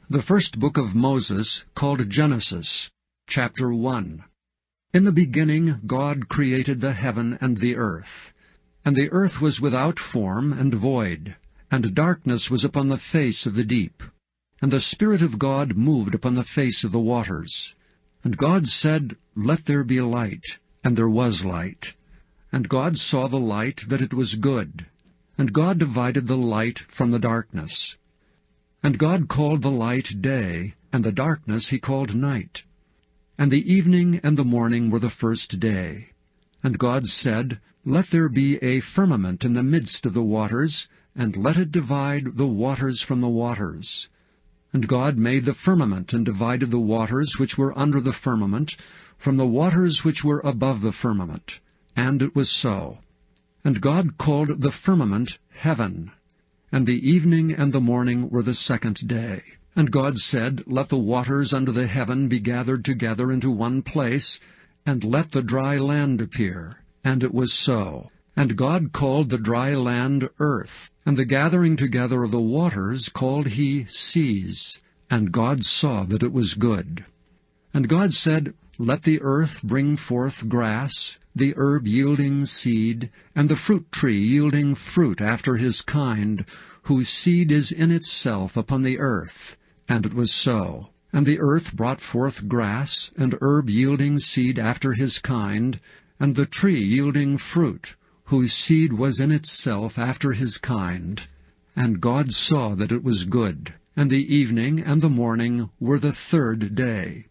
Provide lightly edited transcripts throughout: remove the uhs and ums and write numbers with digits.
The first book of Moses, called Genesis, chapter 1. In the beginning God created the heaven and the earth. And the earth was without form and void, and darkness was upon the face of the deep. And the Spirit of God moved upon the face of the waters. And God said, Let there be light. And there was light. And God saw the light, that it was good. And God divided the light from the darkness. And God called the light day, and the darkness he called night. And the evening and the morning were the first day. And God said, Let there be a firmament in the midst of the waters, and let it divide the waters from the waters. And God made the firmament, and divided the waters which were under the firmament from the waters which were above the firmament. And it was so. And God called the firmament heaven. And the evening and the morning were the second day. And God said, Let the waters under the heaven be gathered together into one place, and let the dry land appear. And it was so. And God called the dry land earth, and the gathering together of the waters called he seas. And God saw that it was good. And God said, Let the earth bring forth grass, the herb yielding seed, and the fruit tree yielding fruit after his kind, whose seed is in itself upon the earth. And it was so. And the earth brought forth grass, and herb yielding seed after his kind, and the tree yielding fruit, whose seed was in itself after his kind. And God saw that it was good. And the evening and the morning were the third day.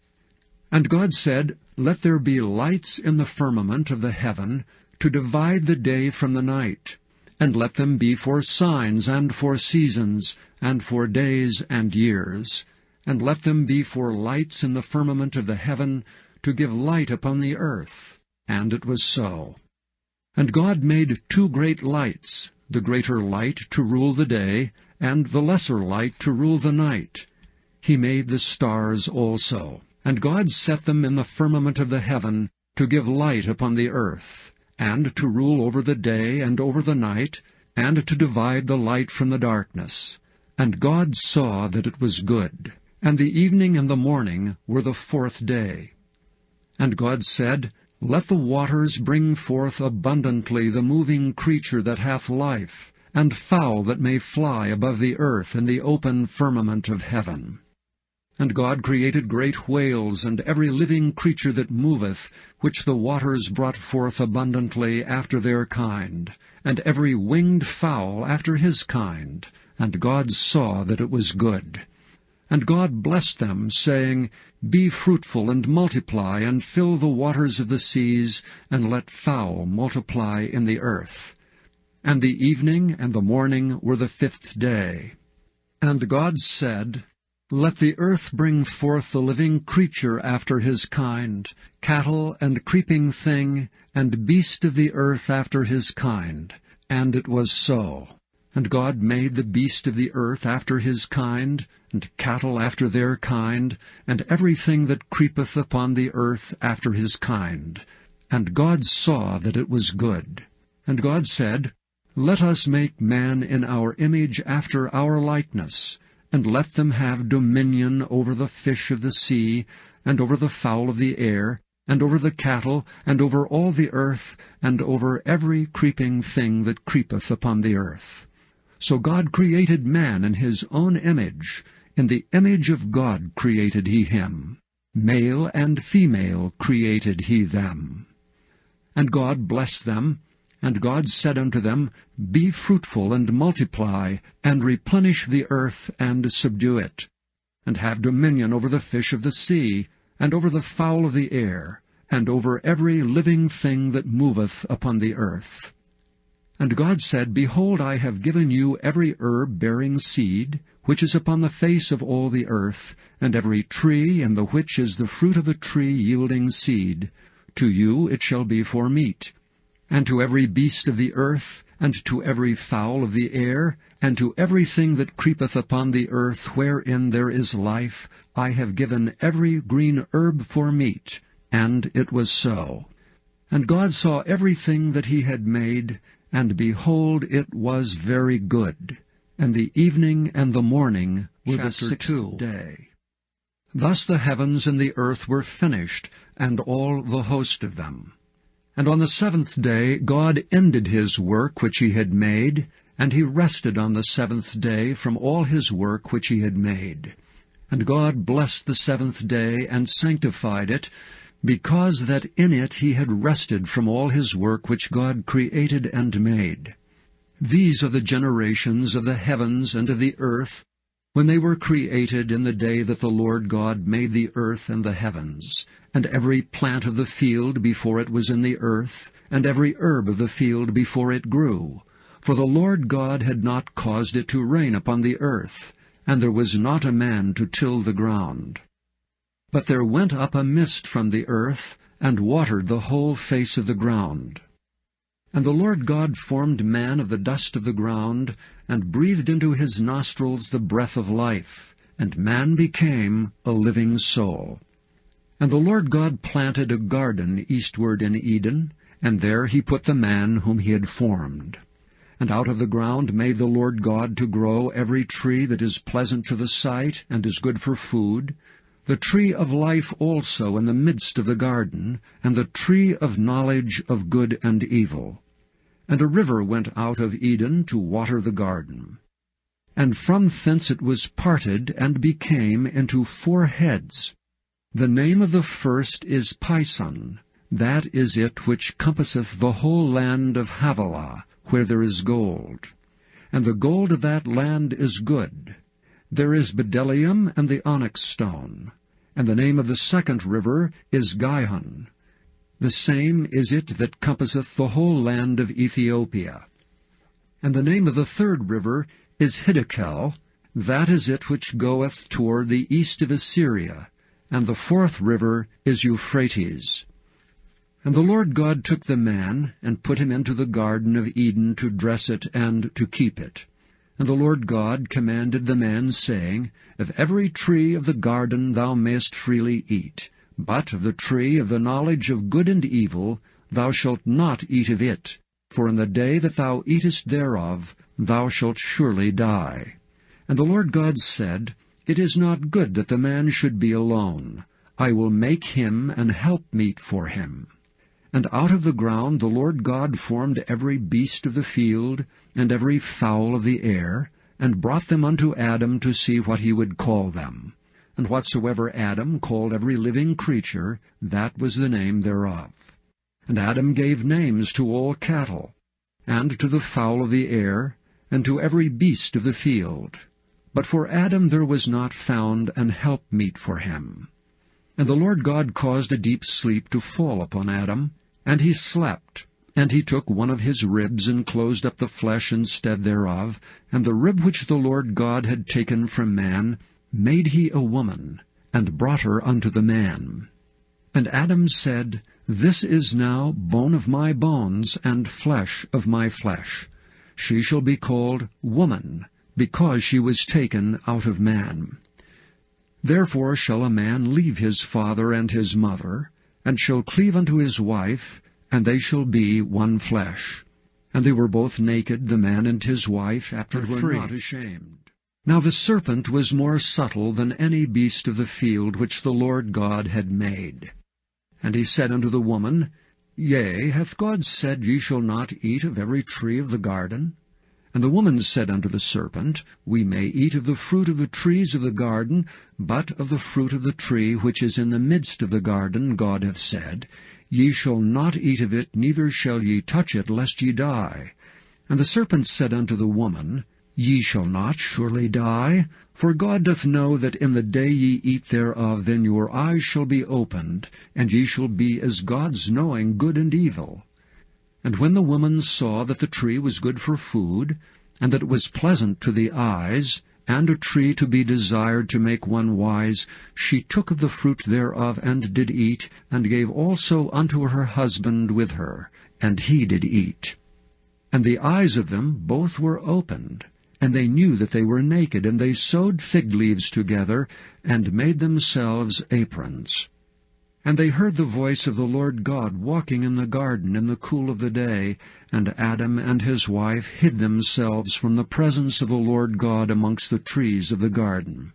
And God said, Let there be lights in the firmament of the heaven, to divide the day from the night, and let them be for signs and for seasons, and for days and years, and let them be for lights in the firmament of the heaven, to give light upon the earth. And it was so. And God made two great lights, the greater light to rule the day, and the lesser light to rule the night. He made the stars also. And God set them in the firmament of the heaven, to give light upon the earth, and to rule over the day and over the night, and to divide the light from the darkness. And God saw that it was good. And the evening and the morning were the fourth day. And God said, Let the waters bring forth abundantly the moving creature that hath life, and fowl that may fly above the earth in the open firmament of heaven. And God created great whales, and every living creature that moveth, which the waters brought forth abundantly after their kind, and every winged fowl after his kind. And God saw that it was good. And God blessed them, saying, Be fruitful, and multiply, and fill the waters of the seas, and let fowl multiply in the earth. And the evening and the morning were the fifth day. And God said, Let the earth bring forth the living creature after his kind, cattle and creeping thing, and beast of the earth after his kind. And it was so. And God made the beast of the earth after his kind, and cattle after their kind, and everything that creepeth upon the earth after his kind. And God saw that it was good. And God said, Let us make man in our image after our likeness, and let them have dominion over the fish of the sea, and over the fowl of the air, and over the cattle, and over all the earth, and over every creeping thing that creepeth upon the earth. So God created man in his own image. In the image of God created he him. Male and female created he them. And God blessed them. And God said unto them, Be fruitful, and multiply, and replenish the earth, and subdue it, and have dominion over the fish of the sea, and over the fowl of the air, and over every living thing that moveth upon the earth. And God said, Behold, I have given you every herb bearing seed, which is upon the face of all the earth, and every tree in the which is the fruit of a tree yielding seed. To you it shall be for meat. And to every beast of the earth, and to every fowl of the air, and to everything that creepeth upon the earth wherein there is life, I have given every green herb for meat. And it was so. And God saw everything that he had made, and behold, it was very good. and the evening and the morning were the sixth day. Thus the heavens and the earth were finished, and all the host of them. And on the seventh day God ended his work which he had made, and he rested on the seventh day from all his work which he had made. And God blessed the seventh day, and sanctified it, because that in it he had rested from all his work which God created and made. These are the generations of the heavens and of the earth, when they were created in the day that the Lord God made the earth and the heavens, and every plant of the field before it was in the earth, and every herb of the field before it grew. For the Lord God had not caused it to rain upon the earth, and there was not a man to till the ground. But there went up a mist from the earth, and watered the whole face of the ground. And the Lord God formed man of the dust of the ground, and breathed into his nostrils the breath of life, and man became a living soul. And the Lord God planted a garden eastward in Eden, and there he put the man whom he had formed. And out of the ground made the Lord God to grow every tree that is pleasant to the sight, and is good for food, the tree of life also in the midst of the garden, and the tree of knowledge of good and evil. And a river went out of Eden to water the garden. And from thence it was parted, and became into 4 heads. The name of the first is Pison. That is it which compasseth the whole land of Havilah, where there is gold. And the gold of that land is good. There is bdellium and the onyx stone. And the name of the second river is Gihon. The same is it that compasseth the whole land of Ethiopia. And the name of the third river is Hiddekel. That is it which goeth toward the east of Assyria. And the fourth river is Euphrates. And the Lord God took the man, and put him into the garden of Eden to dress it and to keep it. And the Lord God commanded the man, saying, Of every tree of the garden thou mayest freely eat, but of the tree of the knowledge of good and evil thou shalt not eat of it, for in the day that thou eatest thereof thou shalt surely die. And the Lord God said, It is not good that the man should be alone. I will make him an helpmeet for him. And out of the ground the Lord God formed every beast of the field, and every fowl of the air, and brought them unto Adam to see what he would call them. And whatsoever Adam called every living creature, that was the name thereof. And Adam gave names to all cattle, and to the fowl of the air, and to every beast of the field. But for Adam there was not found an helpmeet for him. And the Lord God caused a deep sleep to fall upon Adam, and he slept. And he took one of his ribs, and closed up the flesh instead thereof, and the rib which the Lord God had taken from man made he a woman, and brought her unto the man. And Adam said, This is now bone of my bones, and flesh of my flesh. She shall be called woman, because she was taken out of man. Therefore shall a man leave his father and his mother, and shall cleave unto his wife, and they shall be one flesh. And they were both naked, the man and his wife, after and were not ashamed. Now the serpent was more subtle than any beast of the field which the Lord God had made. And he said unto the woman, Yea, hath God said, Ye shall not eat of every tree of the garden? And the woman said unto the serpent, We may eat of the fruit of the trees of the garden, but of the fruit of the tree which is in the midst of the garden God hath said, Ye shall not eat of it, neither shall ye touch it, lest ye die. And the serpent said unto the woman, Ye shall not surely die, for God doth know that in the day ye eat thereof, then your eyes shall be opened, and ye shall be as gods, knowing good and evil. And when the woman saw that the tree was good for food, and that it was pleasant to the eyes, and a tree to be desired to make one wise, she took of the fruit thereof, and did eat, and gave also unto her husband with her, and he did eat. And the eyes of them both were opened, and they knew that they were naked, and they sewed fig leaves together, and made themselves aprons. And they heard the voice of the Lord God walking in the garden in the cool of the day, and Adam and his wife hid themselves from the presence of the Lord God amongst the trees of the garden.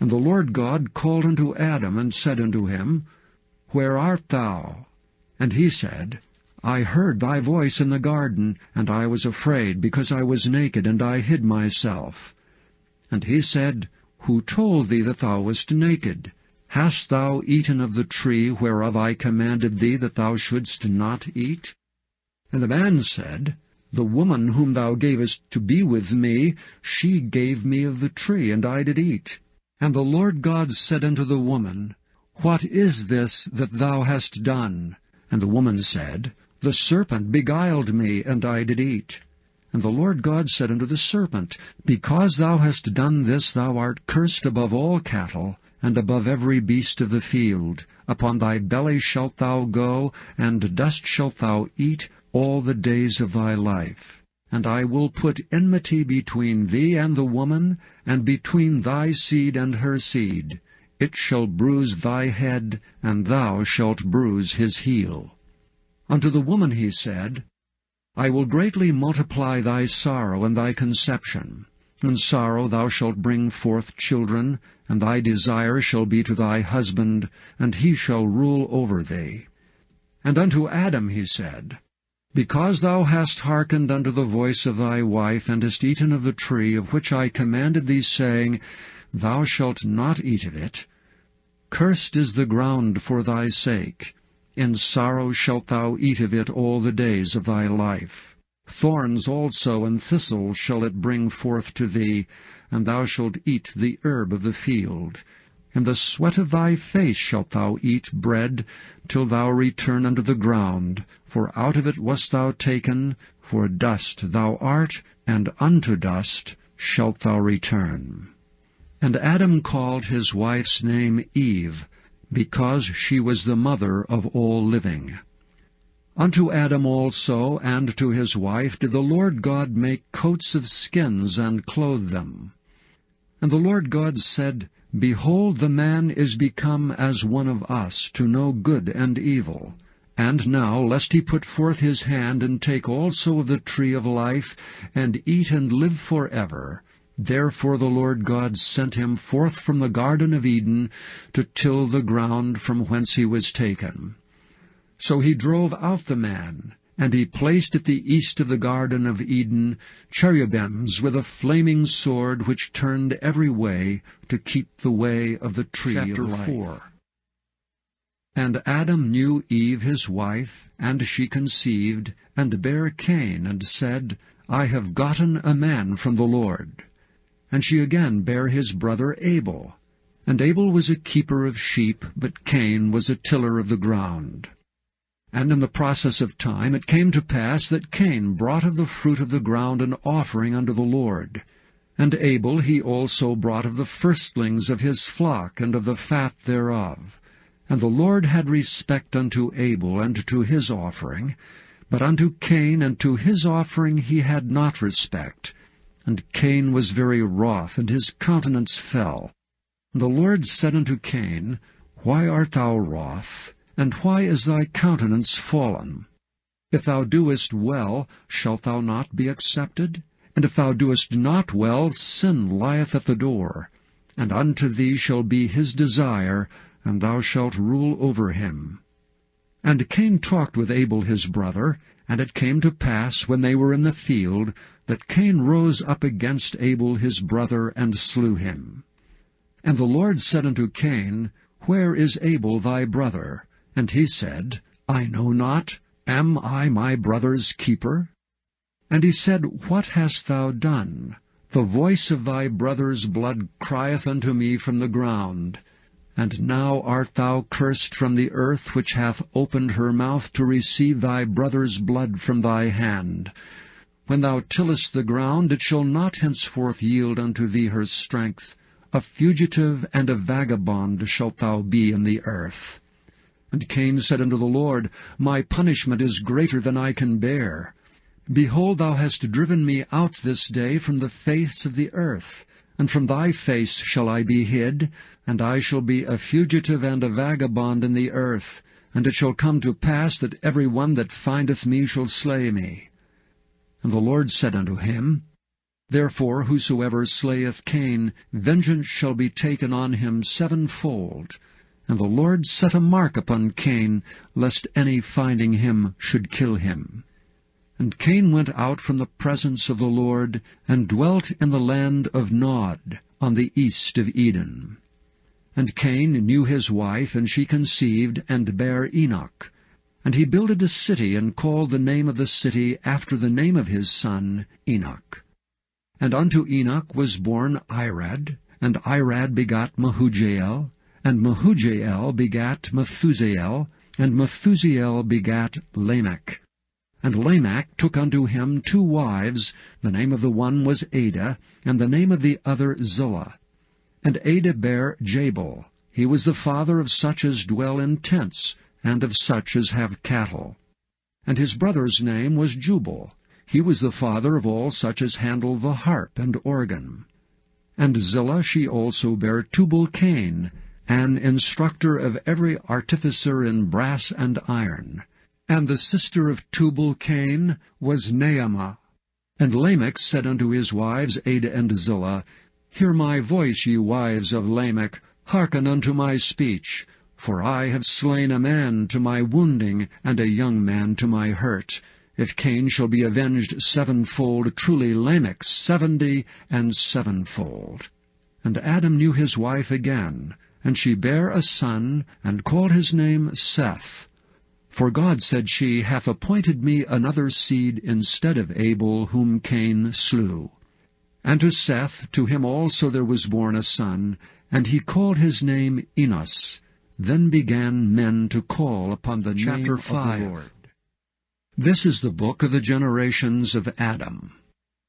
And the Lord God called unto Adam, and said unto him, Where art thou? And he said, I heard thy voice in the garden, and I was afraid, because I was naked, and I hid myself. And he said, Who told thee that thou wast naked? Hast thou eaten of the tree whereof I commanded thee that thou shouldst not eat? And the man said, The woman whom thou gavest to be with me, she gave me of the tree, and I did eat. And the Lord God said unto the woman, What is this that thou hast done? And the woman said, The serpent beguiled me, and I did eat. And the Lord God said unto the serpent, Because thou hast done this, thou art cursed above all cattle, and above every beast of the field. Upon thy belly shalt thou go, and dust shalt thou eat all the days of thy life. And I will put enmity between thee and the woman, and between thy seed and her seed. It shall bruise thy head, and thou shalt bruise his heel. Unto the woman he said, I will greatly multiply thy sorrow and thy conception. In sorrow thou shalt bring forth children, and thy desire shall be to thy husband, and he shall rule over thee. And unto Adam he said, Because thou hast hearkened unto the voice of thy wife, and hast eaten of the tree of which I commanded thee, saying, Thou shalt not eat of it, cursed is the ground for thy sake. In sorrow shalt thou eat of it all the days of thy life. Thorns also and thistles shall it bring forth to thee, and thou shalt eat the herb of the field. In the sweat of thy face shalt thou eat bread, till thou return unto the ground. For out of it wast thou taken, for dust thou art, and unto dust shalt thou return. And Adam called his wife's name Eve, because she was the mother of all living. Unto Adam also and to his wife did the Lord God make coats of skins, and clothe them. And the Lord God said, Behold, the man is become as one of us, to know good and evil. And now, lest he put forth his hand, and take also of the tree of life, and eat and live forever, therefore the Lord God sent him forth from the Garden of Eden, to till the ground from whence he was taken. So he drove out the man, and he placed at the east of the Garden of Eden cherubims with a flaming sword, which turned every way to keep the way of the tree of life. Chapter 4. And Adam knew Eve his wife, and she conceived, and bare Cain, and said, I have gotten a man from the Lord. And she again bare his brother Abel. And Abel was a keeper of sheep, but Cain was a tiller of the ground. And in the process of time it came to pass that Cain brought of the fruit of the ground an offering unto the Lord. And Abel he also brought of the firstlings of his flock, and of the fat thereof. And the Lord had respect unto Abel and to his offering, but unto Cain and to his offering he had not respect. And Cain was very wroth, and his countenance fell. And the Lord said unto Cain, Why art thou wroth? And why is thy countenance fallen? If thou doest well, shalt thou not be accepted? And if thou doest not well, sin lieth at the door. And unto thee shall be his desire, and thou shalt rule over him. And Cain talked with Abel his brother, and it came to pass, when they were in the field, that Cain rose up against Abel his brother, and slew him. And the Lord said unto Cain, Where is Abel thy brother? And he said, I know not. Am I my brother's keeper? And he said, What hast thou done? The voice of thy brother's blood crieth unto me from the ground. And now art thou cursed from the earth, which hath opened her mouth to receive thy brother's blood from thy hand. When thou tillest the ground, it shall not henceforth yield unto thee her strength. A fugitive and a vagabond shalt thou be in the earth. And Cain said unto the Lord, My punishment is greater than I can bear. Behold, thou hast driven me out this day from the face of the earth, and from thy face shall I be hid, and I shall be a fugitive and a vagabond in the earth, and it shall come to pass that every one that findeth me shall slay me. And the Lord said unto him, Therefore whosoever slayeth Cain, vengeance shall be taken on him sevenfold. And the Lord set a mark upon Cain, lest any finding him should kill him. And Cain went out from the presence of the Lord, and dwelt in the land of Nod, on the east of Eden. And Cain knew his wife, and she conceived, and bare Enoch. And he builded a city, and called the name of the city after the name of his son Enoch. And unto Enoch was born Irad, and Irad begot Mehujael, and Mehujael begat Methusael, and Methusael begat Lamech. And Lamech took unto him 2 wives, the name of the one was Ada, and the name of the other Zillah. And Ada bare Jabal. He was the father of such as dwell in tents, and of such as have cattle. And his brother's name was Jubal. He was the father of all such as handle the harp and organ. And Zillah she also bare Tubal-Cain, an instructor of every artificer in brass and iron. And the sister of Tubal-Cain was Naamah. And Lamech said unto his wives Ada and Zillah, Hear my voice, ye wives of Lamech, hearken unto my speech. For I have slain a man to my wounding, and a young man to my hurt. If Cain shall be avenged sevenfold, truly Lamech 70 and sevenfold. And Adam knew his wife again, and she bare a son, and called his name Seth. For God, said she, hath appointed me another seed instead of Abel, whom Cain slew. And to Seth, to him also there was born a son, and he called his name Enos. Then began men to call upon the name of the Lord. This is the book of the generations of Adam.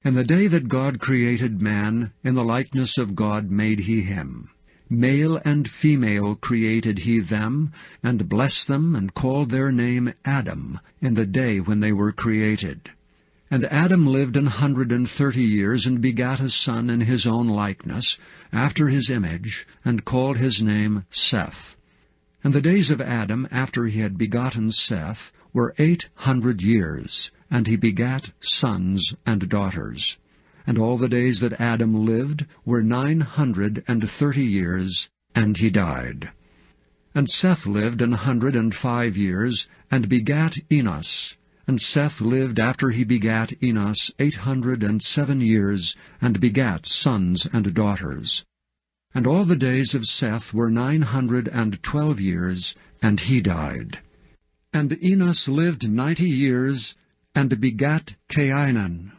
In the day that God created man, in the likeness of God made he him. Male and female created he them, and blessed them, and called their name Adam, in the day when they were created. And Adam lived 130 years, and begat a son in his own likeness, after his image, and called his name Seth. And the days of Adam, after he had begotten Seth, were 800 years, and he begat sons and daughters. And all the days that Adam lived were 930 years, and he died. And Seth lived 105 years, and begat Enos. And Seth lived after he begat Enos 807 years, and begat sons and daughters. And all the days of Seth were 912 years, and he died. And Enos lived 90 years, and begat Cainan.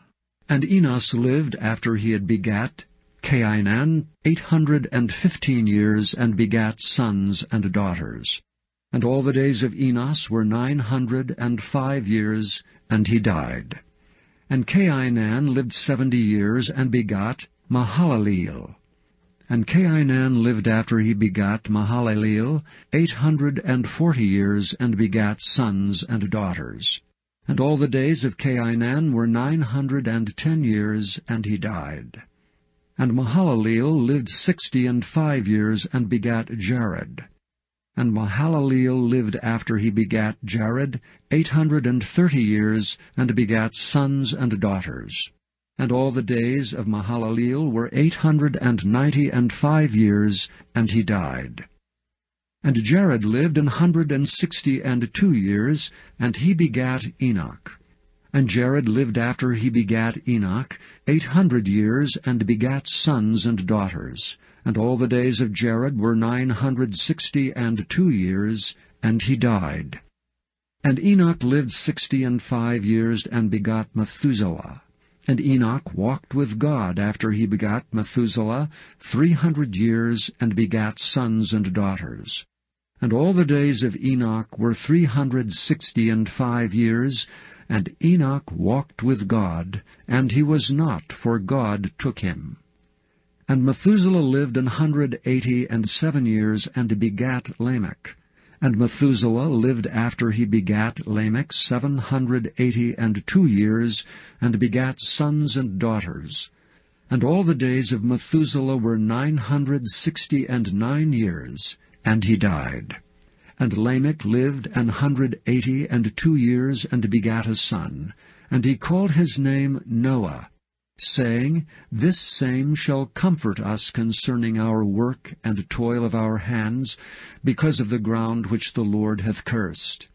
And Enos lived after he had begat Cainan 815 years, and begat sons and daughters. And all the days of Enos were 905 years, and he died. And Cainan lived 70 years, and begot Mahalaleel. And Cainan lived after he begat Mahalaleel 840 years, and begat sons and daughters. And all the days of Cainan were 910 years, and he died. And Mahalaleel lived 65 years, and begat Jared. And Mahalaleel lived after he begat Jared 830 years, and begat sons and daughters. And all the days of Mahalaleel were 895 years, and he died. And Jared lived 162 years, and he begat Enoch. And Jared lived after he begat Enoch 800 years, and begat sons and daughters. And all the days of Jared were 962 years, and he died. And Enoch lived 65 years, and begot Methuselah. And Enoch walked with God after he begat Methuselah 300 years, and begat sons and daughters. And all the days of Enoch were 365 years, and Enoch walked with God, and he was not, for God took him. And Methuselah lived 187 years, and begat Lamech. And Methuselah lived after he begat Lamech 782 years, and begat sons and daughters. And all the days of Methuselah were 969 years, and he died. And Lamech lived 182 years, and begat a son. And he called his name Noah, saying, This same shall comfort us concerning our work and toil of our hands, because of the ground which the Lord hath cursed.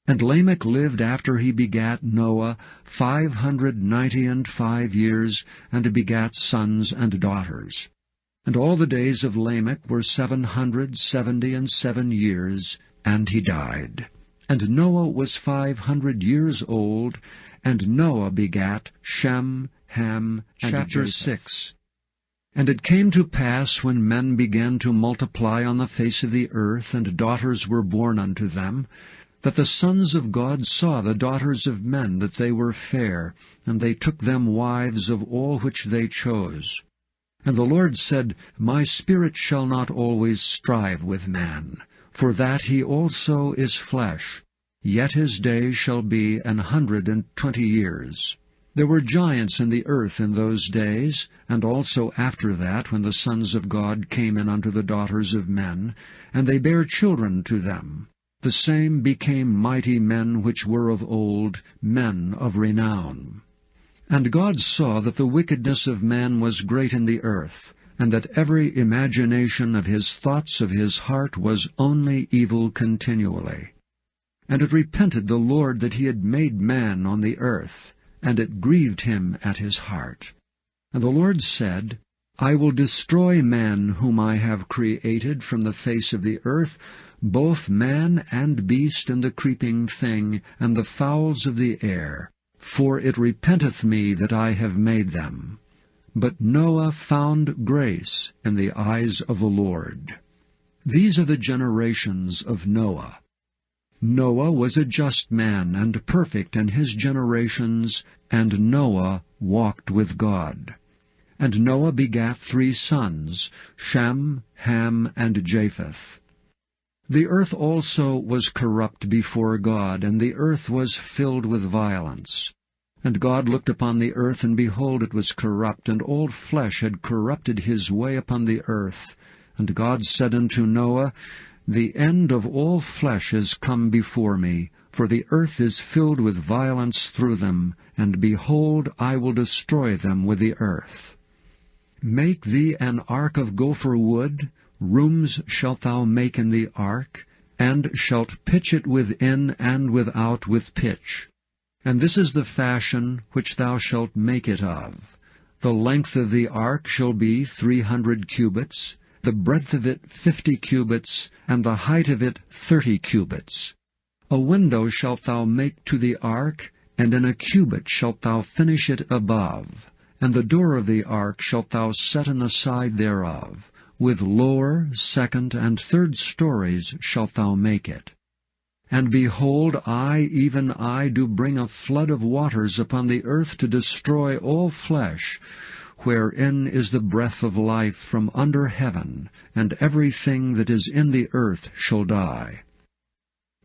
And Lamech lived after he begat Noah 595 years, and begat sons and daughters. And all the days of Lamech were 777 years, and he died. And Noah was 500 years old, and Noah begat Shem, Ham, and Chapter 6. And it came to pass, when men began to multiply on the face of the earth, and daughters were born unto them, that the sons of God saw the daughters of men, that they were fair, and they took them wives of all which they chose. And the Lord said, My spirit shall not always strive with man, for that he also is flesh, yet his days shall be 120 years. There were giants in the earth in those days, and also after that, when the sons of God came in unto the daughters of men, and they bare children to them. The same became mighty men which were of old, men of renown. And God saw that the wickedness of man was great in the earth, and that every imagination of his thoughts of his heart was only evil continually. And it repented the Lord that he had made man on the earth, and it grieved him at his heart. And the Lord said, I will destroy man whom I have created from the face of the earth, both man and beast and the creeping thing, and the fowls of the air, for it repenteth me that I have made them. But Noah found grace in the eyes of the Lord. These are the generations of Noah. Noah was a just man and perfect in his generations, and Noah walked with God. And Noah begat 3 sons, Shem, Ham, and Japheth. The earth also was corrupt before God, and the earth was filled with violence. And God looked upon the earth, and behold, it was corrupt, and all flesh had corrupted his way upon the earth. And God said unto Noah, The end of all flesh is come before me, for the earth is filled with violence through them, and behold, I will destroy them with the earth. Make thee an ark of gopher wood, rooms shalt thou make in the ark, and shalt pitch it within and without with pitch. And this is the fashion which thou shalt make it of. The length of the ark shall be 300 cubits, the breadth of it 50 cubits, and the height of it 30 cubits. A window shalt thou make to the ark, and in a cubit shalt thou finish it above. And the door of the ark shalt thou set in the side thereof. With lower, second, and third stories shalt thou make it. And behold, I, even I, do bring a flood of waters upon the earth to destroy all flesh, wherein is the breath of life from under heaven, and everything that is in the earth shall die.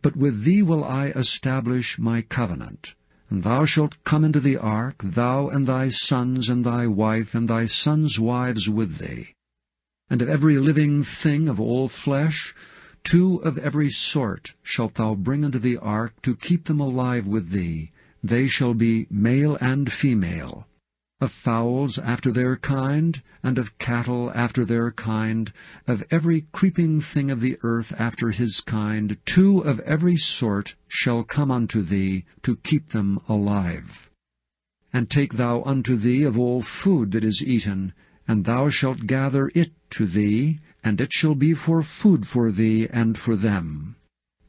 But with thee will I establish my covenant. And thou shalt come into the ark, thou and thy sons and thy wife and thy sons' wives with thee. And of every living thing of all flesh, 2 of every sort shalt thou bring into the ark to keep them alive with thee. They shall be male and female. Of fowls after their kind, and of cattle after their kind, of every creeping thing of the earth after his kind, 2 of every sort shall come unto thee, to keep them alive. And take thou unto thee of all food that is eaten, and thou shalt gather it to thee, and it shall be for food for thee and for them.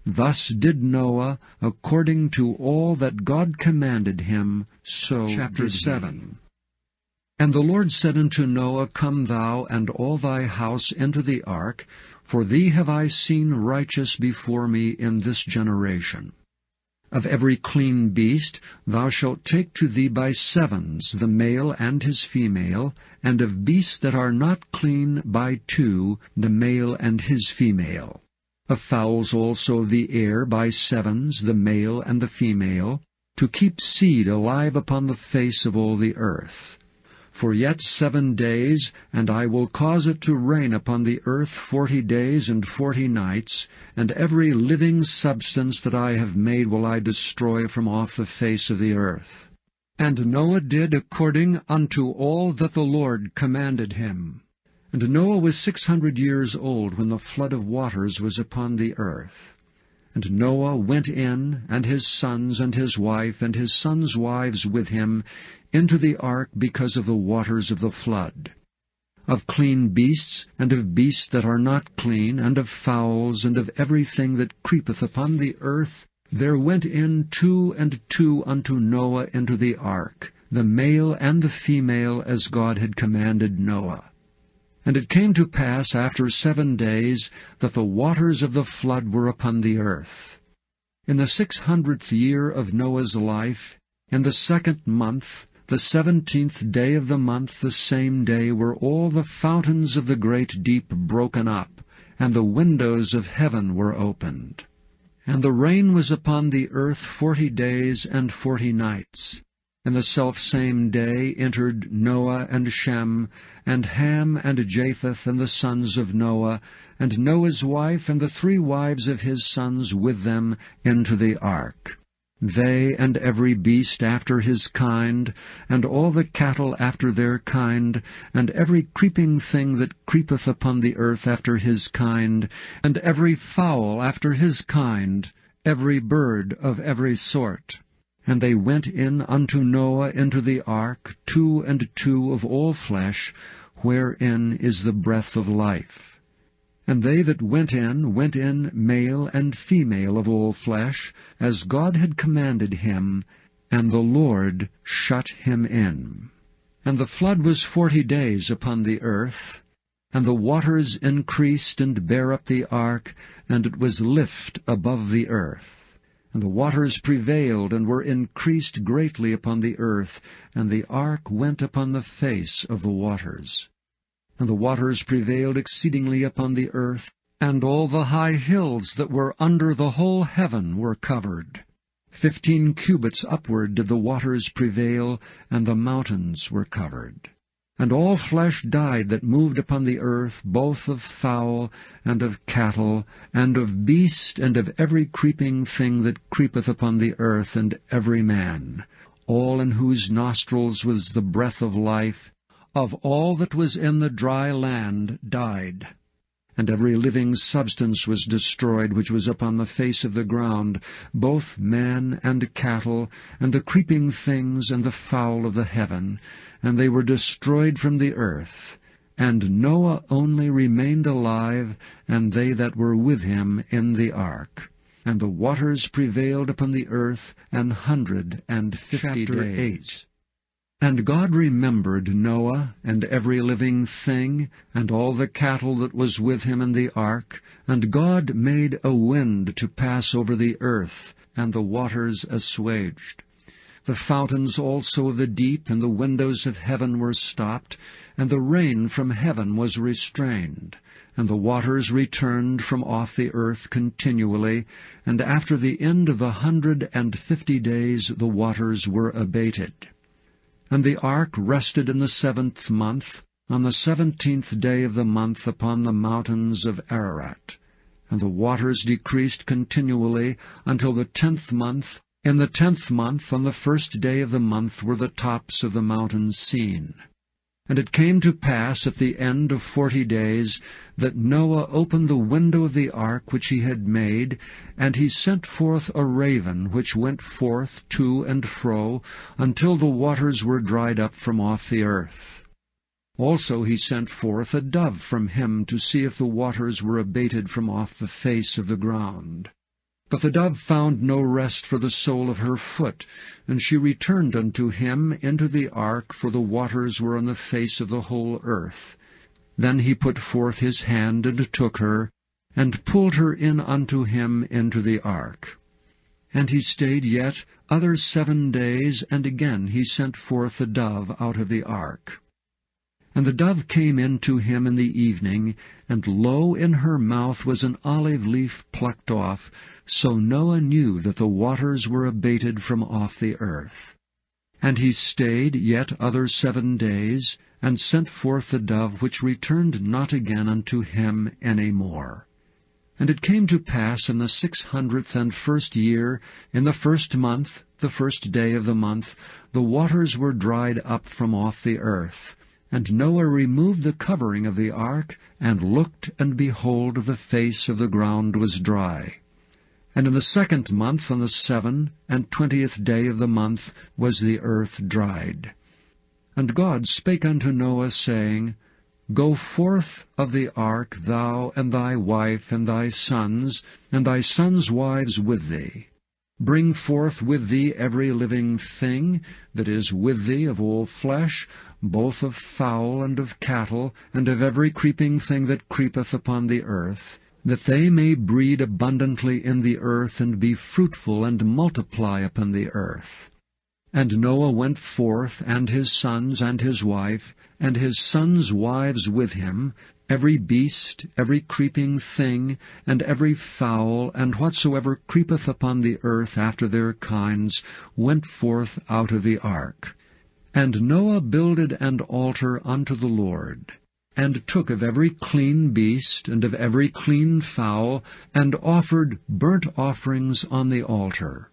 Thus did Noah, according to all that God commanded him, so Chapter 7. And the Lord said unto Noah, Come thou and all thy house into the ark, for thee have I seen righteous before me in this generation. Of every clean beast thou shalt take to thee by 7s, the male and his female, and of beasts that are not clean by 2, the male and his female. Of fowls also of the air by 7s, the male and the female, to keep seed alive upon the face of all the earth. For yet 7 days, and I will cause it to rain upon the earth 40 days and 40 nights, and every living substance that I have made will I destroy from off the face of the earth. And Noah did according unto all that the Lord commanded him. And Noah was 600 years old when the flood of waters was upon the earth. And Noah went in, and his sons, and his wife, and his sons' wives with him, into the ark because of the waters of the flood. Of clean beasts, and of beasts that are not clean, and of fowls, and of everything that creepeth upon the earth, there went in 2 and 2 unto Noah into the ark, the male and the female, as God had commanded Noah. And it came to pass after 7 days that the waters of the flood were upon the earth. In the 600th year of Noah's life, in the 2nd month, the 17th day of the month, the same day were all the fountains of the great deep broken up, and the windows of heaven were opened. And the rain was upon the earth 40 days and 40 nights. And the selfsame day entered Noah and Shem, and Ham and Japheth, and the sons of Noah, and Noah's wife, and the 3 wives of his sons with them, into the ark. They and every beast after his kind, and all the cattle after their kind, and every creeping thing that creepeth upon the earth after his kind, and every fowl after his kind, every bird of every sort. And they went in unto Noah into the ark, 2 and 2 of all flesh, wherein is the breath of life. And they that went in male and female of all flesh, as God had commanded him, and the Lord shut him in. And the flood was 40 days upon the earth, and the waters increased and bare up the ark, and it was lift above the earth. And the waters prevailed, and were increased greatly upon the earth, and the ark went upon the face of the waters. And the waters prevailed exceedingly upon the earth, and all the high hills that were under the whole heaven were covered. 15 cubits upward did the waters prevail, and the mountains were covered. And all flesh died that moved upon the earth, both of fowl, and of cattle, and of beast, and of every creeping thing that creepeth upon the earth, and every man, all in whose nostrils was the breath of life, of all that was in the dry land died. And every living substance was destroyed which was upon the face of the ground, both man and cattle, and the creeping things, and the fowl of the heaven, and they were destroyed from the earth. And Noah only remained alive, and they that were with him in the ark. And the waters prevailed upon the earth 150 days. And God remembered Noah, and every living thing, and all the cattle that was with him in the ark. And God made a wind to pass over the earth, and the waters assuaged. The fountains also of the deep and the windows of heaven were stopped, and the rain from heaven was restrained. And the waters returned from off the earth continually, and after the end of 150 days the waters were abated. And the ark rested in the 7th month, on the 17th day of the month, upon the mountains of Ararat. And the waters decreased continually until the 10th month. In the 10th month, on the 1st day of the month, were the tops of the mountains seen. And it came to pass at the end of 40 days that Noah opened the window of the ark which he had made, and he sent forth a raven, which went forth to and fro, until the waters were dried up from off the earth. Also he sent forth a dove from him to see if the waters were abated from off the face of the ground. But the dove found no rest for the sole of her foot, and she returned unto him into the ark, for the waters were on the face of the whole earth. Then he put forth his hand, and took her, and pulled her in unto him into the ark. And he stayed yet other 7 days, and again he sent forth the dove out of the ark. And the dove came in to him in the evening, and lo, in her mouth was an olive leaf plucked off. So Noah knew that the waters were abated from off the earth. And he stayed yet other 7 days, and sent forth the dove, which returned not again unto him any more. And it came to pass in the 601st year, in the 1st month, the 1st day of the month, the waters were dried up from off the earth. And Noah removed the covering of the ark, and looked, and behold, the face of the ground was dry. And in the 2nd month, on the 27th day of the month, was the earth dried. And God spake unto Noah, saying, Go forth of the ark, thou, and thy wife, and thy sons wives with thee. Bring forth with thee every living thing that is with thee of all flesh, both of fowl and of cattle, and of every creeping thing that creepeth upon the earth, that they may breed abundantly in the earth, and be fruitful, and multiply upon the earth. And Noah went forth, and his sons, and his wife, and his sons' wives with him, every beast, every creeping thing, and every fowl, and whatsoever creepeth upon the earth after their kinds, went forth out of the ark. And Noah builded an altar unto the Lord, and took of every clean beast, and of every clean fowl, and offered burnt offerings on the altar.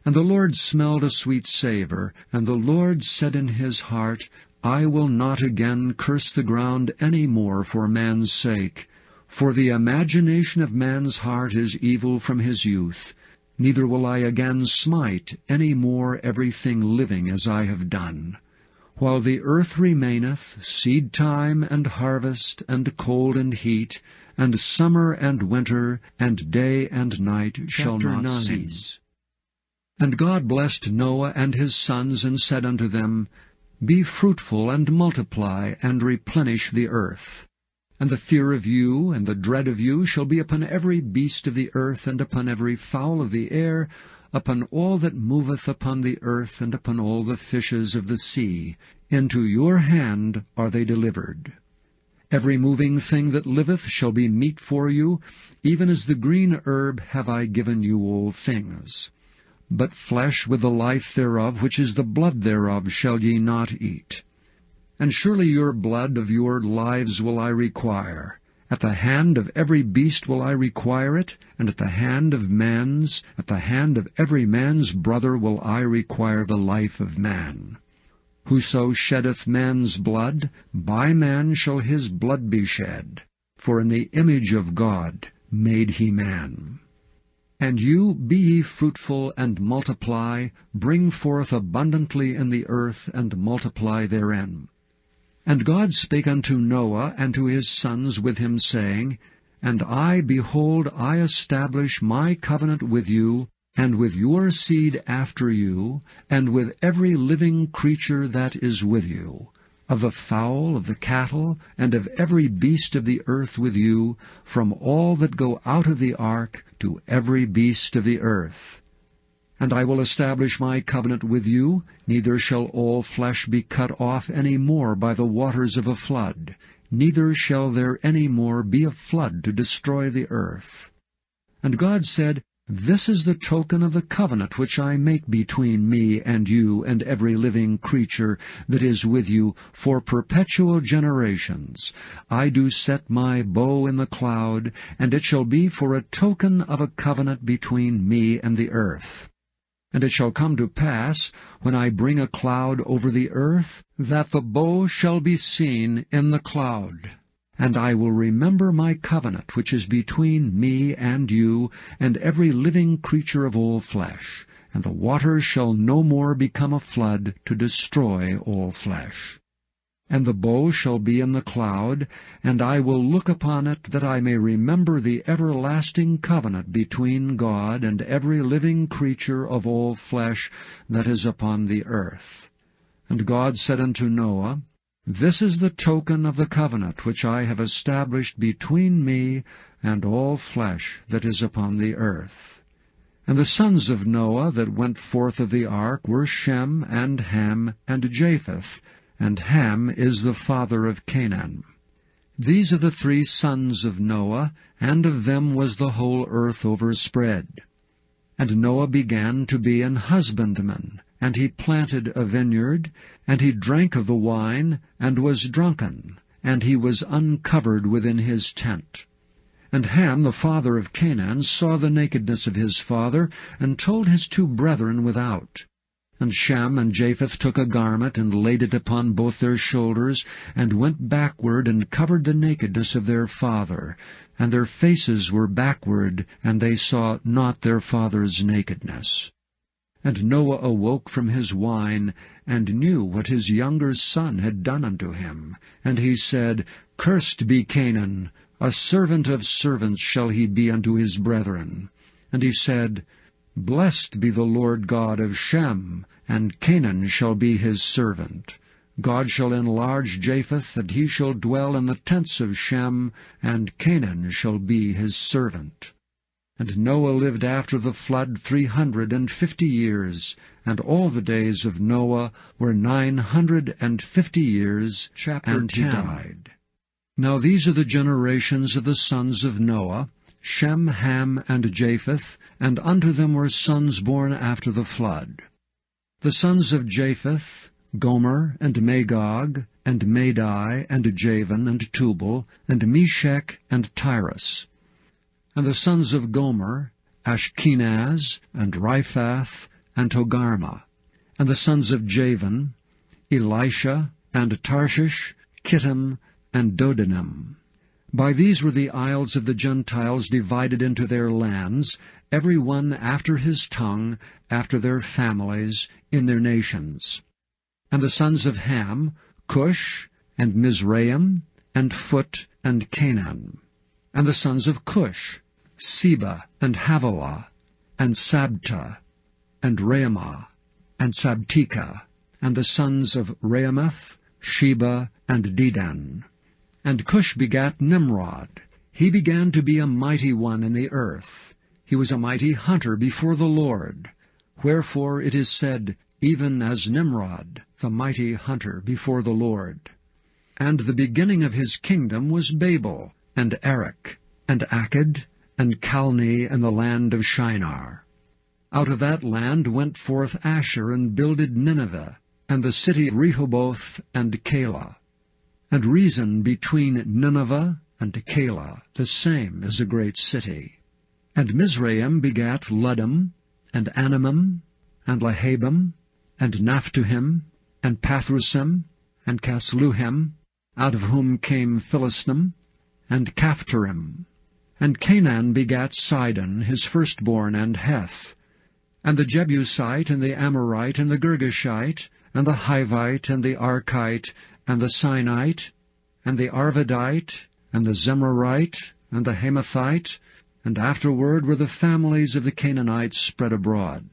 And the Lord smelled a sweet savour, and the Lord said in his heart, I will not again curse the ground any more for man's sake, for the imagination of man's heart is evil from his youth, neither will I again smite any more everything living as I have done. While the earth remaineth, seed time and harvest, and cold and heat, and summer and winter, and day and night shall not cease. And God blessed Noah and his sons, and said unto them, Be fruitful, and multiply, and replenish the earth. And the fear of you and the dread of you shall be upon every beast of the earth, and upon every fowl of the air, upon all that moveth upon the earth, and upon all the fishes of the sea. Into your hand are they delivered. Every moving thing that liveth shall be meat for you, even as the green herb have I given you all things. But flesh with the life thereof, which is the blood thereof, shall ye not eat. And surely your blood of your lives will I require. At the hand of every beast will I require it, and at the hand of every man's brother will I require the life of man. Whoso sheddeth man's blood, by man shall his blood be shed. For in the image of God made he man. And you, be ye fruitful, and multiply, bring forth abundantly in the earth, and multiply therein. And God spake unto Noah and to his sons with him, saying, And I, behold, I establish my covenant with you, and with your seed after you, and with every living creature that is with you, of the fowl, of the cattle, and of every beast of the earth with you, from all that go out of the ark to every beast of the earth. And I will establish my covenant with you, neither shall all flesh be cut off any more by the waters of a flood, neither shall there any more be a flood to destroy the earth. And God said, This is the token of the covenant which I make between me and you and every living creature that is with you for perpetual generations. I do set my bow in the cloud, and it shall be for a token of a covenant between me and the earth. And it shall come to pass, when I bring a cloud over the earth, that the bow shall be seen in the cloud. And I will remember my covenant which is between me and you, and every living creature of all flesh. And the waters shall no more become a flood to destroy all flesh. And the bow shall be in the cloud, and I will look upon it, that I may remember the everlasting covenant between God and every living creature of all flesh that is upon the earth. And God said unto Noah, This is the token of the covenant which I have established between me and all flesh that is upon the earth. And the sons of Noah that went forth of the ark were Shem, and Ham, and Japheth, and Ham is the father of Canaan. These are the 3 sons of Noah, and of them was the whole earth overspread. And Noah began to be an husbandman, and he planted a vineyard, and he drank of the wine, and was drunken, and he was uncovered within his tent. And Ham, the father of Canaan, saw the nakedness of his father, and told his two brethren without. And Shem and Japheth took a garment, and laid it upon both their shoulders, and went backward, and covered the nakedness of their father. And their faces were backward, and they saw not their father's nakedness. And Noah awoke from his wine, and knew what his younger son had done unto him. And he said, Cursed be Canaan, a servant of servants shall he be unto his brethren. And he said, Blessed be the Lord God of Shem, and Canaan shall be his servant. God shall enlarge Japheth, and he shall dwell in the tents of Shem, and Canaan shall be his servant. And Noah lived after the flood 350 years, and all the days of Noah were 950 years, and he died. Now these are the generations of the sons of Noah, Shem, Ham, and Japheth, and unto them were sons born after the flood. The sons of Japheth, Gomer, and Magog, and Madai, and Javan, and Tubal, and Meshech, and Tyrus. And the sons of Gomer, Ashkenaz, and Riphath, and Togarmah. And the sons of Javan, Elisha, and Tarshish, Kittim, and Dodanim. By these were the isles of the Gentiles divided into their lands, every one after his tongue, after their families, in their nations. And the sons of Ham, Cush, and Mizraim, and Phut, and Canaan. And the sons of Cush, Seba, and Havilah, and Sabta, and Raamah, and Sabteka. And the sons of Raamath, Sheba, and Dedan. And Cush begat Nimrod. He began to be a mighty one in the earth. He was a mighty hunter before the Lord. Wherefore it is said, even as Nimrod, the mighty hunter before the Lord. And the beginning of his kingdom was Babel, and Erech, and Akkad, and Calneh in the land of Shinar. Out of that land went forth Asher, and builded Nineveh, and the city Rehoboth, and Calah. And reason between Nineveh and Calah, the same is a great city. And Mizraim begat Ludim, and Anamim, and Lahabim, and Naphtuhim, and Pathrusim, and Casluhim, out of whom came Philistim, and Caphtorim. And Canaan begat Sidon, his firstborn, and Heth, and the Jebusite, and the Amorite, and the Girgashite, and the Hivite, and the Archite, and the Sinite, and the Arvadite, and the Zemarite, and the Hamathite, and afterward were the families of the Canaanites spread abroad.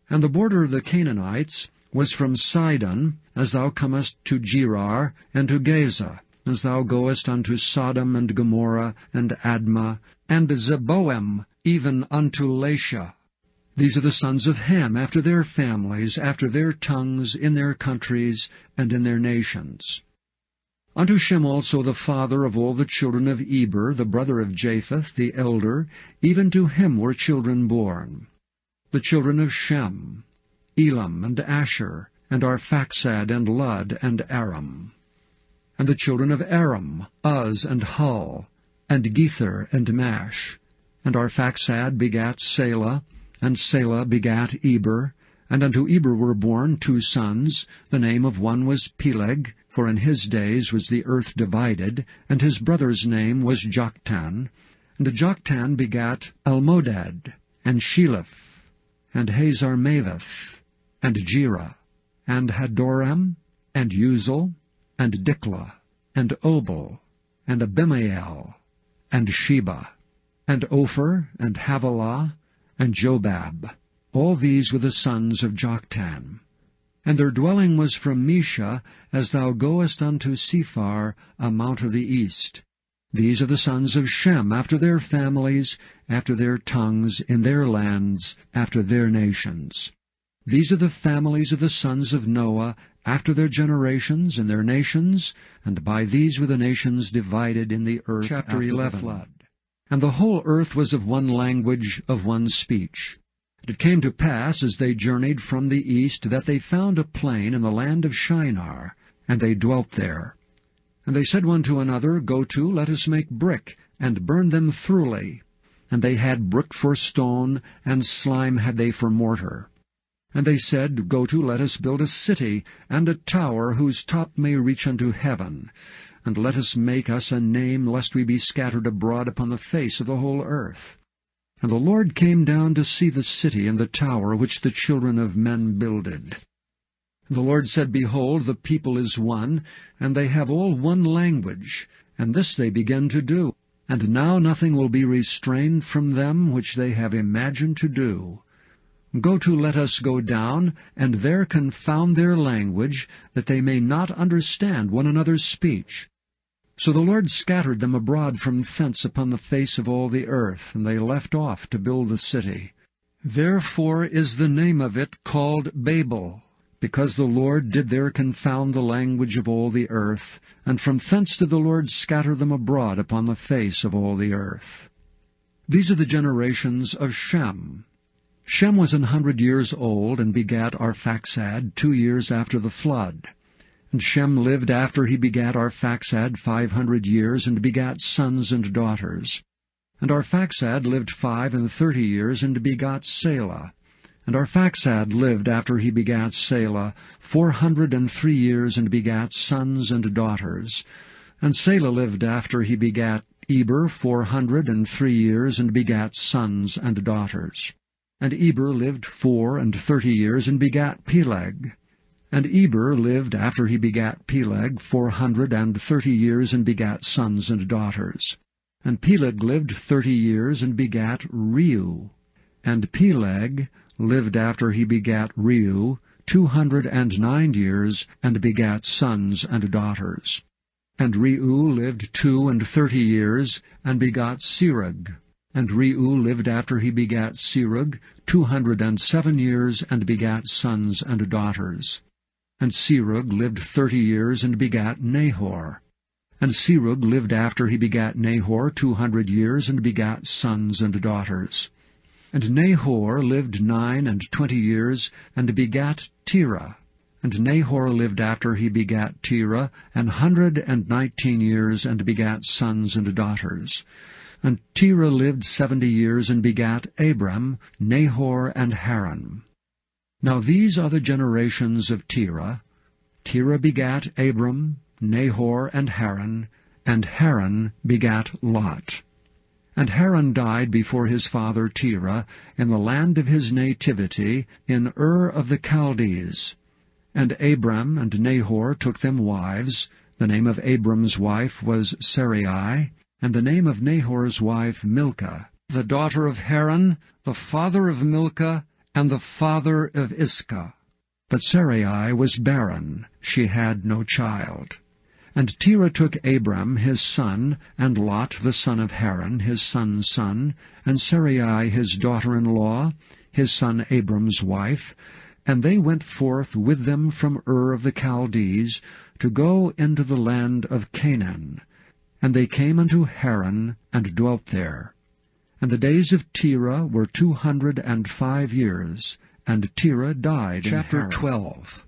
And the border of the Canaanites was from Sidon, as thou comest to Gerar, and to Gaza, as thou goest unto Sodom and Gomorrah, and Admah, and Zeboim, even unto Lasha. These are the sons of Ham, after their families, after their tongues, in their countries, and in their nations. Unto Shem also the father of all the children of Eber, the brother of Japheth, the elder, even to him were children born. The children of Shem, Elam, and Asher, and Arphaxad, and Lud, and Aram. And the children of Aram, Uz, and Hul, and Gether, and Mash. And Arphaxad begat Selah, and Selah begat Eber, and unto Eber were born 2 sons. The name of one was Peleg, for in his days was the earth divided, and his brother's name was Joktan. And Joktan begat Almodad, and Sheleph, and Hazarmaveth, and Jerah, and Hadoram, and Uzal, and Diklah, and Obal, and Abimael, and Sheba, and Ophir, and Havilah, and Jobab. All these were the sons of Joktan. And their dwelling was from Mesha, as thou goest unto Sephar, a mount of the east. These are the sons of Shem, after their families, after their tongues, in their lands, after their nations. These are the families of the sons of Noah, after their generations, in their nations, and by these were the nations divided in the earth. Chapter 11. And the whole earth was of one language, of one speech. It came to pass, as they journeyed from the east, that they found a plain in the land of Shinar, and they dwelt there. And they said one to another, Go to, let us make brick, and burn them throughly. And they had brick for stone, and slime had they for mortar. And they said, Go to, let us build a city, and a tower whose top may reach unto heaven. And let us make us a name, lest we be scattered abroad upon the face of the whole earth. And the Lord came down to see the city and the tower which the children of men builded. And the Lord said, Behold, the people is one, and they have all one language, and this they begin to do. And now nothing will be restrained from them which they have imagined to do. Go to, let us go down, and there confound their language, that they may not understand one another's speech. So the Lord scattered them abroad from thence upon the face of all the earth, and they left off to build the city. Therefore is the name of it called Babel, because the Lord did there confound the language of all the earth, and from thence did the Lord scatter them abroad upon the face of all the earth. These are the generations of Shem. Shem was 100 years old, and begat Arphaxad 2 years after the flood. And Shem lived after he begat Arphaxad 500 years, and begat sons and daughters. And Arphaxad lived 35 years, and begot Salah. And Arphaxad lived after he begat Salah 403 years, and begat sons and daughters. And Salah lived after he begat Eber 403 years, and begat sons and daughters. And Eber lived 34 years, and begat Peleg. And Eber lived after he begat Peleg 430 years, and begat sons and daughters. And Peleg lived 30 years, and begat Reu. And Peleg lived after he begat Reu 209 years, and begat sons and daughters. And Reu lived 32 years, and begot Serug. And Reu lived after he begat Serug 207 years, and begat sons and daughters. And Serug lived 30 years, and begat Nahor. And Serug lived after he begat Nahor 200 years, and begat sons and daughters. And Nahor lived 29 years, and begat Terah. And Nahor lived after he begat Terah 119 years, and begat sons and daughters. And Terah lived 70 years, and begat Abram, Nahor, and Haran. Now these are the generations of Terah. Terah begat Abram, Nahor, and Haran begat Lot. And Haran died before his father Terah in the land of his nativity, in Ur of the Chaldees. And Abram and Nahor took them wives. The name of Abram's wife was Sarai, and the name of Nahor's wife Milcah, the daughter of Haran, the father of Milcah, and the father of Iscah. But Sarai was barren, she had no child. And Terah took Abram his son, and Lot the son of Haran his son's son, and Sarai his daughter-in-law, his son Abram's wife, and they went forth with them from Ur of the Chaldees, to go into the land of Canaan. And they came unto Haran, and dwelt there. And the days of Terah were 205 years, and Terah died in Haran. Chapter 12.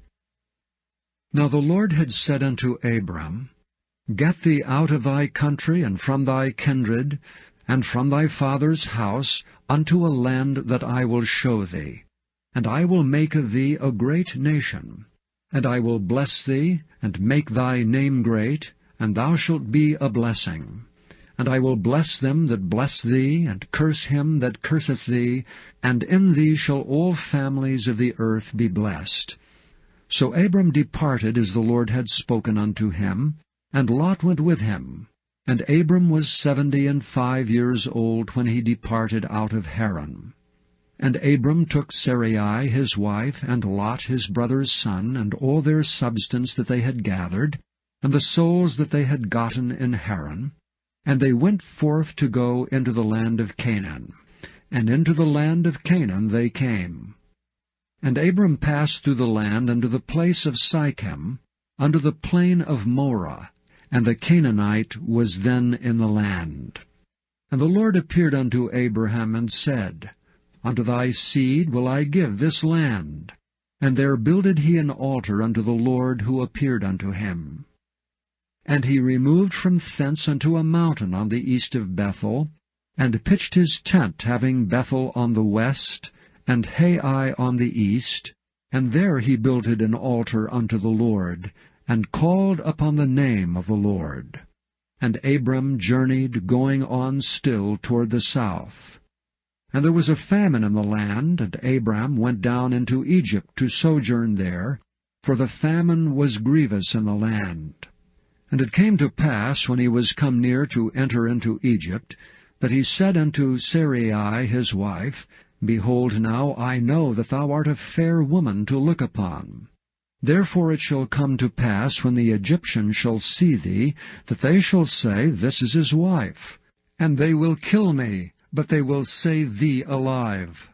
Now the Lord had said unto Abram, Get thee out of thy country, and from thy kindred, and from thy father's house, unto a land that I will show thee. And I will make of thee a great nation. And I will bless thee, and make thy name great, and thou shalt be a blessing. And I will bless them that bless thee, and curse him that curseth thee, and in thee shall all families of the earth be blessed. So Abram departed as the Lord had spoken unto him, and Lot went with him. And Abram was 75 years old when he departed out of Haran. And Abram took Sarai his wife, and Lot his brother's son, and all their substance that they had gathered, and the souls that they had gotten in Haran, and they went forth to go into the land of Canaan. And into the land of Canaan they came. And Abram passed through the land unto the place of Sichem, unto the plain of Moreh, and the Canaanite was then in the land. And the Lord appeared unto Abraham, and said, Unto thy seed will I give this land. And there builded he an altar unto the Lord who appeared unto him. And he removed from thence unto a mountain on the east of Bethel, and pitched his tent, having Bethel on the west, and Hai on the east, and there he builded an altar unto the Lord, and called upon the name of the Lord. And Abram journeyed, going on still toward the south. And there was a famine in the land, and Abram went down into Egypt to sojourn there, for the famine was grievous in the land. And it came to pass, when he was come near to enter into Egypt, that he said unto Sarai his wife, Behold, now I know that thou art a fair woman to look upon. Therefore it shall come to pass, when the Egyptians shall see thee, that they shall say, This is his wife. And they will kill me, but they will save thee alive.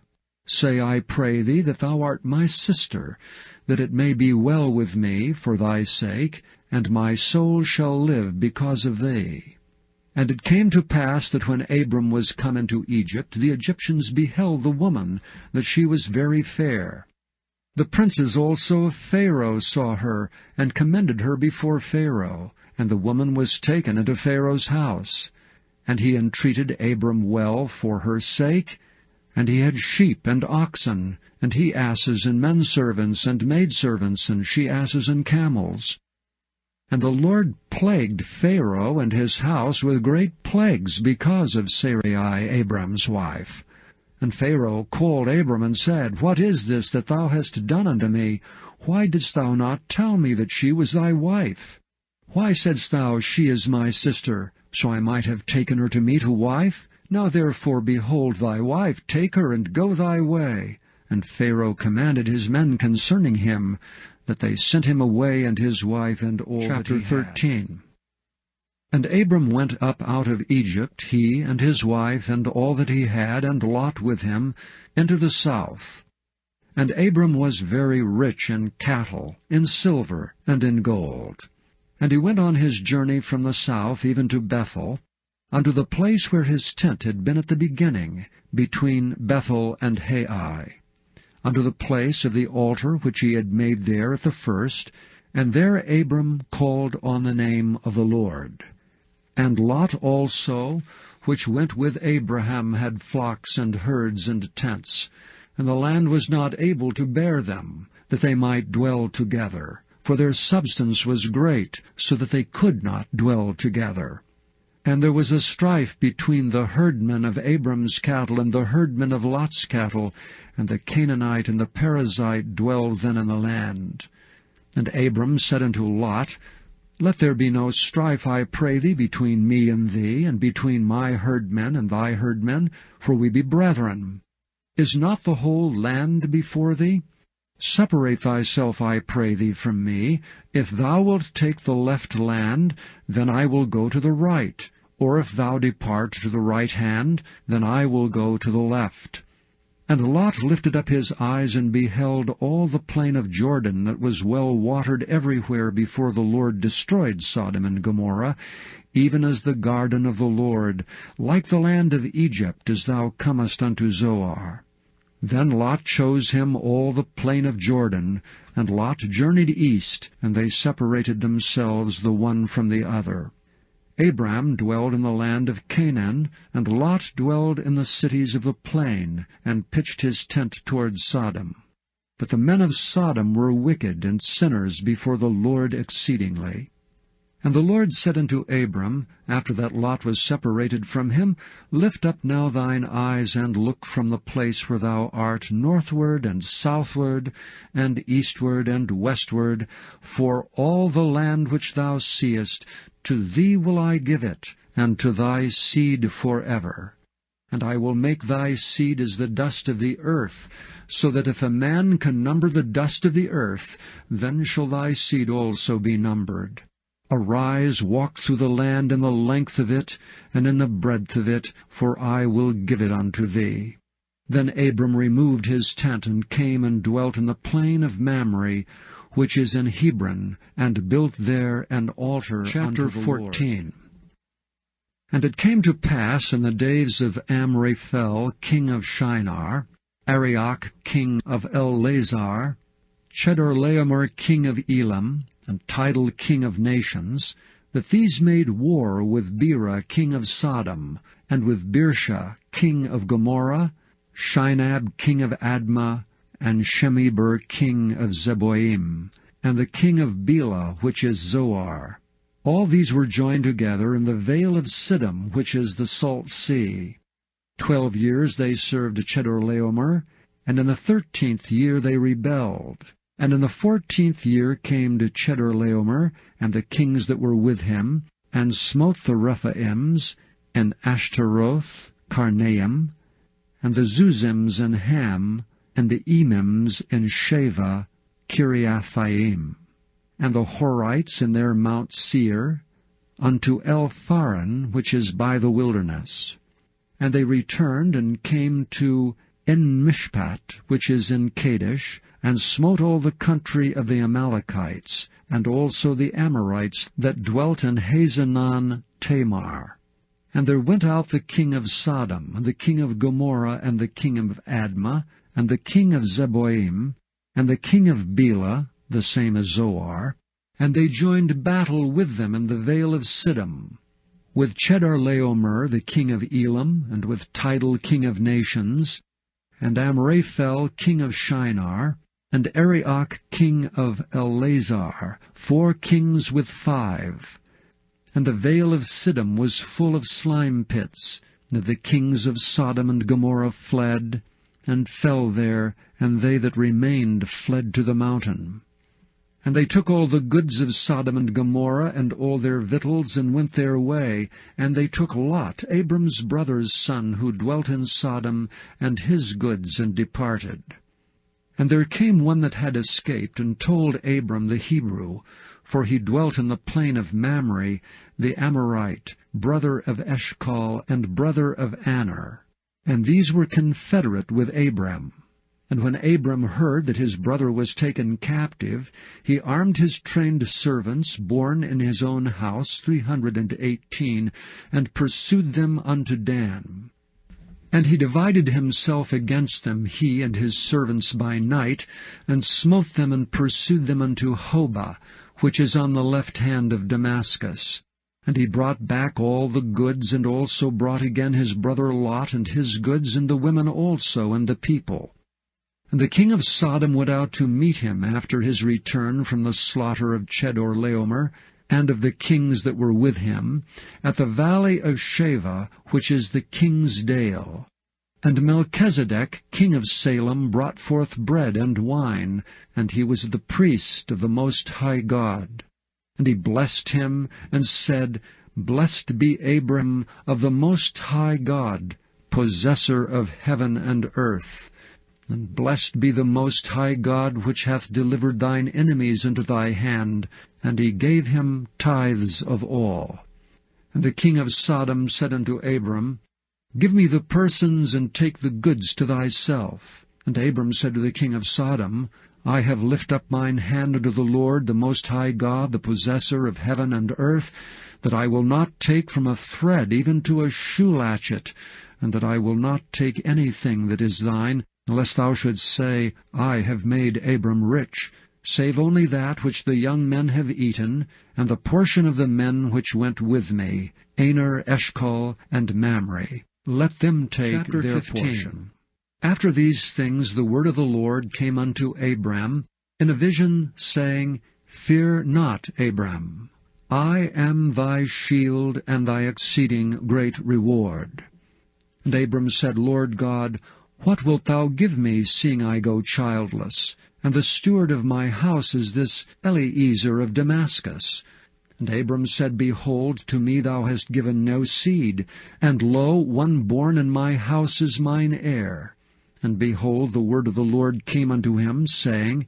Say, I pray thee, that thou art my sister, that it may be well with me for thy sake, and my soul shall live because of thee. And it came to pass that when Abram was come into Egypt, the Egyptians beheld the woman, that she was very fair. The princes also of Pharaoh saw her, and commended her before Pharaoh, and the woman was taken into Pharaoh's house. And he entreated Abram well for her sake, and he had sheep and oxen, and he asses and menservants and maidservants, and she asses and camels. And the Lord plagued Pharaoh and his house with great plagues because of Sarai, Abram's wife. And Pharaoh called Abram and said, What is this that thou hast done unto me? Why didst thou not tell me that she was thy wife? Why saidst thou, She is my sister, so I might have taken her to me to wife? Now therefore, behold thy wife, take her, and go thy way. And Pharaoh commanded his men concerning him, that they sent him away, and his wife, and all Chapter that he 13. And Abram went up out of Egypt, he and his wife, and all that he had, and Lot with him, into the south. And Abram was very rich in cattle, in silver, and in gold. And he went on his journey from the south even to Bethel, unto the place where his tent had been at the beginning, between Bethel and Hai, unto the place of the altar which he had made there at the first, and there Abram called on the name of the Lord. And Lot also, which went with Abraham, had flocks and herds and tents, and the land was not able to bear them, that they might dwell together, for their substance was great, so that they could not dwell together. And there was a strife between the herdmen of Abram's cattle and the herdmen of Lot's cattle, and the Canaanite and the Perizzite dwelled then in the land. And Abram said unto Lot, Let there be no strife, I pray thee, between me and thee, and between my herdmen and thy herdmen, for we be brethren. Is not the whole land before thee? Separate thyself, I pray thee, from me. If thou wilt take the left land, then I will go to the right. Or if thou depart to the right hand, then I will go to the left. And Lot lifted up his eyes and beheld all the plain of Jordan, that was well watered everywhere before the Lord destroyed Sodom and Gomorrah, even as the garden of the Lord, like the land of Egypt, as thou comest unto Zoar. Then Lot chose him all the plain of Jordan, and Lot journeyed east, and they separated themselves the one from the other. Abram dwelled in the land of Canaan, and Lot dwelled in the cities of the plain, and pitched his tent toward Sodom. But the men of Sodom were wicked and sinners before the Lord exceedingly. And the Lord said unto Abram, after that Lot was separated from him, Lift up now thine eyes, and look from the place where thou art northward and southward, and eastward and westward, for all the land which thou seest, to thee will I give it, and to thy seed forever. And I will make thy seed as the dust of the earth, so that if a man can number the dust of the earth, then shall thy seed also be numbered. Arise, walk through the land in the length of it, and in the breadth of it, for I will give it unto thee. Then Abram removed his tent, and came and dwelt in the plain of Mamre, which is in Hebron, and built there an altar unto the Lord. 14. And it came to pass in the days of Amraphel, king of Shinar, Arioch king of Ellasar, Chedorlaomer king of Elam, and Tidal king of nations, that these made war with Bera king of Sodom, and with Birsha king of Gomorrah, Shinab king of Admah, and Shemeber king of Zeboim, and the king of Bela, which is Zoar. All these were joined together in the vale of Siddim, which is the salt sea. 12 years they served Chedorlaomer, and in the 13th year they rebelled. And in the 14th year came to Chedorlaomer, and the kings that were with him, and smote the Rephaims, and Ashtaroth, Karnaim, and the Zuzims in Ham, and the Emims in Sheva, Kiriathaim, and the Horites in their Mount Seir, unto El-Pharan, which is by the wilderness. And they returned and came to En-Mishpat, which is in Kadesh, and smote all the country of the Amalekites, and also the Amorites that dwelt in Hazanon Tamar. And there went out the king of Sodom, and the king of Gomorrah, and the king of Admah, and the king of Zeboim, and the king of Bela, the same as Zoar, and they joined battle with them in the vale of Siddim, with Chedorlaomer the king of Elam, and with Tidal king of nations, and Amraphel king of Shinar, and Arioch king of Ellasar, 4 kings with 5. And the vale of Siddim was full of slime pits, and the kings of Sodom and Gomorrah fled, and fell there, and they that remained fled to the mountain. And they took all the goods of Sodom and Gomorrah, and all their victuals, and went their way. And they took Lot, Abram's brother's son, who dwelt in Sodom, and his goods, and departed. And there came one that had escaped, and told Abram the Hebrew, for he dwelt in the plain of Mamre, the Amorite, brother of Eshcol, and brother of Aner. And these were confederate with Abram. And when Abram heard that his brother was taken captive, he armed his trained servants, born in his own house, 318, and pursued them unto Dan. And he divided himself against them, he and his servants by night, and smote them and pursued them unto Hobah, which is on the left hand of Damascus. And he brought back all the goods, and also brought again his brother Lot, and his goods, and the women also, and the people. And the king of Sodom went out to meet him after his return from the slaughter of Chedorlaomer, and of the kings that were with him, at the valley of Sheva, which is the king's dale. And Melchizedek, king of Salem, brought forth bread and wine, and he was the priest of the Most High God. And he blessed him, and said, Blessed be Abram of the Most High God, possessor of heaven and earth. And blessed be the Most High God, which hath delivered thine enemies into thy hand. And he gave him tithes of all. And the king of Sodom said unto Abram, Give me the persons, and take the goods to thyself. And Abram said to the king of Sodom, I have lifted up mine hand unto the Lord, the Most High God, the possessor of heaven and earth, that I will not take from a thread even to a shoe latchet, and that I will not take anything that is thine, lest thou shouldst say, I have made Abram rich, save only that which the young men have eaten, and the portion of the men which went with me, Aner, Eshcol, and Mamre. Let them take Chapter their 15. portion. After these things the word of the Lord came unto Abram in a vision, saying, Fear not, Abram. I am thy shield and thy exceeding great reward. And Abram said, Lord God, what wilt thou give me, seeing I go childless? And the steward of my house is this Eliezer of Damascus. And Abram said, Behold, to me thou hast given no seed, and lo, one born in my house is mine heir. And behold, the word of the Lord came unto him, saying,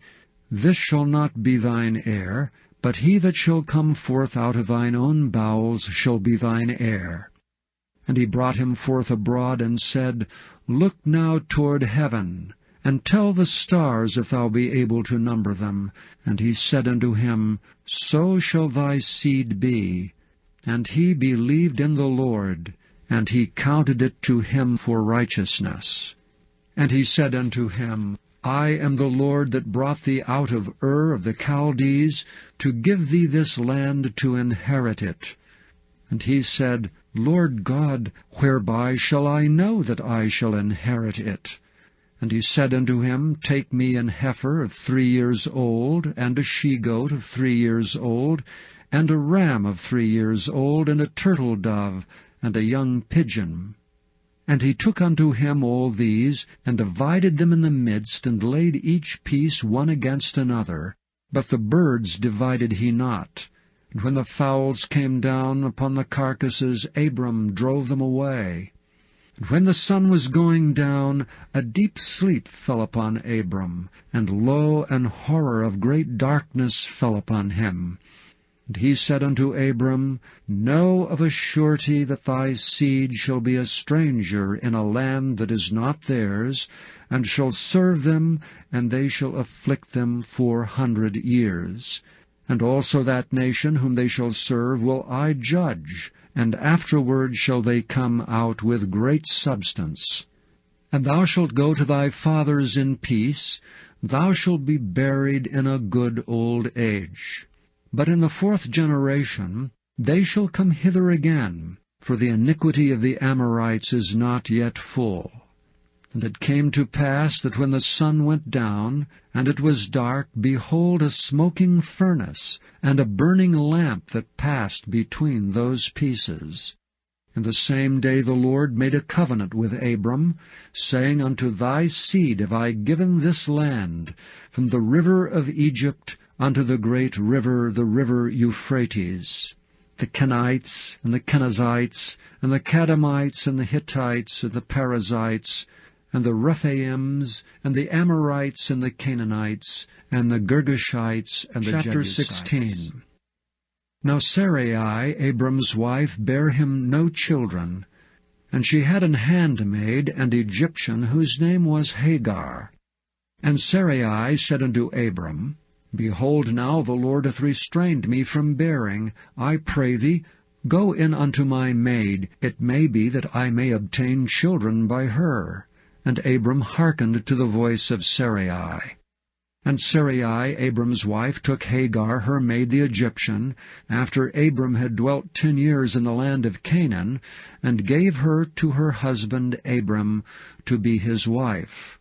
This shall not be thine heir, but he that shall come forth out of thine own bowels shall be thine heir. And he brought him forth abroad, and said, Look now toward heaven, and tell the stars if thou be able to number them. And he said unto him, So shall thy seed be. And he believed in the Lord, and he counted it to him for righteousness. And he said unto him, I am the Lord that brought thee out of Ur of the Chaldees, to give thee this land to inherit it. And he said, Lord God, whereby shall I know that I shall inherit it? And he said unto him, Take me an heifer of 3 years old, and a she-goat of 3 years old, and a ram of 3 years old, and a turtle-dove, and a young pigeon. And he took unto him all these, and divided them in the midst, and laid each piece one against another. But the birds divided he not. And when the fowls came down upon the carcasses, Abram drove them away. And when the sun was going down, a deep sleep fell upon Abram, and lo, an horror of great darkness fell upon him. And he said unto Abram, Know of a surety that thy seed shall be a stranger in a land that is not theirs, and shall serve them, and they shall afflict them 400 years. And also that nation whom they shall serve will I judge, and afterward shall they come out with great substance. And thou shalt go to thy fathers in peace, thou shalt be buried in a good old age. But in the 4th generation they shall come hither again, for the iniquity of the Amorites is not yet full. And it came to pass that when the sun went down, and it was dark, behold, a smoking furnace, and a burning lamp that passed between those pieces. And the same day the Lord made a covenant with Abram, saying, Unto thy seed have I given this land, from the river of Egypt unto the great river, the river Euphrates. The Kenites, and the Kenizzites, and the Kadmonites, and the Hittites, and the Perizzites, and the Rephaims, and the Amorites, and the Canaanites, and the Girgashites, and the Jebusites. Chapter 16. Now Sarai, Abram's wife, bare him no children, and she had an handmaid, an Egyptian, whose name was Hagar. And Sarai said unto Abram, Behold, now the Lord hath restrained me from bearing. I pray thee, go in unto my maid. It may be that I may obtain children by her. And Abram hearkened to the voice of Sarai. And Sarai, Abram's wife, took Hagar, her maid the Egyptian, after Abram had dwelt 10 years in the land of Canaan, and gave her to her husband Abram to be his wife.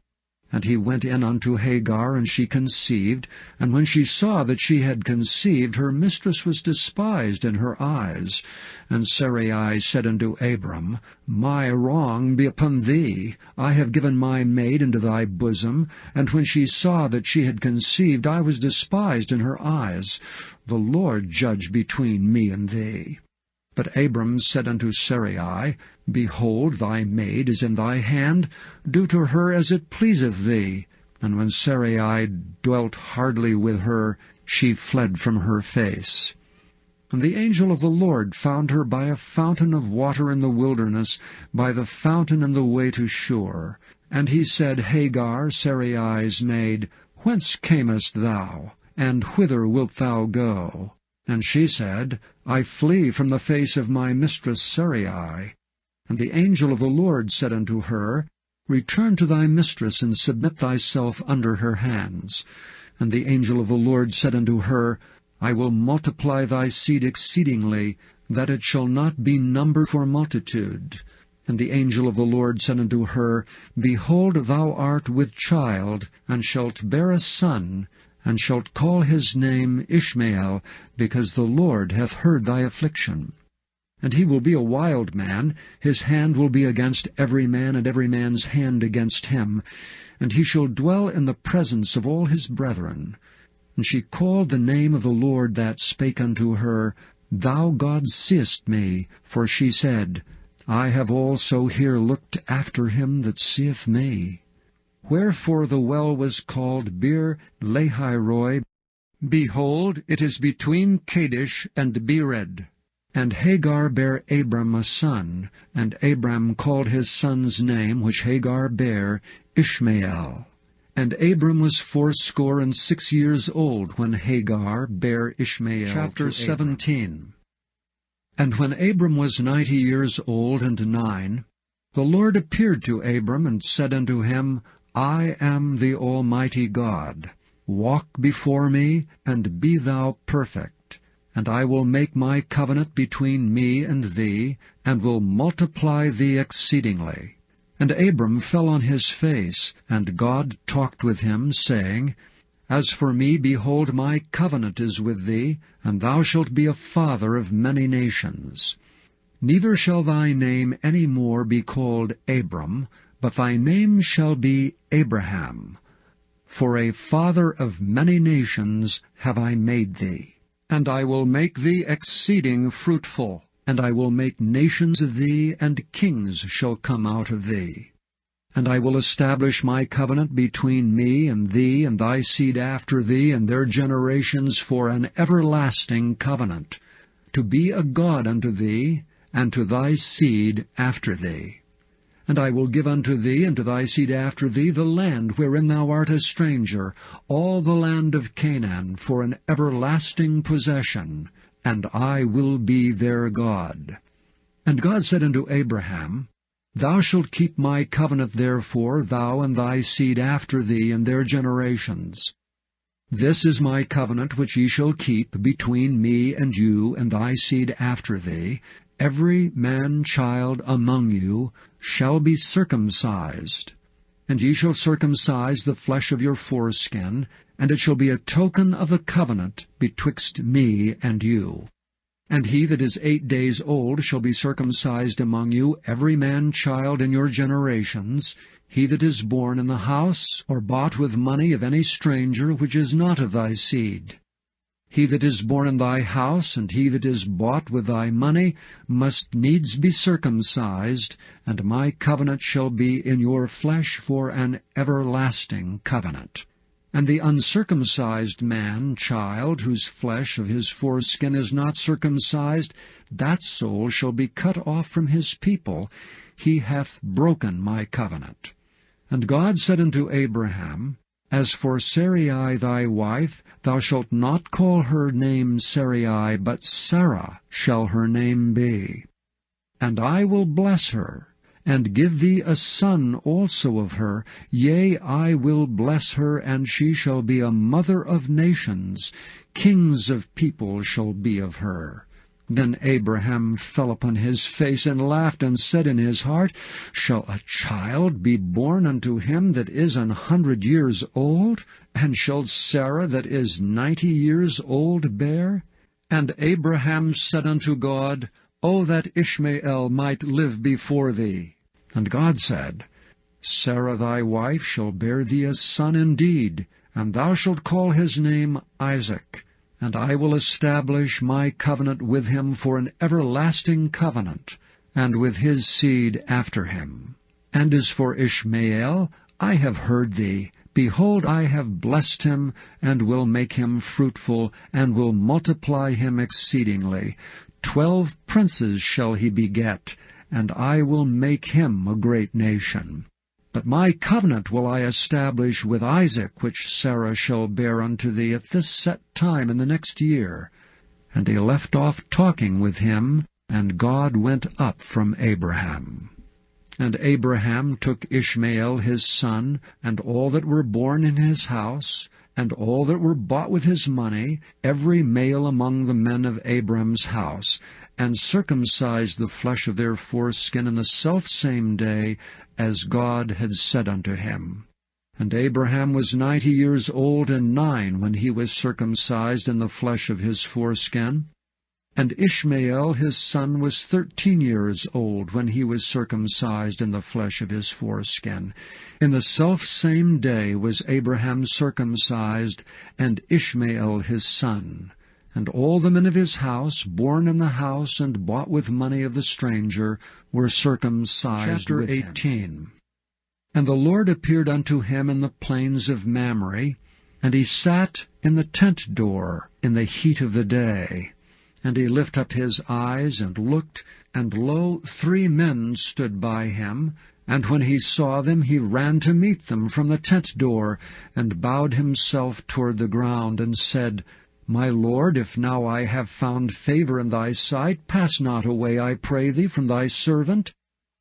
And he went in unto Hagar, and she conceived. And when she saw that she had conceived, her mistress was despised in her eyes. And Sarai said unto Abram, My wrong be upon thee. I have given my maid into thy bosom. And when she saw that she had conceived, I was despised in her eyes. The Lord judge between me and thee. But Abram said unto Sarai, Behold, thy maid is in thy hand. Do to her as it pleaseth thee. And when Sarai dwelt hardly with her, she fled from her face. And the angel of the Lord found her by a fountain of water in the wilderness, by the fountain in the way to Shur. And he said, Hagar, Sarai's maid, whence camest thou, and whither wilt thou go? And she said, I flee from the face of my mistress Sarai. And the angel of the Lord said unto her, Return to thy mistress, and submit thyself under her hands. And the angel of the Lord said unto her, I will multiply thy seed exceedingly, that it shall not be numbered for multitude. And the angel of the Lord said unto her, Behold, thou art with child, and shalt bear a son, and shalt call his name Ishmael, because the Lord hath heard thy affliction. And he will be a wild man, his hand will be against every man, and every man's hand against him, and he shall dwell in the presence of all his brethren. And she called the name of the Lord that spake unto her, Thou God seest me, for she said, I have also here looked after him that seeth me. Wherefore the well was called Bir Lahairoi. Behold, it is between Kadesh and Bered. And Hagar bare Abram a son, and Abram called his son's name, which Hagar bare, Ishmael. And Abram was 86 years old when Hagar bare Ishmael. Chapter 17. And when Abram was 90 years old and 9, The Lord appeared to Abram and said unto him, I am the Almighty God. Walk before me, and be thou perfect. And I will make my covenant between me and thee, and will multiply thee exceedingly. And Abram fell on his face, and God talked with him, saying, As for me, behold, my covenant is with thee, and thou shalt be a father of many nations. Neither shall thy name any more be called Abram, but thy name shall be Abraham. For a father of many nations have I made thee. And I will make thee exceeding fruitful, and I will make nations of thee, and kings shall come out of thee. And I will establish my covenant between me and thee and thy seed after thee and their generations for an everlasting covenant, to be a God unto thee, and to thy seed after thee. And I will give unto thee and to thy seed after thee the land wherein thou art a stranger, all the land of Canaan, for an everlasting possession, and I will be their God. And God said unto Abraham, Thou shalt keep my covenant therefore, thou and thy seed after thee and their generations. This is my covenant which ye shall keep between me and you and thy seed after thee. Every man-child among you shall be circumcised. And ye shall circumcise the flesh of your foreskin, and it shall be a token of the covenant betwixt me and you. And he that is 8 days old shall be circumcised among you, every man-child in your generations, he that is born in the house or bought with money of any stranger which is not of thy seed. He that is born in thy house, and he that is bought with thy money, must needs be circumcised, and my covenant shall be in your flesh for an everlasting covenant. And the uncircumcised man, child, whose flesh of his foreskin is not circumcised, that soul shall be cut off from his people. He hath broken my covenant. And God said unto Abraham, As for Sarai thy wife, thou shalt not call her name Sarai, but Sarah shall her name be. And I will bless her, and give thee a son also of her. Yea, I will bless her, and she shall be a mother of nations. Kings of people shall be of her. Then Abraham fell upon his face and laughed, and said in his heart, Shall a child be born unto him that is 100 years old? And shall Sarah that is 90 years old bear? And Abraham said unto God, O that Ishmael might live before thee. And God said, Sarah thy wife shall bear thee a son indeed, and thou shalt call his name Isaac. And I will establish my covenant with him for an everlasting covenant, and with his seed after him. And as for Ishmael, I have heard thee. Behold, I have blessed him, and will make him fruitful, and will multiply him exceedingly. 12 princes shall he beget, and I will make him a great nation. But my covenant will I establish with Isaac, which Sarah shall bear unto thee at this set time in the next year. And he left off talking with him, and God went up from Abraham. And Abraham took Ishmael his son, and all that were born in his house, and all that were bought with his money, every male among the men of Abram's house, and circumcised the flesh of their foreskin in the selfsame day, as God had said unto him. And Abraham was 90 years old and 9 when he was circumcised in the flesh of his foreskin. And Ishmael his son was 13 years old when he was circumcised in the flesh of his foreskin. In the selfsame day was Abraham circumcised, and Ishmael his son. And all the men of his house, born in the house and bought with money of the stranger, were circumcised with him. Chapter 18. And the Lord appeared unto him in the plains of Mamre, and he sat in the tent door in the heat of the day. And he lifted up his eyes and looked, and lo, 3 men stood by him. And when he saw them, he ran to meet them from the tent door, and bowed himself toward the ground, and said, My Lord, if now I have found favor in thy sight, pass not away, I pray thee, from thy servant.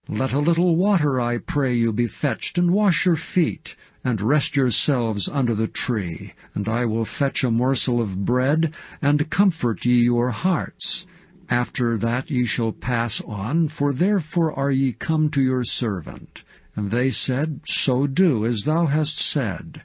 Let a little water, I pray you, be fetched, and wash your feet, and rest yourselves under the tree. And I will fetch a morsel of bread, and comfort ye your hearts. After that ye shall pass on, for therefore are ye come to your servant. And they said, So do, as thou hast said.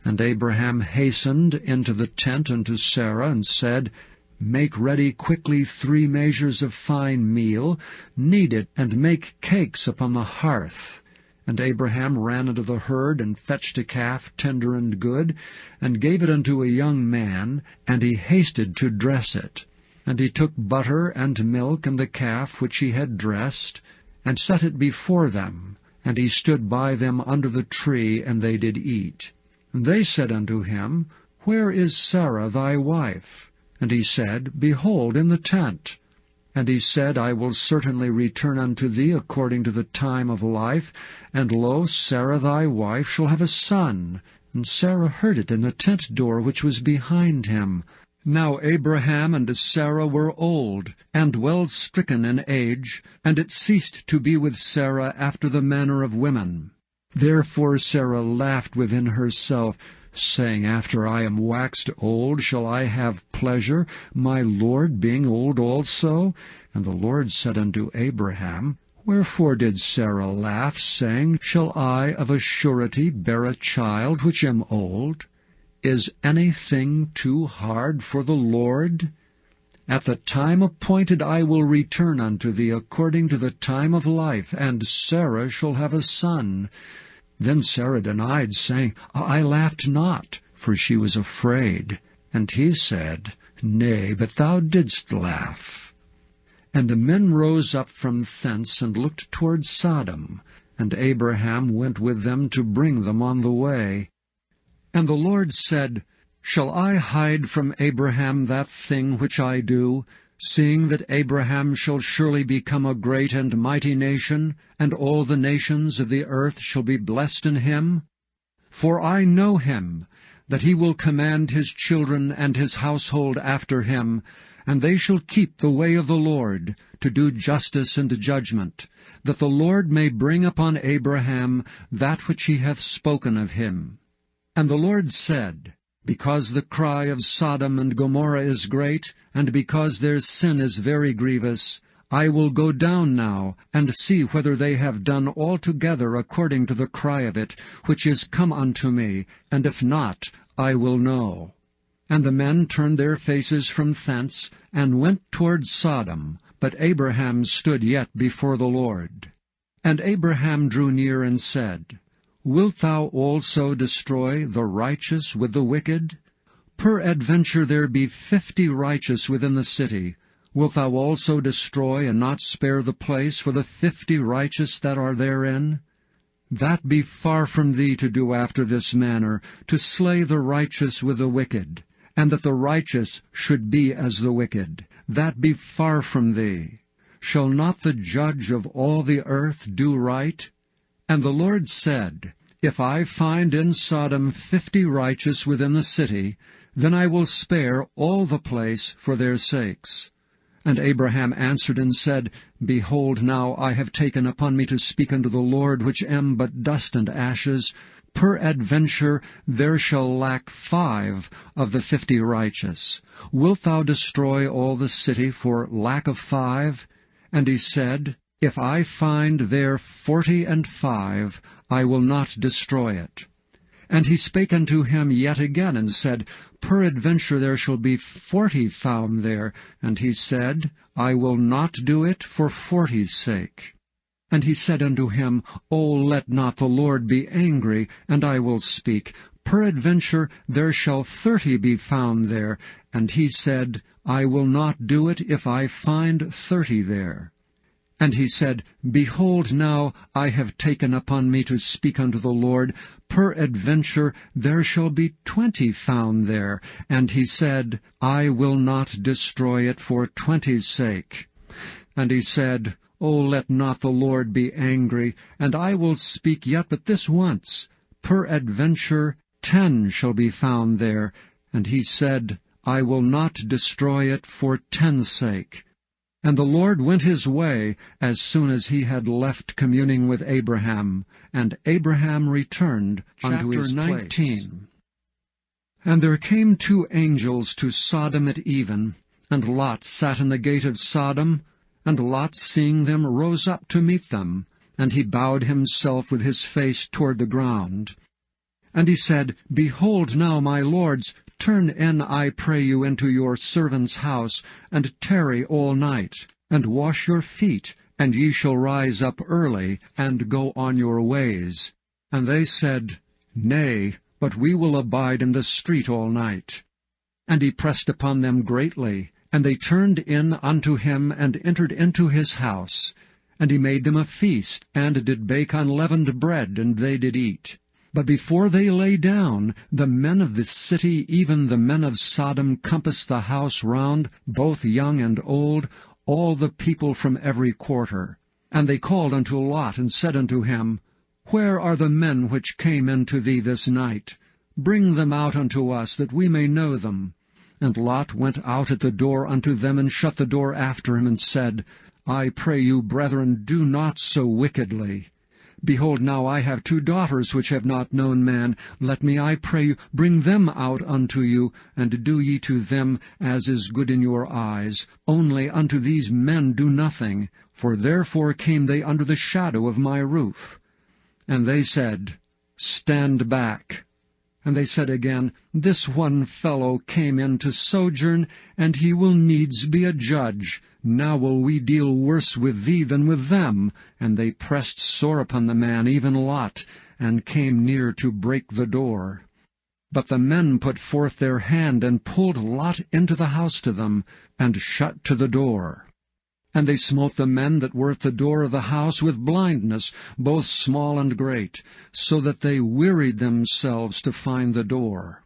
And Abraham hastened into the tent unto Sarah, and said, Make ready quickly 3 measures of fine meal, knead it, and make cakes upon the hearth. And Abraham ran unto the herd, and fetched a calf tender and good, and gave it unto a young man, and he hasted to dress it. And he took butter and milk and the calf which he had dressed, and set it before them. And he stood by them under the tree, and they did eat. And they said unto him, Where is Sarah thy wife? And he said, Behold, in the tent. And he said, I will certainly return unto thee according to the time of life, and lo, Sarah thy wife shall have a son. And Sarah heard it in the tent door which was behind him. Now Abraham and Sarah were old, and well stricken in age, and it ceased to be with Sarah after the manner of women. Therefore Sarah laughed within herself, saying, After I am waxed old, shall I have pleasure, my Lord being old also? And the Lord said unto Abraham, Wherefore did Sarah laugh, saying, Shall I of a surety bear a child which am old? Is anything too hard for the Lord? At the time appointed I will return unto thee according to the time of life, and Sarah shall have a son. Then Sarah denied, saying, I laughed not, for she was afraid. And he said, Nay, but thou didst laugh. And the men rose up from thence, and looked toward Sodom. And Abraham went with them to bring them on the way. And the Lord said, Shall I hide from Abraham that thing which I do, seeing that Abraham shall surely become a great and mighty nation, and all the nations of the earth shall be blessed in him? For I know him, that he will command his children and his household after him, and they shall keep the way of the Lord, to do justice and judgment, that the Lord may bring upon Abraham that which he hath spoken of him. And the Lord said, Because the cry of Sodom and Gomorrah is great, and because their sin is very grievous, I will go down now, and see whether they have done altogether according to the cry of it, which is come unto me, and if not, I will know. And the men turned their faces from thence, and went toward Sodom, but Abraham stood yet before the Lord. And Abraham drew near and said, Wilt thou also destroy the righteous with the wicked? Peradventure there be 50 righteous within the city. Wilt thou also destroy and not spare the place for the 50 righteous that are therein? That be far from thee to do after this manner, to slay the righteous with the wicked, and that the righteous should be as the wicked. That be far from thee. Shall not the judge of all the earth do right? And the Lord said, If I find in Sodom 50 righteous within the city, then I will spare all the place for their sakes. And Abraham answered and said, Behold, now I have taken upon me to speak unto the Lord, which am but dust and ashes. Peradventure there shall lack 5 of the 50 righteous. Wilt thou destroy all the city for lack of 5? And he said, If I find there 45, I will not destroy it. And he spake unto him yet again, and said, Peradventure there shall be 40 found there. And he said, I will not do it for 40's sake. And he said unto him, O let not the Lord be angry, and I will speak. Peradventure there shall 30 be found there. And he said, I will not do it if I find 30 there. And he said, Behold, now I have taken upon me to speak unto the Lord. Peradventure there shall be 20 found there. And he said, I will not destroy it for 20's sake. And he said, O let not the Lord be angry, and I will speak yet but this once. Peradventure 10 shall be found there. And he said, I will not destroy it for 10's sake. And the Lord went his way as soon as he had left communing with Abraham, and Abraham returned unto his place. Chapter 19. And there came 2 angels to Sodom at even, and Lot sat in the gate of Sodom, and Lot, seeing them, rose up to meet them, and he bowed himself with his face toward the ground. And he said, Behold now, my lords, turn in, I pray you, into your servant's house, and tarry all night, and wash your feet, and ye shall rise up early, and go on your ways. And they said, Nay, but we will abide in the street all night. And he pressed upon them greatly, and they turned in unto him, and entered into his house. And he made them a feast, and did bake unleavened bread, and they did eat. But before they lay down, the men of the city, even the men of Sodom, compassed the house round, both young and old, all the people from every quarter. And they called unto Lot, and said unto him, Where are the men which came into thee this night? Bring them out unto us, that we may know them. And Lot went out at the door unto them, and shut the door after him, and said, I pray you, brethren, do not so wickedly. Behold, now I have 2 daughters which have not known man. Let me, I pray you, bring them out unto you, and do ye to them as is good in your eyes. Only unto these men do nothing, for therefore came they under the shadow of my roof. And they said, Stand back. And they said again, This one fellow came in to sojourn, and he will needs be a judge. Now will we deal worse with thee than with them. And they pressed sore upon the man, even Lot, and came near to break the door. But the men put forth their hand, and pulled Lot into the house to them, and shut to the door. And they smote the men that were at the door of the house with blindness, both small and great, so that they wearied themselves to find the door.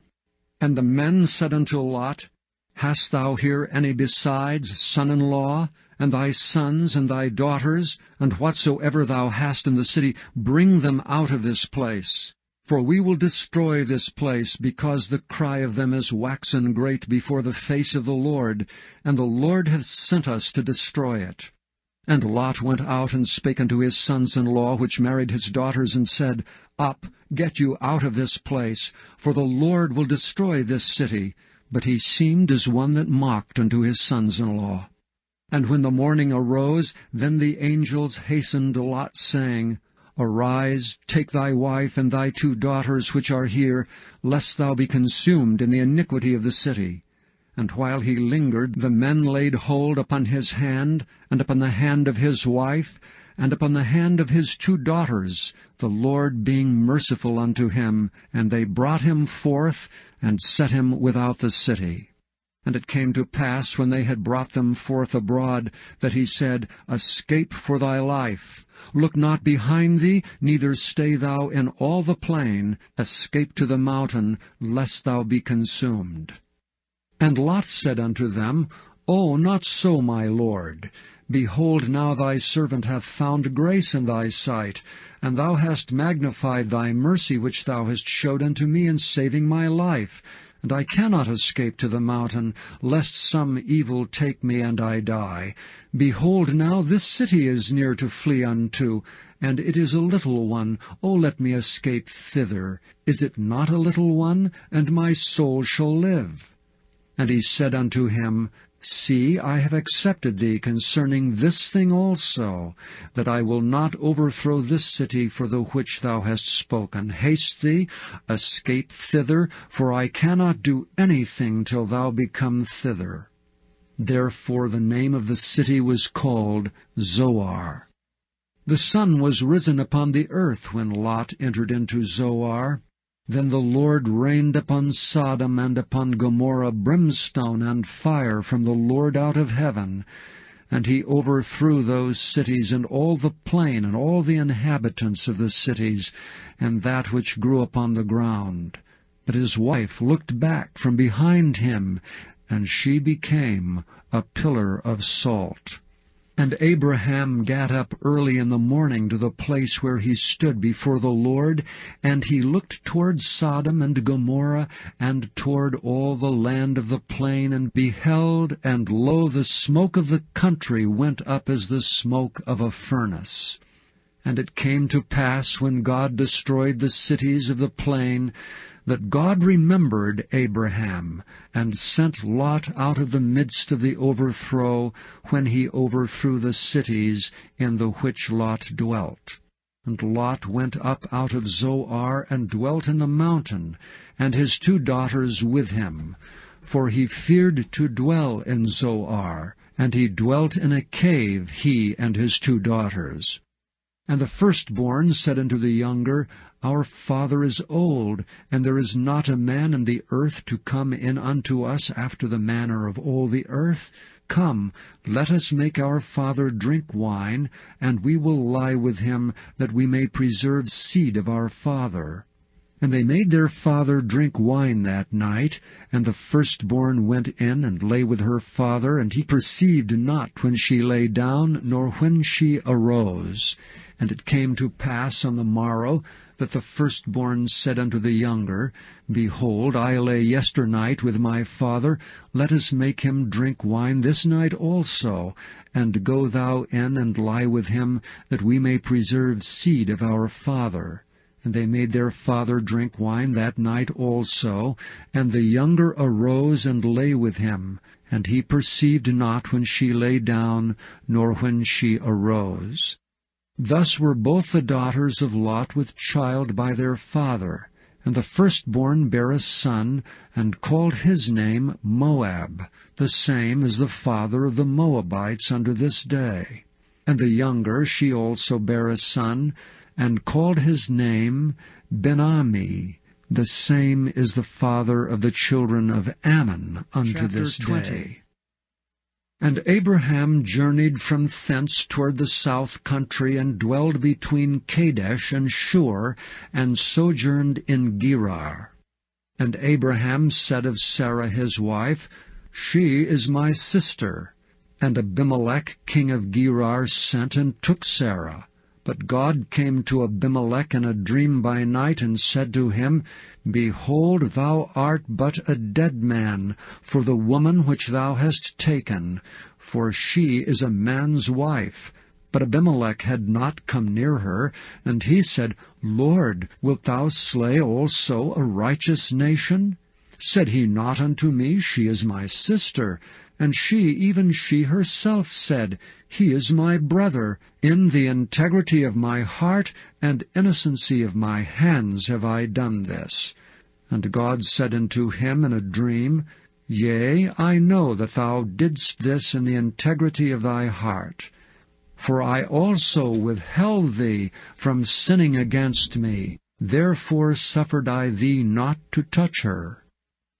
And the men said unto Lot, Hast thou here any besides son-in-law, and thy sons and thy daughters, and whatsoever thou hast in the city, bring them out of this place? For we will destroy this place, because the cry of them is waxen great before the face of the Lord, and the Lord hath sent us to destroy it. And Lot went out and spake unto his sons-in-law, which married his daughters, and said, Up, get you out of this place, for the Lord will destroy this city. But he seemed as one that mocked unto his sons-in-law. And when the morning arose, then the angels hastened Lot, saying, Arise, take thy wife and thy 2 daughters which are here, lest thou be consumed in the iniquity of the city. And while he lingered, the men laid hold upon his hand, and upon the hand of his wife, and upon the hand of his 2 daughters, the Lord being merciful unto him, and they brought him forth, and set him without the city. And it came to pass, when they had brought them forth abroad, that he said, Escape for thy life. Look not behind thee, neither stay thou in all the plain. Escape to the mountain, lest thou be consumed. And Lot said unto them, O, not so, my lord. Behold, now thy servant hath found grace in thy sight, and thou hast magnified thy mercy which thou hast showed unto me in saving my life. And I cannot escape to the mountain, lest some evil take me and I die. Behold, now this city is near to flee unto, and it is a little one. O let me escape thither. Is it not a little one? And my soul shall live. And he said unto him, See, I have accepted thee concerning this thing also, that I will not overthrow this city for the which thou hast spoken. Haste thee, escape thither, for I cannot do anything till thou become thither. Therefore the name of the city was called Zoar. The sun was risen upon the earth when Lot entered into Zoar. Then the Lord rained upon Sodom and upon Gomorrah brimstone and fire from the Lord out of heaven. And he overthrew those cities, and all the plain, and all the inhabitants of the cities, and that which grew upon the ground. But his wife looked back from behind him, and she became a pillar of salt. And Abraham gat up early in the morning to the place where he stood before the Lord, and he looked toward Sodom and Gomorrah, and toward all the land of the plain, and beheld, and lo, the smoke of the country went up as the smoke of a furnace. And it came to pass, when God destroyed the cities of the plain, that God remembered Abraham, and sent Lot out of the midst of the overthrow, when he overthrew the cities in the which Lot dwelt. And Lot went up out of Zoar, and dwelt in the mountain, and his 2 daughters with him. For he feared to dwell in Zoar, and he dwelt in a cave, he and his 2 daughters. And the firstborn said unto the younger, Our father is old, and there is not a man in the earth to come in unto us after the manner of all the earth. Come, let us make our father drink wine, and we will lie with him, that we may preserve seed of our father. And they made their father drink wine that night, and the firstborn went in and lay with her father, and he perceived not when she lay down, nor when she arose. And it came to pass on the morrow, that the firstborn said unto the younger, Behold, I lay yesternight with my father, let us make him drink wine this night also, and go thou in and lie with him, that we may preserve seed of our father. And they made their father drink wine that night also, and the younger arose and lay with him, and he perceived not when she lay down, nor when she arose. Thus were both the daughters of Lot with child by their father. And the firstborn bare a son, and called his name Moab. The same is the father of the Moabites unto this day. And the younger she also bare a son, and called his name Ben-Ammi. The same is the father of the children of Ammon unto this day. And Abraham journeyed from thence toward the south country, and dwelled between Kadesh and Shur, and sojourned in Gerar. And Abraham said of Sarah his wife, She is my sister. And Abimelech king of Gerar sent and took Sarah. But God came to Abimelech in a dream by night, and said to him, Behold, thou art but a dead man for the woman which thou hast taken, for she is a man's wife. But Abimelech had not come near her, and he said, Lord, wilt thou slay also a righteous nation? Said he not unto me, She is my sister? And she, even she herself, said, He is my brother. In the integrity of my heart and innocency of my hands have I done this. And God said unto him in a dream, Yea, I know that thou didst this in the integrity of thy heart. For I also withheld thee from sinning against me. Therefore suffered I thee not to touch her.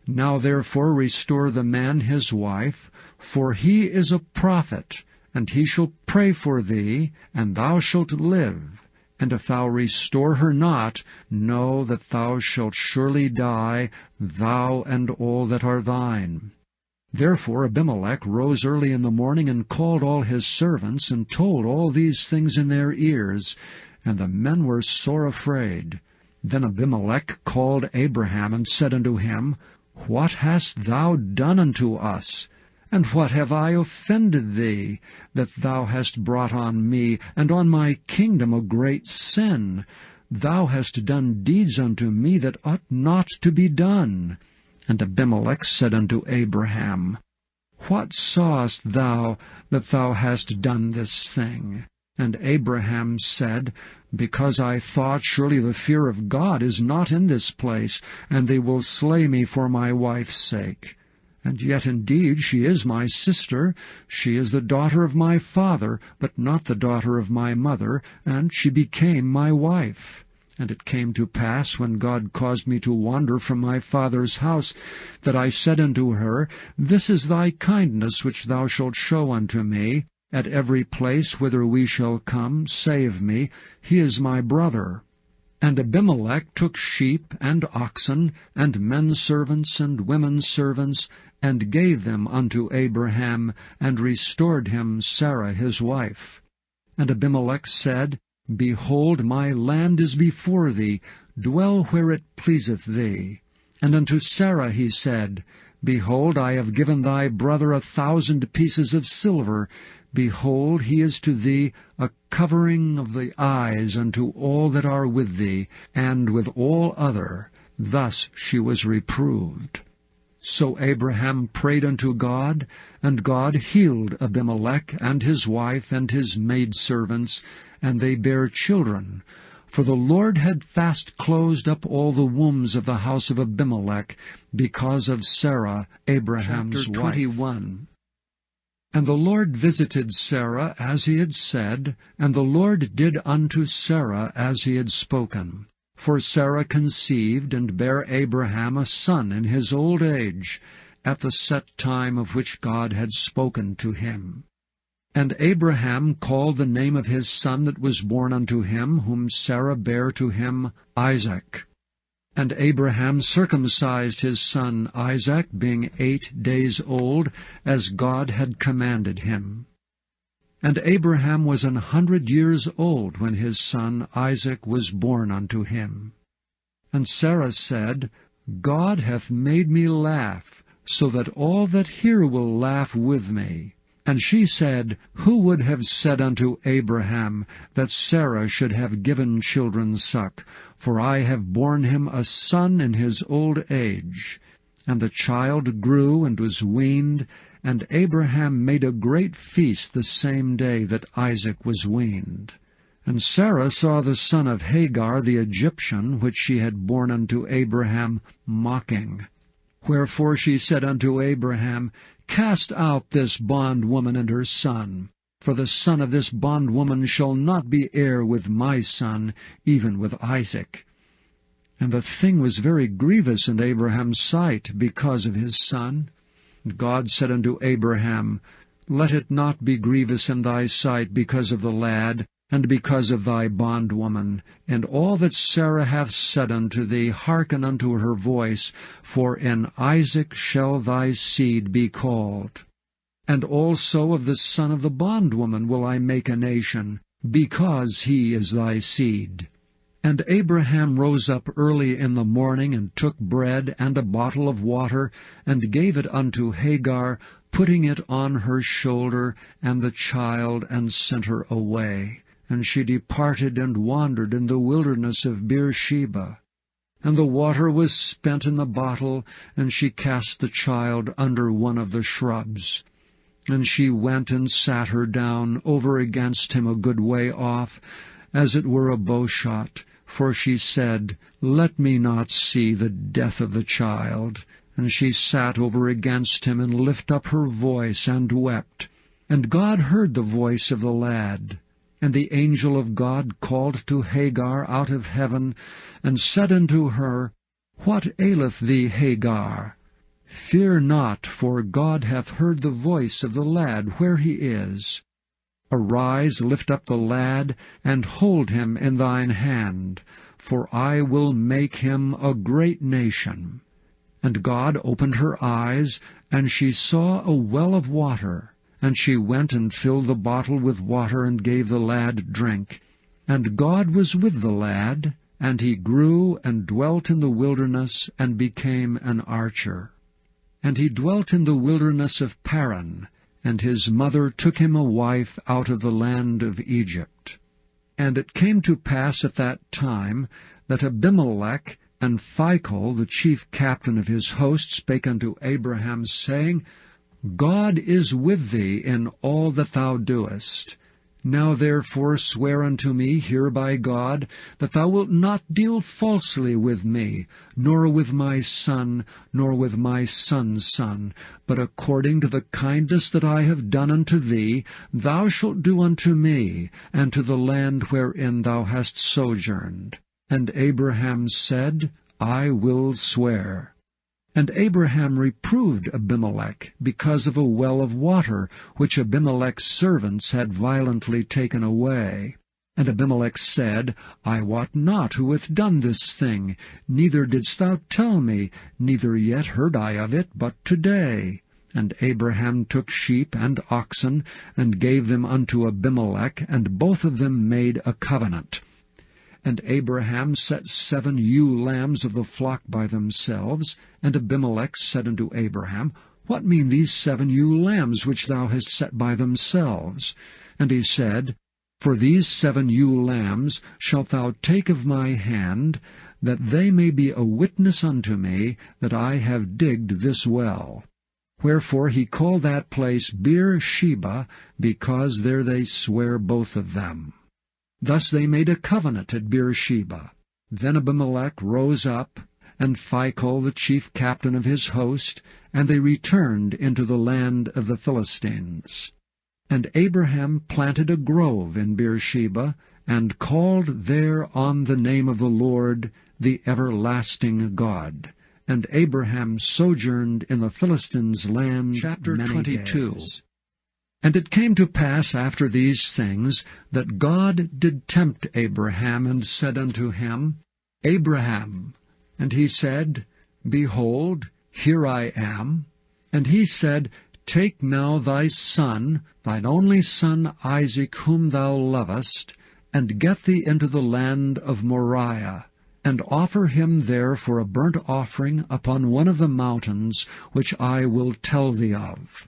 Now therefore restore the man his wife, for he is a prophet, and he shall pray for thee, and thou shalt live. And if thou restore her not, know that thou shalt surely die, thou and all that are thine. Therefore Abimelech rose early in the morning, and called all his servants, and told all these things in their ears, and the men were sore afraid. Then Abimelech called Abraham, and said unto him, What hast thou done unto us? And what have I offended thee, that thou hast brought on me, and on my kingdom, a great sin? Thou hast done deeds unto me that ought not to be done. And Abimelech said unto Abraham, What sawest thou that thou hast done this thing? And Abraham said, Because I thought, surely the fear of God is not in this place, and they will slay me for my wife's sake. And yet indeed she is my sister. She is the daughter of my father, but not the daughter of my mother, and she became my wife. And it came to pass, when God caused me to wander from my father's house, that I said unto her, This is thy kindness which thou shalt show unto me. At every place whither we shall come, say of me, He is my brother. And Abimelech took sheep and oxen, and men servants and women servants, and gave them unto Abraham, and restored him Sarah his wife. And Abimelech said, Behold, my land is before thee, dwell where it pleaseth thee. And unto Sarah he said, Behold, I have given thy brother 1,000 pieces of silver. Behold, he is to thee a covering of the eyes unto all that are with thee, and with all other. Thus she was reproved. So Abraham prayed unto God, and God healed Abimelech and his wife and his maidservants, and they bare children. For the Lord had fast closed up all the wombs of the house of Abimelech, because of Sarah, Abraham's Chapter wife. 21. And the Lord visited Sarah as he had said, and the Lord did unto Sarah as he had spoken. For Sarah conceived, and bare Abraham a son in his old age, at the set time of which God had spoken to him. And Abraham called the name of his son that was born unto him, whom Sarah bare to him, Isaac. And Abraham circumcised his son Isaac, being 8 days old, as God had commanded him. And Abraham was 100 years old when his son Isaac was born unto him. And Sarah said, God hath made me laugh, so that all that hear will laugh with me. And she said, Who would have said unto Abraham that Sarah should have given children suck? For I have borne him a son in his old age. And the child grew and was weaned, and Abraham made a great feast the same day that Isaac was weaned. And Sarah saw the son of Hagar the Egyptian, which she had borne unto Abraham, mocking. Wherefore she said unto Abraham, Cast out this bondwoman and her son, for the son of this bondwoman shall not be heir with my son, even with Isaac. And the thing was very grievous in Abraham's sight because of his son. And God said unto Abraham, Let it not be grievous in thy sight because of the lad, and because of thy bondwoman. And all that Sarah hath said unto thee, hearken unto her voice, for in Isaac shall thy seed be called. And also of the son of the bondwoman will I make a nation, because he is thy seed. And Abraham rose up early in the morning, and took bread and a bottle of water, and gave it unto Hagar, putting it on her shoulder, and the child, and sent her away. And she departed and wandered in the wilderness of Beersheba. And the water was spent in the bottle, and she cast the child under one of the shrubs. And she went and sat her down over against him a good way off, as it were a bowshot. For she said, Let me not see the death of the child. And she sat over against him, and lifted up her voice, and wept. And God heard the voice of the lad. And the angel of God called to Hagar out of heaven, and said unto her, What aileth thee, Hagar? Fear not, for God hath heard the voice of the lad where he is. Arise, lift up the lad, and hold him in thine hand, for I will make him a great nation. And God opened her eyes, and she saw a well of water. And she went and filled the bottle with water, and gave the lad drink. And God was with the lad, and he grew and dwelt in the wilderness, and became an archer. And he dwelt in the wilderness of Paran, and his mother took him a wife out of the land of Egypt. And it came to pass at that time, that Abimelech and Phicol, the chief captain of his host, spake unto Abraham, saying, God is with thee in all that thou doest. Now therefore swear unto me here by God, that thou wilt not deal falsely with me, nor with my son, nor with my son's son, but according to the kindness that I have done unto thee, thou shalt do unto me, and to the land wherein thou hast sojourned. And Abraham said, I will swear. And Abraham reproved Abimelech because of a well of water, which Abimelech's servants had violently taken away. And Abimelech said, I wot not who hath done this thing, neither didst thou tell me, neither yet heard I of it but today. And Abraham took sheep and oxen, and gave them unto Abimelech, and both of them made a covenant. And Abraham set 7 ewe lambs of the flock by themselves. And Abimelech said unto Abraham, What mean these 7 ewe lambs which thou hast set by themselves? And he said, For these 7 ewe lambs shalt thou take of my hand, that they may be a witness unto me that I have digged this well. Wherefore he called that place Beer-sheba, because there they swear both of them. Thus they made a covenant at Beer-sheba. Then Abimelech rose up, and Phicol the chief captain of his host, and they returned into the land of the Philistines. And Abraham planted a grove in Beer-sheba, and called there on the name of the Lord, the everlasting God. And Abraham sojourned in the Philistines' land Chapter 22. Days. And it came to pass after these things, that God did tempt Abraham, and said unto him, Abraham. And he said, Behold, here I am. And he said, Take now thy son, thine only son Isaac, whom thou lovest, and get thee into the land of Moriah, and offer him there for a burnt offering upon one of the mountains, which I will tell thee of.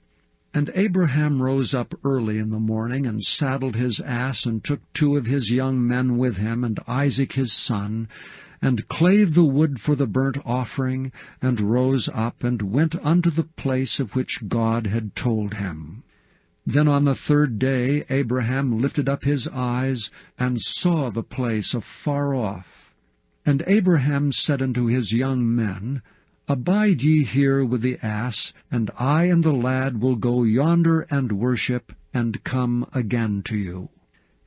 And Abraham rose up early in the morning, and saddled his ass, and took 2 of his young men with him, and Isaac his son, and clave the wood for the burnt offering, and rose up, and went unto the place of which God had told him. Then on the 3rd day Abraham lifted up his eyes, and saw the place afar off. And Abraham said unto his young men, Abide ye here with the ass, and I and the lad will go yonder and worship, and come again to you.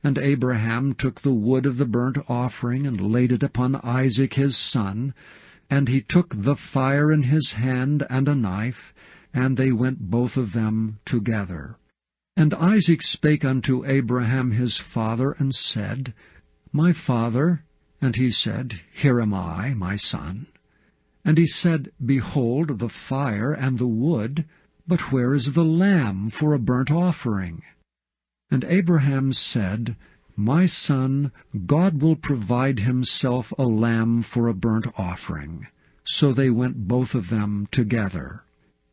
And Abraham took the wood of the burnt offering, and laid it upon Isaac his son, and he took the fire in his hand and a knife, and they went both of them together. And Isaac spake unto Abraham his father, and said, My father. And he said, Here am I, my son. And he said, Behold the fire and the wood, but where is the lamb for a burnt offering? And Abraham said, My son, God will provide himself a lamb for a burnt offering. So they went both of them together.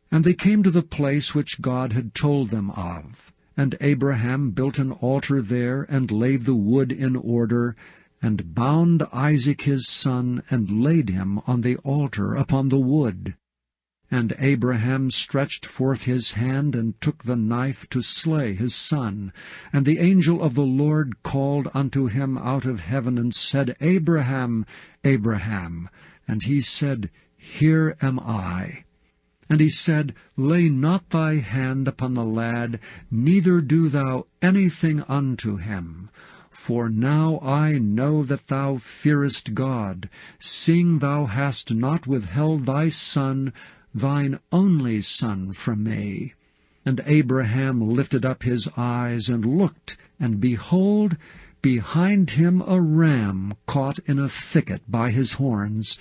And they came to the place which God had told them of. And Abraham built an altar there, and laid the wood in order, and bound Isaac his son, and laid him on the altar upon the wood. And Abraham stretched forth his hand, and took the knife to slay his son. And the angel of the Lord called unto him out of heaven, and said, Abraham, Abraham. And he said, Here am I. And he said, Lay not thy hand upon the lad, neither do thou anything unto him. For now I know that thou fearest God, seeing thou hast not withheld thy son, thine only son, from me. And Abraham lifted up his eyes, and looked, and behold, behind him a ram caught in a thicket by his horns.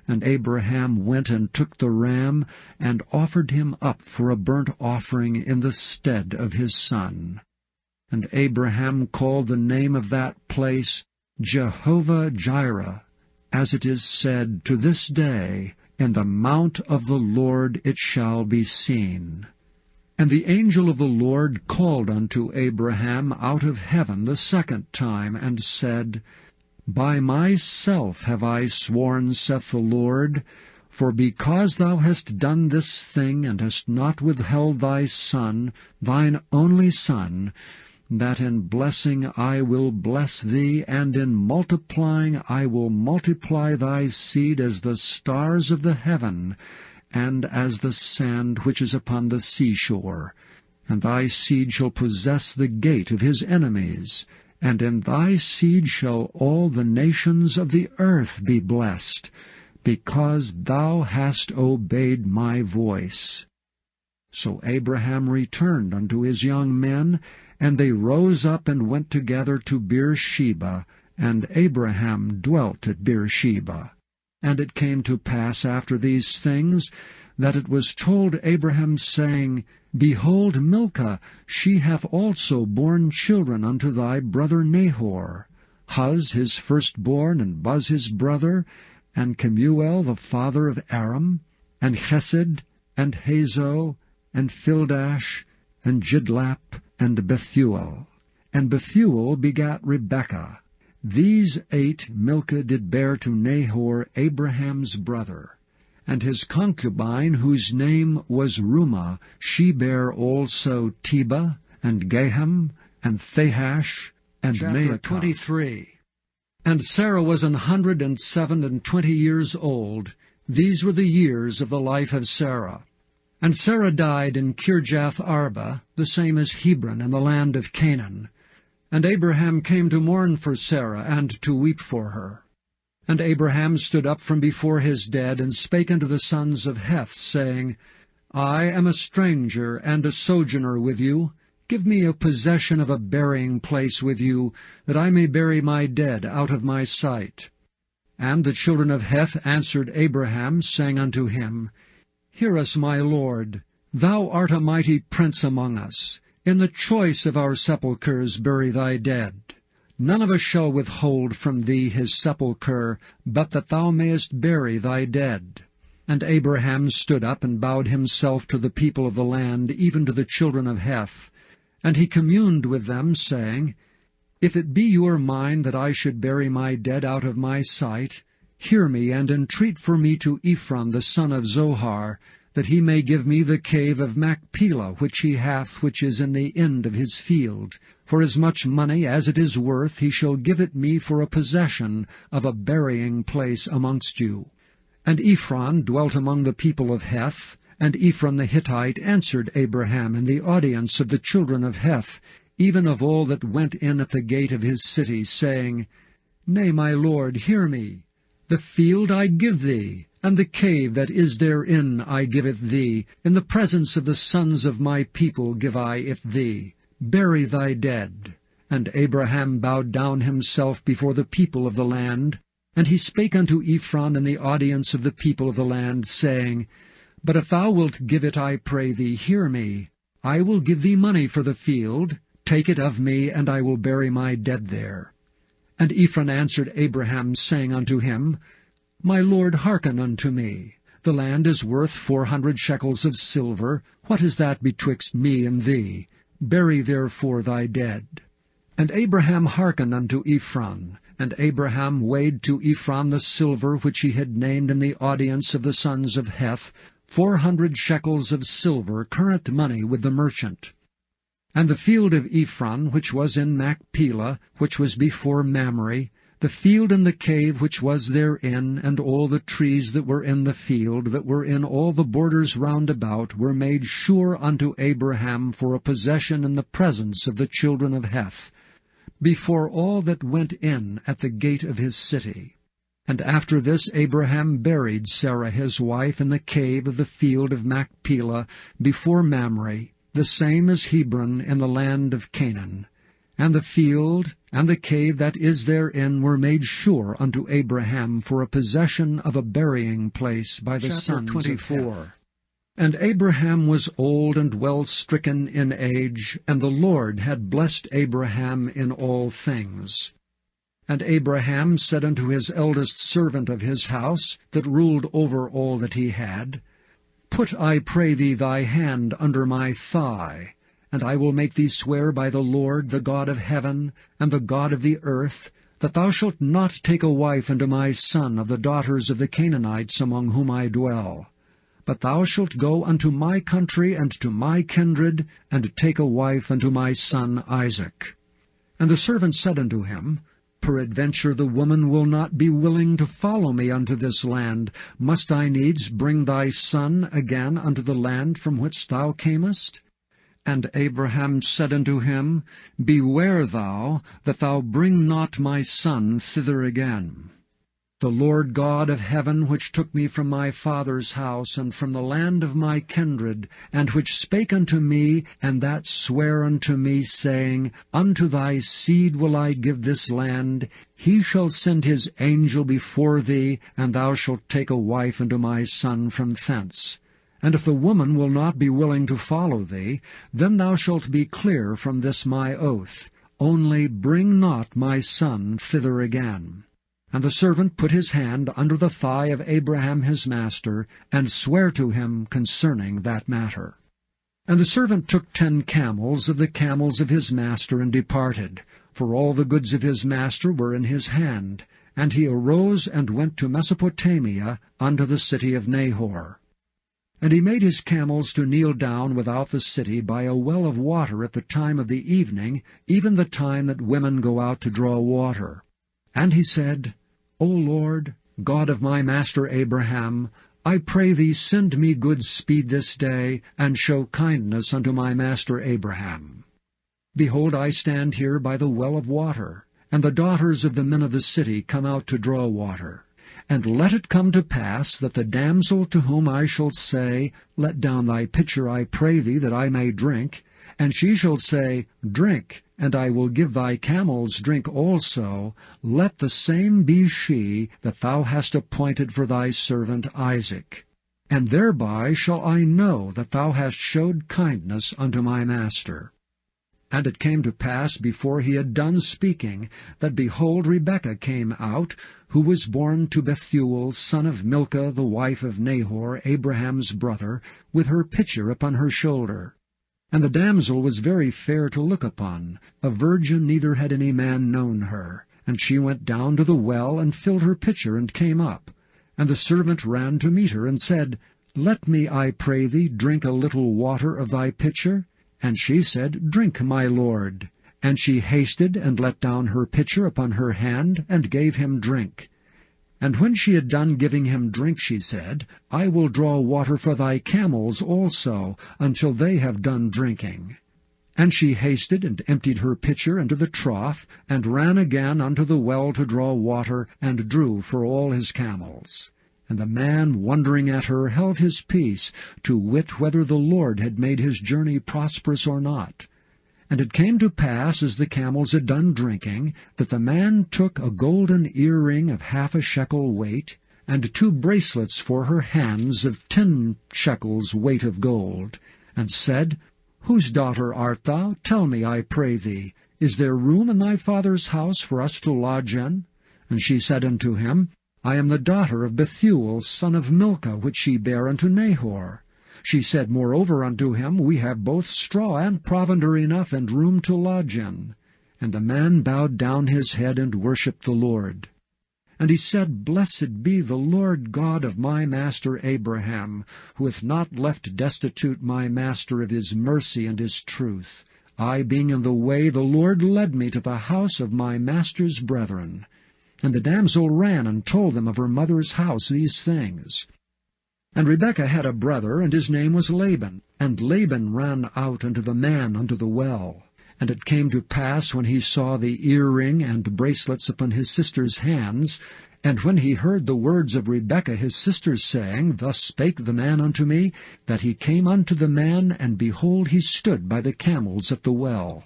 And Abraham went and took the ram, and offered him up for a burnt offering in the stead of his son. And Abraham called the name of that place Jehovah-Jireh, as it is said, To this day, In the mount of the Lord it shall be seen. And the angel of the Lord called unto Abraham out of heaven the 2nd time, and said, By myself have I sworn, saith the Lord, for because thou hast done this thing, and hast not withheld thy son, thine only son, that in blessing I will bless thee, and in multiplying I will multiply thy seed as the stars of the heaven, and as the sand which is upon the seashore. And thy seed shall possess the gate of his enemies, and in thy seed shall all the nations of the earth be blessed, because thou hast obeyed my voice. So Abraham returned unto his young men, and they rose up and went together to Beersheba, and Abraham dwelt at Beersheba. And it came to pass after these things, that it was told Abraham, saying, Behold, Milcah, she hath also borne children unto thy brother Nahor, Huz his firstborn, and Buz his brother, and Kemuel the father of Aram, and Chesed, and Hazo, and Fildash, and Jidlap, and Bethuel. And Bethuel begat Rebekah. These 8 Milcah did bear to Nahor, Abraham's brother. And his concubine, whose name was Rumah, she bare also Teba, and Gaham, and Thahash, and Maacah. 23. And Sarah was 127 years old. These were the years of the life of Sarah. And Sarah died in Kirjath Arba, the same as Hebron, in the land of Canaan. And Abraham came to mourn for Sarah, and to weep for her. And Abraham stood up from before his dead, and spake unto the sons of Heth, saying, I am a stranger and a sojourner with you. Give me a possession of a burying place with you, that I may bury my dead out of my sight. And the children of Heth answered Abraham, saying unto him, Hear us, my lord, thou art a mighty prince among us. In the choice of our sepulchres bury thy dead. None of us shall withhold from thee his sepulchre, but that thou mayest bury thy dead. And Abraham stood up and bowed himself to the people of the land, even to the children of Heth. And he communed with them, saying, If it be your mind that I should bury my dead out of my sight, hear me, and entreat for me to Ephron the son of Zohar, that he may give me the cave of Machpelah, which he hath, which is in the end of his field. For as much money as it is worth, he shall give it me for a possession of a burying place amongst you. And Ephron dwelt among the people of Heth, and Ephron the Hittite answered Abraham in the audience of the children of Heth, even of all that went in at the gate of his city, saying, Nay, my lord, hear me. The field I give thee, and the cave that is therein I give it thee. In the presence of the sons of my people give I it thee. Bury thy dead. And Abraham bowed down himself before the people of the land. And he spake unto Ephron in the audience of the people of the land, saying, But if thou wilt give it, I pray thee, hear me. I will give thee money for the field. Take it of me, and I will bury my dead there. And Ephron answered Abraham, saying unto him, My lord, hearken unto me. The land is worth 400 shekels of silver. What is that betwixt me and thee? Bury therefore thy dead. And Abraham hearkened unto Ephron. And Abraham weighed to Ephron the silver which he had named in the audience of the sons of Heth, 400 shekels of silver, current money with the merchant. And the field of Ephron, which was in Machpelah, which was before Mamre, the field and the cave which was therein, and all the trees that were in the field, that were in all the borders round about, were made sure unto Abraham for a possession in the presence of the children of Heth, before all that went in at the gate of his city. And after this Abraham buried Sarah his wife in the cave of the field of Machpelah, before Mamre, the same as Hebron in the land of Canaan. And the field and the cave that is therein were made sure unto Abraham for a possession of a burying place by the sons 24. Of Heth. And Abraham was old and well stricken in age, and the Lord had blessed Abraham in all things. And Abraham said unto his eldest servant of his house, that ruled over all that he had, Put, I pray thee, thy hand under my thigh, and I will make thee swear by the Lord, the God of heaven, and the God of the earth, that thou shalt not take a wife unto my son of the daughters of the Canaanites among whom I dwell. But thou shalt go unto my country and to my kindred, and take a wife unto my son Isaac. And the servant said unto him, Peradventure the woman will not be willing to follow me unto this land. Must I needs bring thy son again unto the land from which thou camest? And Abraham said unto him, Beware thou, that thou bring not my son thither again. The Lord God of heaven, which took me from my father's house, and from the land of my kindred, and which spake unto me, and that sware unto me, saying, Unto thy seed will I give this land, he shall send his angel before thee, and thou shalt take a wife unto my son from thence. And if the woman will not be willing to follow thee, then thou shalt be clear from this my oath. Only bring not my son thither again. And the servant put his hand under the thigh of Abraham his master, and sware to him concerning that matter. And the servant took 10 camels of the camels of his master, and departed, for all the goods of his master were in his hand. And he arose and went to Mesopotamia, unto the city of Nahor. And he made his camels to kneel down without the city by a well of water at the time of the evening, even the time that women go out to draw water. And he said, O Lord, God of my master Abraham, I pray thee send me good speed this day, and show kindness unto my master Abraham. Behold, I stand here by the well of water, and the daughters of the men of the city come out to draw water. And let it come to pass that the damsel to whom I shall say, Let down thy pitcher, I pray thee, that I may drink, and she shall say, Drink, and I will give thy camels drink also, let the same be she that thou hast appointed for thy servant Isaac. And thereby shall I know that thou hast showed kindness unto my master. And it came to pass, before he had done speaking, that, behold, Rebekah came out, who was born to Bethuel, son of Milcah, the wife of Nahor, Abraham's brother, with her pitcher upon her shoulder. And the damsel was very fair to look upon, a virgin, neither had any man known her. And she went down to the well, and filled her pitcher, and came up. And the servant ran to meet her, and said, Let me, I pray thee, drink a little water of thy pitcher. And she said, Drink, my lord. And she hasted, and let down her pitcher upon her hand, and gave him drink. And when she had done giving him drink, she said, I will draw water for thy camels also, until they have done drinking. And she hasted, and emptied her pitcher into the trough, and ran again unto the well to draw water, and drew for all his camels. And the man, wondering at her, held his peace, to wit whether the Lord had made his journey prosperous or not. And it came to pass, as the camels had done drinking, that the man took a golden earring of half a shekel weight, and 2 bracelets for her hands of 10 shekels weight of gold, and said, Whose daughter art thou? Tell me, I pray thee. Is there room in thy father's house for us to lodge in? And she said unto him, I am the daughter of Bethuel, son of Milcah, which she bare unto Nahor. She said moreover unto him, We have both straw and provender enough, and room to lodge in. And the man bowed down his head, and worshipped the Lord. And he said, Blessed be the Lord God of my master Abraham, who hath not left destitute my master of his mercy and his truth. I being in the way, the Lord led me to the house of my master's brethren. And the damsel ran and told them of her mother's house these things. And Rebekah had a brother, and his name was Laban. And Laban ran out unto the man unto the well. And it came to pass, when he saw the earring and bracelets upon his sister's hands, and when he heard the words of Rebekah his sister, saying, Thus spake the man unto me, that he came unto the man, and behold, he stood by the camels at the well.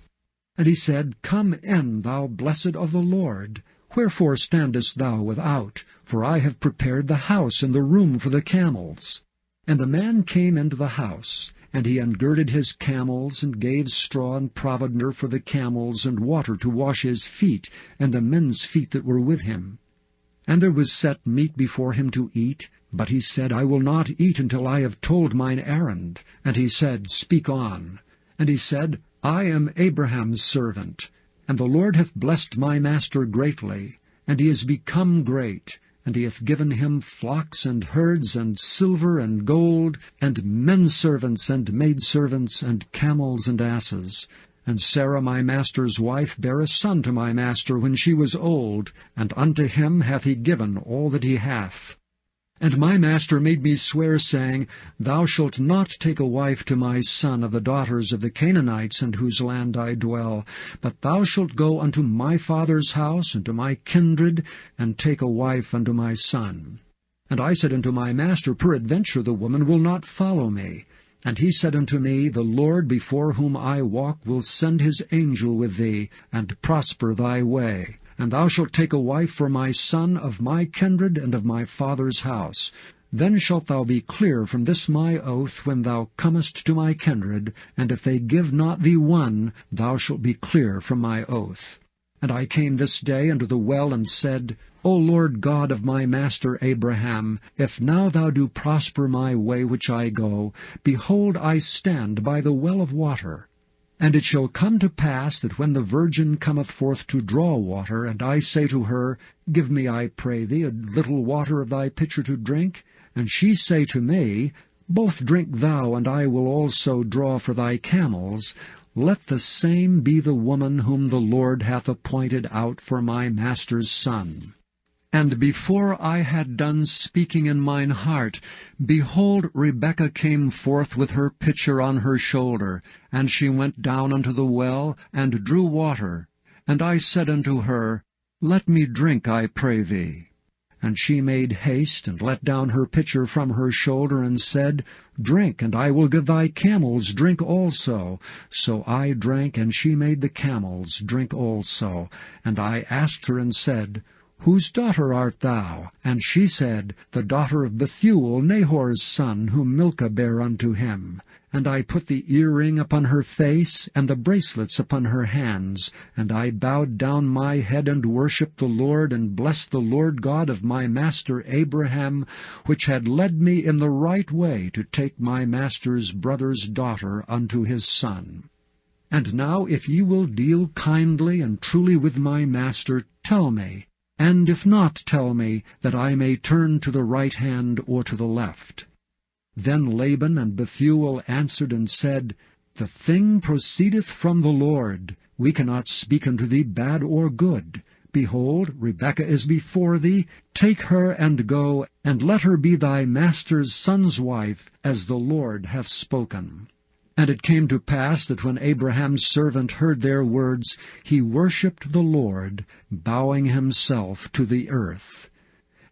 And he said, Come in, thou blessed of the Lord. Wherefore standest thou without? For I have prepared the house and the room for the camels. And the man came into the house, and he ungirded his camels, and gave straw and provender for the camels, and water to wash his feet, and the men's feet that were with him. And there was set meat before him to eat, but he said, I will not eat until I have told mine errand. And he said, Speak on. And he said, I am Abraham's servant. And the Lord hath blessed my master greatly, and he is become great, and he hath given him flocks and herds, and silver and gold, and men-servants and maidservants, and camels and asses. And Sarah my master's wife bare a son to my master when she was old, and unto him hath he given all that he hath. And my master made me swear, saying, Thou shalt not take a wife to my son of the daughters of the Canaanites, in whose land I dwell, but thou shalt go unto my father's house, and to my kindred, and take a wife unto my son. And I said unto my master, Peradventure the woman will not follow me. And he said unto me, The Lord before whom I walk will send his angel with thee, and prosper thy way. And thou shalt take a wife for my son of my kindred and of my father's house. Then shalt thou be clear from this my oath when thou comest to my kindred, and if they give not thee one, thou shalt be clear from my oath. And I came this day unto the well, and said, O Lord God of my master Abraham, if now thou do prosper my way which I go, behold, I stand by the well of water. And it shall come to pass that when the virgin cometh forth to draw water, and I say to her, Give me, I pray thee, a little water of thy pitcher to drink, and she say to me, Both drink thou, and I will also draw for thy camels, let the same be the woman whom the Lord hath appointed out for my master's son. And before I had done speaking in mine heart, behold, Rebekah came forth with her pitcher on her shoulder, and she went down unto the well, and drew water. And I said unto her, Let me drink, I pray thee. And she made haste, and let down her pitcher from her shoulder, and said, Drink, and I will give thy camels drink also. So I drank, and she made the camels drink also. And I asked her, and said, Whose daughter art thou? And she said, The daughter of Bethuel, Nahor's son, whom Milcah bare unto him. And I put the earring upon her face, and the bracelets upon her hands. And I bowed down my head, and worshipped the Lord, and blessed the Lord God of my master Abraham, which had led me in the right way to take my master's brother's daughter unto his son. And now if ye will deal kindly and truly with my master, tell me, and if not, tell me, that I may turn to the right hand or to the left. Then Laban and Bethuel answered and said, The thing proceedeth from the Lord. We cannot speak unto thee bad or good. Behold, Rebekah is before thee. Take her and go, and let her be thy master's son's wife, as the Lord hath spoken. And it came to pass that when Abraham's servant heard their words, he worshipped the Lord, bowing himself to the earth.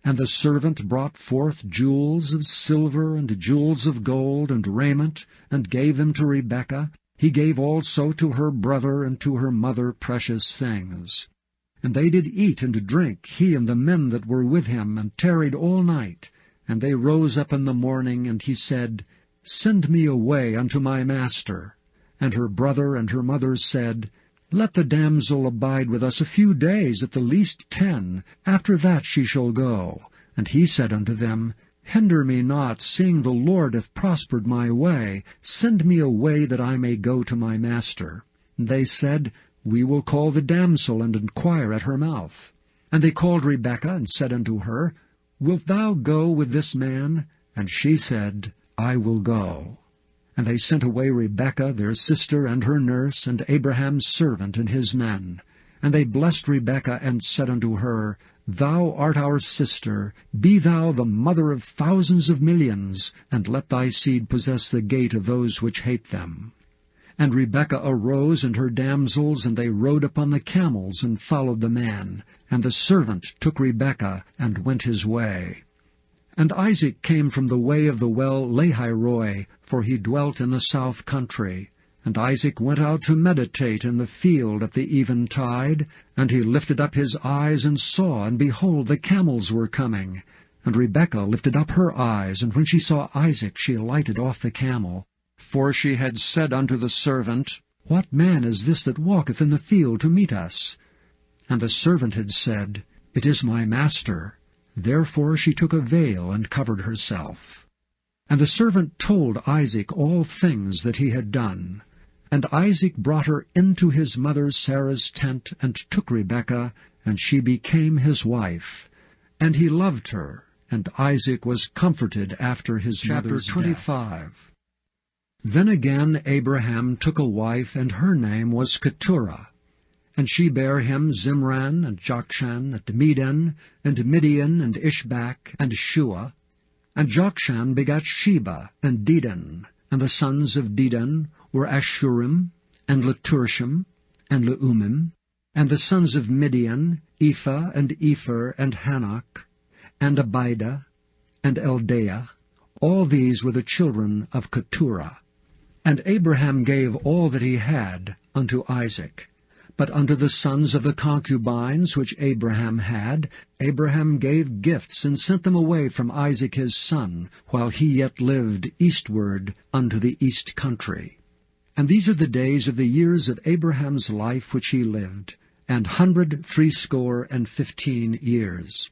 And the servant brought forth jewels of silver and jewels of gold and raiment, and gave them to Rebekah. He gave also to her brother and to her mother precious things. And they did eat and drink, he and the men that were with him, and tarried all night. And they rose up in the morning, and he said, Send me away unto my master. And her brother and her mother said, Let the damsel abide with us a few days, at the least 10. After that she shall go. And he said unto them, Hinder me not, seeing the Lord hath prospered my way. Send me away, that I may go to my master. And they said, We will call the damsel, and inquire at her mouth. And they called Rebekah, and said unto her, Wilt thou go with this man? And she said, I will go. And they sent away Rebekah their sister, and her nurse, and Abraham's servant, and his men. And they blessed Rebekah, and said unto her, Thou art our sister, be thou the mother of thousands of millions, and let thy seed possess the gate of those which hate them. And Rebekah arose, and her damsels, and they rode upon the camels, and followed the man. And the servant took Rebekah, and went his way. And Isaac came from the way of the well Lahairoi, for he dwelt in the south country. And Isaac went out to meditate in the field at the eventide. And he lifted up his eyes, and saw, and behold, the camels were coming. And Rebekah lifted up her eyes, and when she saw Isaac, she alighted off the camel. For she had said unto the servant, What man is this that walketh in the field to meet us? And the servant had said, It is my master. Therefore she took a veil, and covered herself. And the servant told Isaac all things that he had done. And Isaac brought her into his mother Sarah's tent, and took Rebekah, and she became his wife. And he loved her, and Isaac was comforted after his mother's death. Chapter 25. Then again Abraham took a wife, and her name was Keturah. And she bare him Zimran, and Jokshan, and Medan, and Midian, and Ishbak, and Shua. And Jokshan begat Sheba and Dedan, and the sons of Dedan were Ashurim, and Leturshim, and Leumim, and the sons of Midian, Ephah, and Epher, and Hanok, and Abida, and Eldaah. All these were the children of Keturah. And Abraham gave all that he had unto Isaac. But unto the sons of the concubines which Abraham had, Abraham gave gifts, and sent them away from Isaac his son, while he yet lived eastward unto the east country. And these are the days of the years of Abraham's life which he lived, 160 years.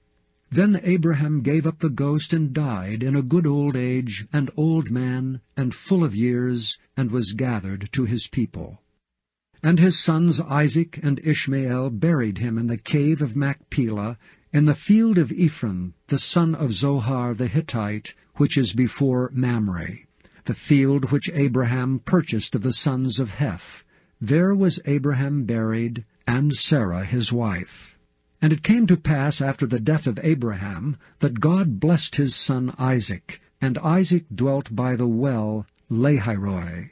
Then Abraham gave up the ghost and died in a good old age, and old man, and full of years, and was gathered to his people. And his sons Isaac and Ishmael buried him in the cave of Machpelah, in the field of Ephron, the son of Zohar the Hittite, which is before Mamre, the field which Abraham purchased of the sons of Heth. There was Abraham buried, and Sarah his wife. And it came to pass after the death of Abraham, that God blessed his son Isaac, and Isaac dwelt by the well Lahairoi.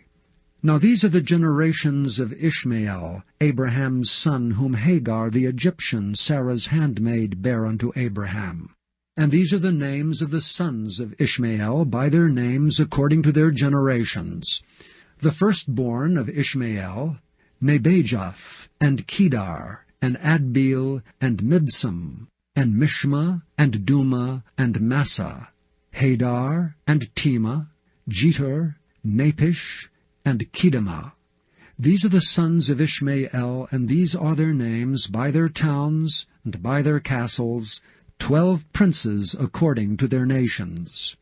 Now these are the generations of Ishmael, Abraham's son, whom Hagar the Egyptian, Sarah's handmaid, bare unto Abraham. And these are the names of the sons of Ishmael, by their names according to their generations. The firstborn of Ishmael, Nebajoth, and Kedar, and Adbeel, and Mibsam, and Mishma, and Duma, and Massa, Hadar, and Tema, Jetur, Napish, and Kedemah. These are the sons of Ishmael, and these are their names, by their towns, and by their castles, 12 princes according to their nations.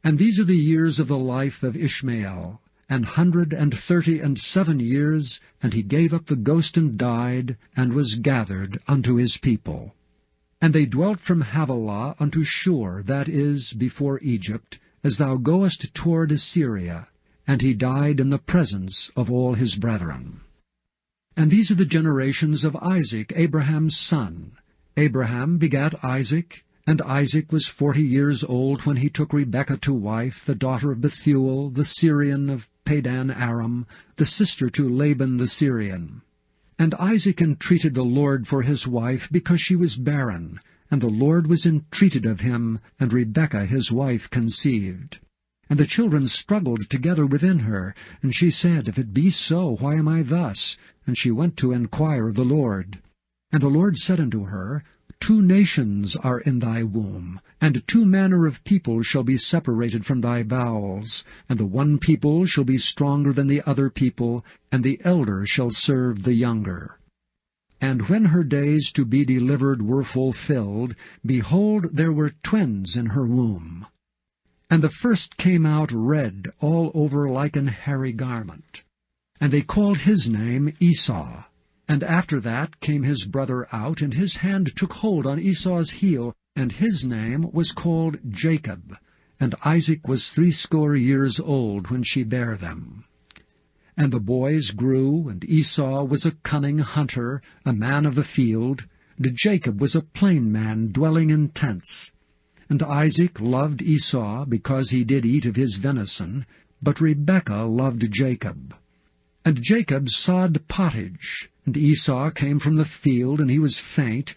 And these are the years of the life of Ishmael, 137 years, and he gave up the ghost and died, and was gathered unto his people. And they dwelt from Havilah unto Shur, that is, before Egypt, as thou goest toward Assyria, and he died in the presence of all his brethren. And these are the generations of Isaac, Abraham's son. Abraham begat Isaac, and Isaac was 40 years old when he took Rebekah to wife, the daughter of Bethuel, the Syrian of Padan Aram, the sister to Laban the Syrian. And Isaac entreated the Lord for his wife, because she was barren, and the Lord was entreated of him, and Rebekah his wife conceived. And the children struggled together within her, and she said, If it be so, why am I thus? And she went to enquire of the Lord. And the Lord said unto her, 2 nations are in thy womb, and 2 manner of people shall be separated from thy bowels, and the one people shall be stronger than the other people, and the elder shall serve the younger. And when her days to be delivered were fulfilled, behold, there were twins in her womb. And the first came out red all over like an hairy garment. And they called his name Esau. And after that came his brother out, and his hand took hold on Esau's heel, and his name was called Jacob. And Isaac was 80 years old when she bare them. And the boys grew, and Esau was a cunning hunter, a man of the field, and Jacob was a plain man dwelling in tents. And Isaac loved Esau, because he did eat of his venison, but Rebekah loved Jacob. And Jacob sawed pottage, and Esau came from the field, and he was faint.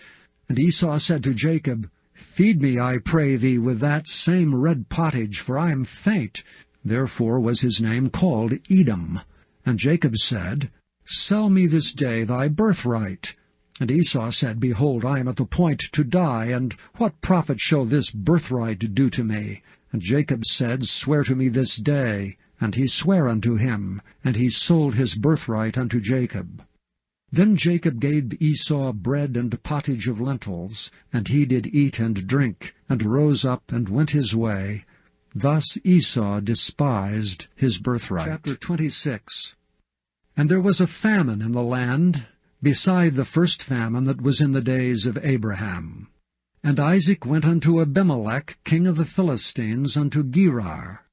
And Esau said to Jacob, Feed me, I pray thee, with that same red pottage, for I am faint. Therefore was his name called Edom. And Jacob said, Sell me this day thy birthright. And Esau said, Behold, I am at the point to die, and what profit shall this birthright do to me? And Jacob said, Swear to me this day. And he sware unto him, and he sold his birthright unto Jacob. Then Jacob gave Esau bread and pottage of lentils, and he did eat and drink, and rose up and went his way. Thus Esau despised his birthright. Chapter 26. And there was a famine in the land, beside the first famine that was in the days of Abraham. And Isaac went unto Abimelech, king of the Philistines, unto Gerar.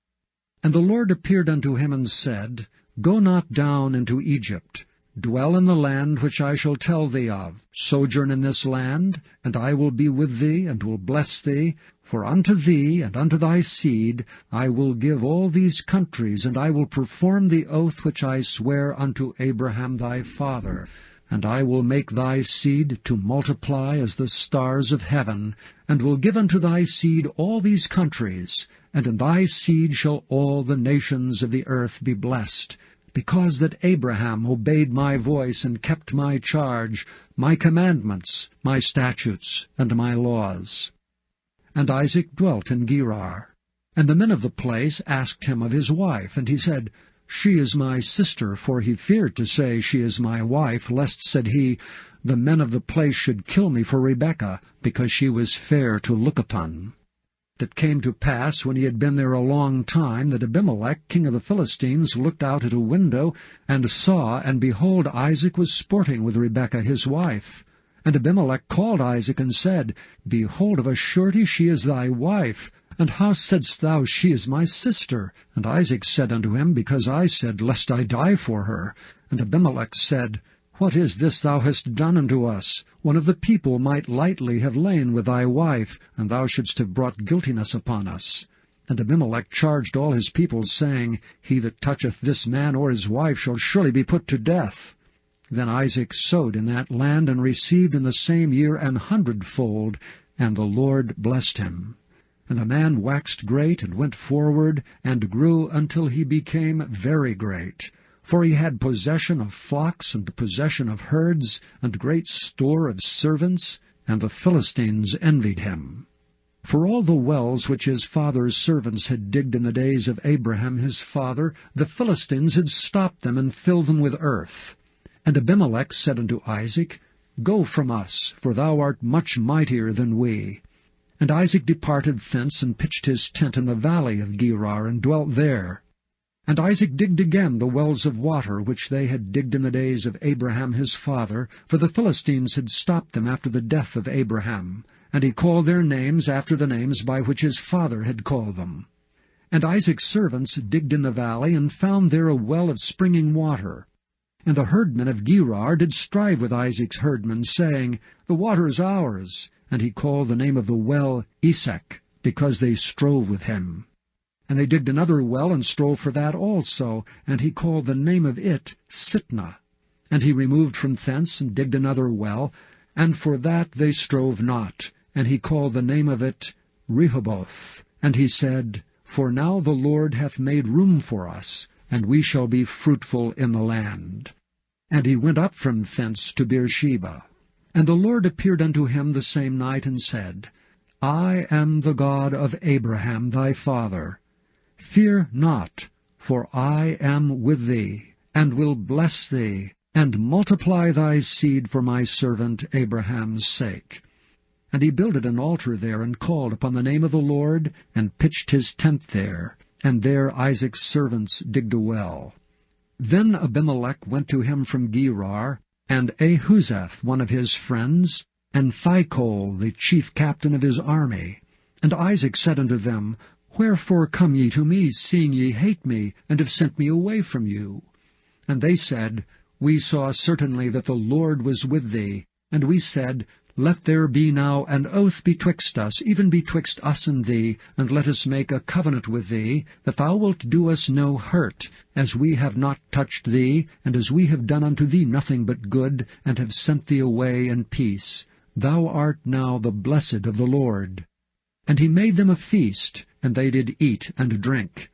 And the Lord appeared unto him and said, Go not down into Egypt. Dwell in the land which I shall tell thee of. Sojourn in this land, and I will be with thee, and will bless thee. For unto thee and unto thy seed I will give all these countries, and I will perform the oath which I swear unto Abraham thy father. And I will make thy seed to multiply as the stars of heaven, and will give unto thy seed all these countries, and in thy seed shall all the nations of the earth be blessed, because that Abraham obeyed my voice and kept my charge, my commandments, my statutes, and my laws. And Isaac dwelt in Gerar. And the men of the place asked him of his wife, and he said, She is my sister, for he feared to say, She is my wife, lest, said he, the men of the place should kill me for Rebekah, because she was fair to look upon. It came to pass, when he had been there a long time, that Abimelech, king of the Philistines, looked out at a window, and saw, and behold, Isaac was sporting with Rebekah his wife. And Abimelech called Isaac, and said, Behold, of a surety she is thy wife. And how saidst thou, She is my sister? And Isaac said unto him, Because I said, Lest I die for her. And Abimelech said, What is this thou hast done unto us? One of the people might lightly have lain with thy wife, and thou shouldst have brought guiltiness upon us. And Abimelech charged all his people, saying, He that toucheth this man or his wife shall surely be put to death. Then Isaac sowed in that land, and received in the same year 100-fold, and the Lord blessed him. And the man waxed great, and went forward, and grew until he became very great. For he had possession of flocks, and possession of herds, and great store of servants, and the Philistines envied him. For all the wells which his father's servants had digged in the days of Abraham his father, the Philistines had stopped them, and filled them with earth. And Abimelech said unto Isaac, Go from us, for thou art much mightier than we. And Isaac departed thence, and pitched his tent in the valley of Gerar, and dwelt there. And Isaac digged again the wells of water, which they had digged in the days of Abraham his father, for the Philistines had stopped them after the death of Abraham. And he called their names after the names by which his father had called them. And Isaac's servants digged in the valley, and found there a well of springing water. And the herdmen of Gerar did strive with Isaac's herdmen, saying, The water is ours. And he called the name of the well Esek, because they strove with him. And they digged another well, and strove for that also, and he called the name of it Sitnah. And he removed from thence, and digged another well, and for that they strove not, and he called the name of it Rehoboth. And he said, For now the Lord hath made room for us, and we shall be fruitful in the land. And he went up from thence to Beersheba. And the Lord appeared unto him the same night, and said, I am the God of Abraham thy father. Fear not, for I am with thee, and will bless thee, and multiply thy seed for my servant Abraham's sake. And he builded an altar there, and called upon the name of the Lord, and pitched his tent there, and there Isaac's servants digged a well. Then Abimelech went to him from Gerar, and Ahuzeth, one of his friends, and Phicol, the chief captain of his army. And Isaac said unto them, Wherefore come ye to me, seeing ye hate me, and have sent me away from you? And they said, We saw certainly that the Lord was with thee. And we said, Let there be now an oath betwixt us, even betwixt us and thee, and let us make a covenant with thee, that thou wilt do us no hurt, as we have not touched thee, and as we have done unto thee nothing but good, and have sent thee away in peace. Thou art now the blessed of the Lord. And he made them a feast, and they did eat and drink.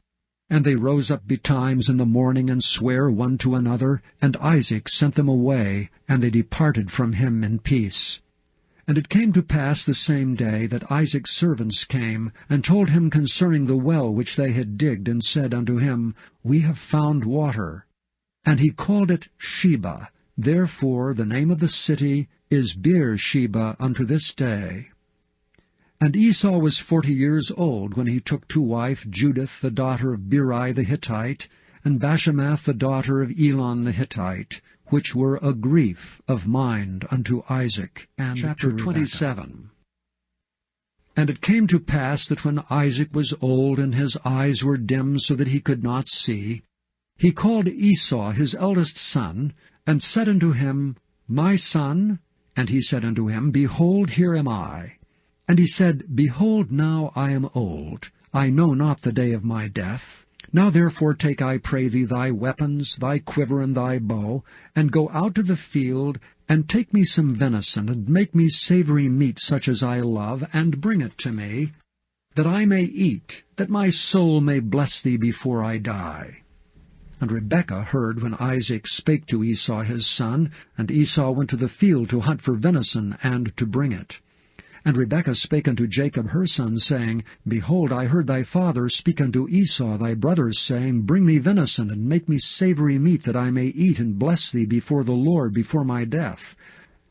And they rose up betimes in the morning, and sware one to another, and Isaac sent them away, and they departed from him in peace. And it came to pass the same day that Isaac's servants came, and told him concerning the well which they had digged, and said unto him, We have found water. And he called it Sheba. Therefore the name of the city is Beersheba unto this day. And Esau was 40 years old when he took to wife Judith the daughter of Beri the Hittite, and Bashemath the daughter of Elon the Hittite, which were a grief of mind unto Isaac. And chapter 27. And it came to pass that when Isaac was old, and his eyes were dim so that he could not see, He called Esau his eldest son, and said unto him, My son? And he said unto him, Behold, here am I. And he said, Behold, now I am old, I know not the day of my death. Now therefore take, I pray thee, thy weapons, thy quiver, and thy bow, and go out to the field, and take me some venison, and make me savory meat such as I love, and bring it to me, that I may eat, that my soul may bless thee before I die. And Rebekah heard when Isaac spake to Esau his son, and Esau went to the field to hunt for venison, and to bring it. And Rebekah spake unto Jacob her son, saying, Behold, I heard thy father speak unto Esau thy brother, saying, Bring me venison, and make me savory meat, that I may eat and bless thee before the Lord before my death.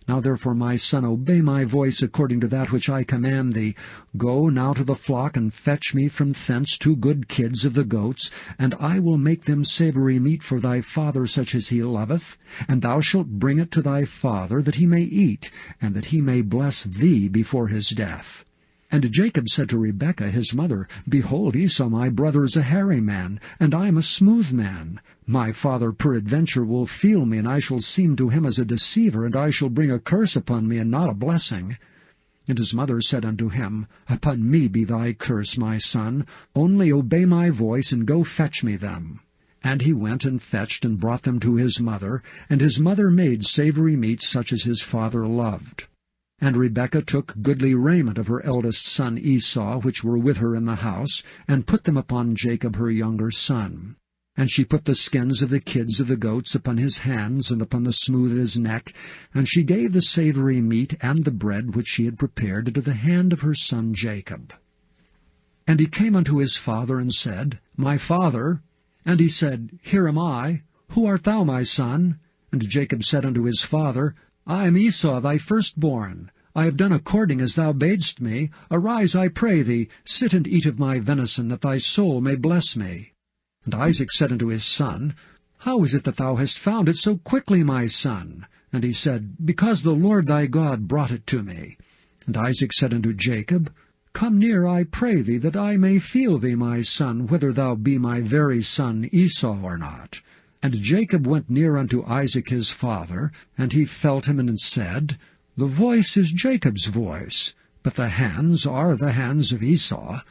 Now therefore, my son, obey my voice according to that which I command thee. Go now to the flock, and fetch me from thence 2 good kids of the goats, and I will make them savory meat for thy father, such as he loveth. And thou shalt bring it to thy father, that he may eat, and that he may bless thee before his death. And Jacob said to Rebekah his mother, Behold, Esau my brother is a hairy man, and I am a smooth man. My father peradventure will feel me, and I shall seem to him as a deceiver, and I shall bring a curse upon me, and not a blessing. And his mother said unto him, Upon me be thy curse, my son. Only obey my voice, and go fetch me them. And he went and fetched, and brought them to his mother, and his mother made savory meat such as his father loved. And Rebekah took goodly raiment of her eldest son Esau, which were with her in the house, and put them upon Jacob her younger son. And she put the skins of the kids of the goats upon his hands, and upon the smooth of his neck, and she gave the savory meat and the bread which she had prepared into the hand of her son Jacob. And he came unto his father, and said, My father. And he said, Here am I. Who art thou, my son? And Jacob said unto his father, I am Esau thy firstborn. I have done according as thou badest me. Arise, I pray thee, sit and eat of my venison, that thy soul may bless me. And Isaac said unto his son, How is it that thou hast found it so quickly, my son? And he said, Because the Lord thy God brought it to me. And Isaac said unto Jacob, Come near, I pray thee, that I may feel thee, my son, whether thou be my very son Esau or not. And Jacob went near unto Isaac his father, and he felt him, and said, The voice is Jacob's voice, but the hands are the hands of Esau.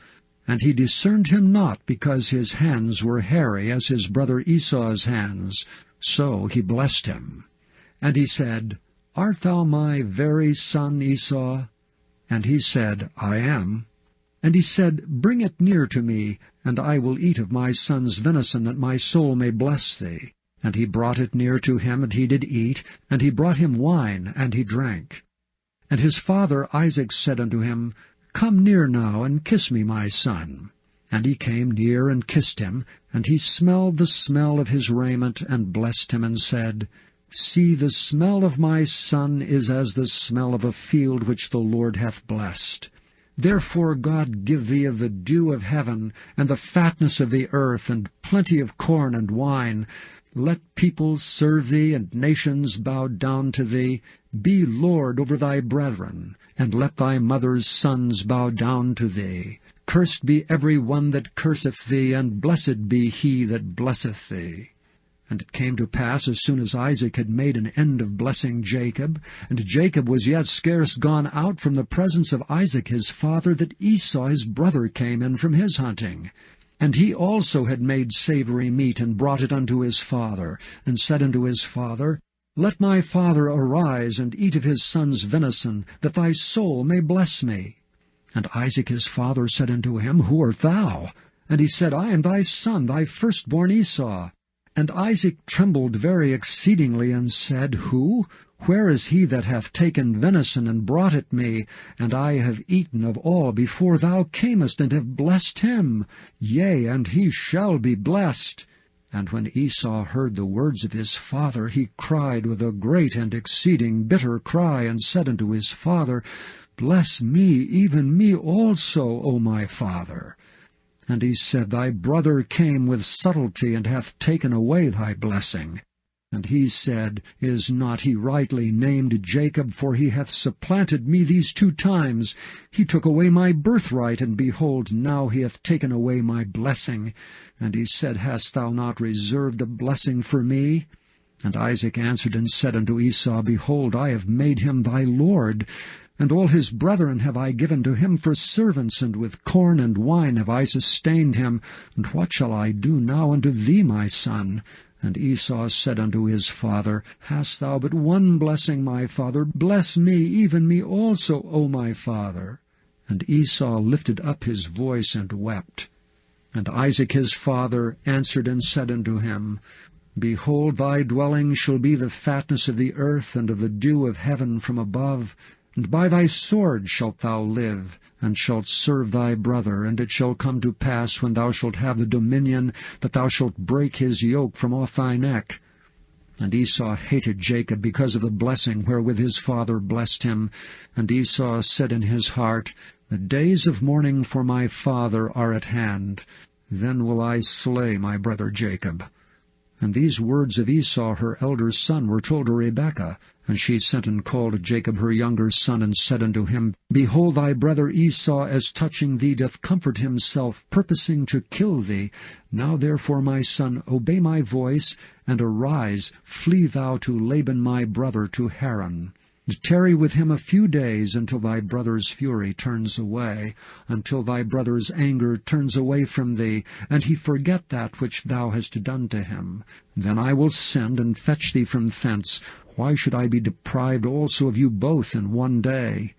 And he discerned him not, because his hands were hairy as his brother Esau's hands. So he blessed him. And he said, Art thou my very son Esau? And he said, I am. And he said, Bring it near to me, and I will eat of my son's venison, that my soul may bless thee. And he brought it near to him, and he did eat, and he brought him wine, and he drank. And his father Isaac said unto him, Come near now, and kiss me, my son. And he came near and kissed him, and he smelled the smell of his raiment, and blessed him, and said, See, the smell of my son is as the smell of a field which the Lord hath blessed. Therefore God give thee of the dew of heaven, and the fatness of the earth, and plenty of corn and wine. Let peoples serve thee, and nations bow down to thee. Be Lord over thy brethren, and let thy mother's sons bow down to thee. Cursed be every one that curseth thee, and blessed be he that blesseth thee. And it came to pass, as soon as Isaac had made an end of blessing Jacob, and Jacob was yet scarce gone out from the presence of Isaac his father, that Esau his brother came in from his hunting. And he also had made savory meat, and brought it unto his father, and said unto his father, Let my father arise, and eat of his son's venison, that thy soul may bless me. And Isaac his father said unto him, Who art thou? And he said, I am thy son, thy firstborn Esau. And Isaac trembled very exceedingly, and said, Who? Where is he that hath taken venison, and brought it me? And I have eaten of all before thou camest, and have blessed him. Yea, and he shall be blessed. And when Esau heard the words of his father, he cried with a great and exceeding bitter cry, and said unto his father, Bless me, even me also, O my father. And he said, Thy brother came with subtlety, and hath taken away thy blessing. And he said, Is not he rightly named Jacob? For he hath supplanted me these 2 times. He took away my birthright, and behold, now he hath taken away my blessing. And he said, Hast thou not reserved a blessing for me? And Isaac answered and said unto Esau, Behold, I have made him thy lord, and all his brethren have I given to him for servants, and with corn and wine have I sustained him. And what shall I do now unto thee, my son? And Esau said unto his father, Hast thou but one blessing, my father? Bless me, even me also, O my father. And Esau lifted up his voice and wept. And Isaac his father answered and said unto him, Behold, thy dwelling shall be the fatness of the earth, and of the dew of heaven from above. And by thy sword shalt thou live, and shalt serve thy brother. And it shall come to pass, when thou shalt have the dominion, that thou shalt break his yoke from off thy neck. And Esau hated Jacob because of the blessing wherewith his father blessed him. And Esau said in his heart, The days of mourning for my father are at hand. Then will I slay my brother Jacob. And these words of Esau her elder son were told to Rebekah. And she sent and called Jacob her younger son, and said unto him, Behold, thy brother Esau, as touching thee, doth comfort himself, purposing to kill thee. Now therefore, my son, obey my voice, and arise, flee thou to Laban my brother to Haran. Tarry with him a few days, until thy brother's fury turns away, until thy brother's anger turns away from thee, and he forget that which thou hast done to him. Then I will send and fetch thee from thence. Why should I be deprived also of you both in one day?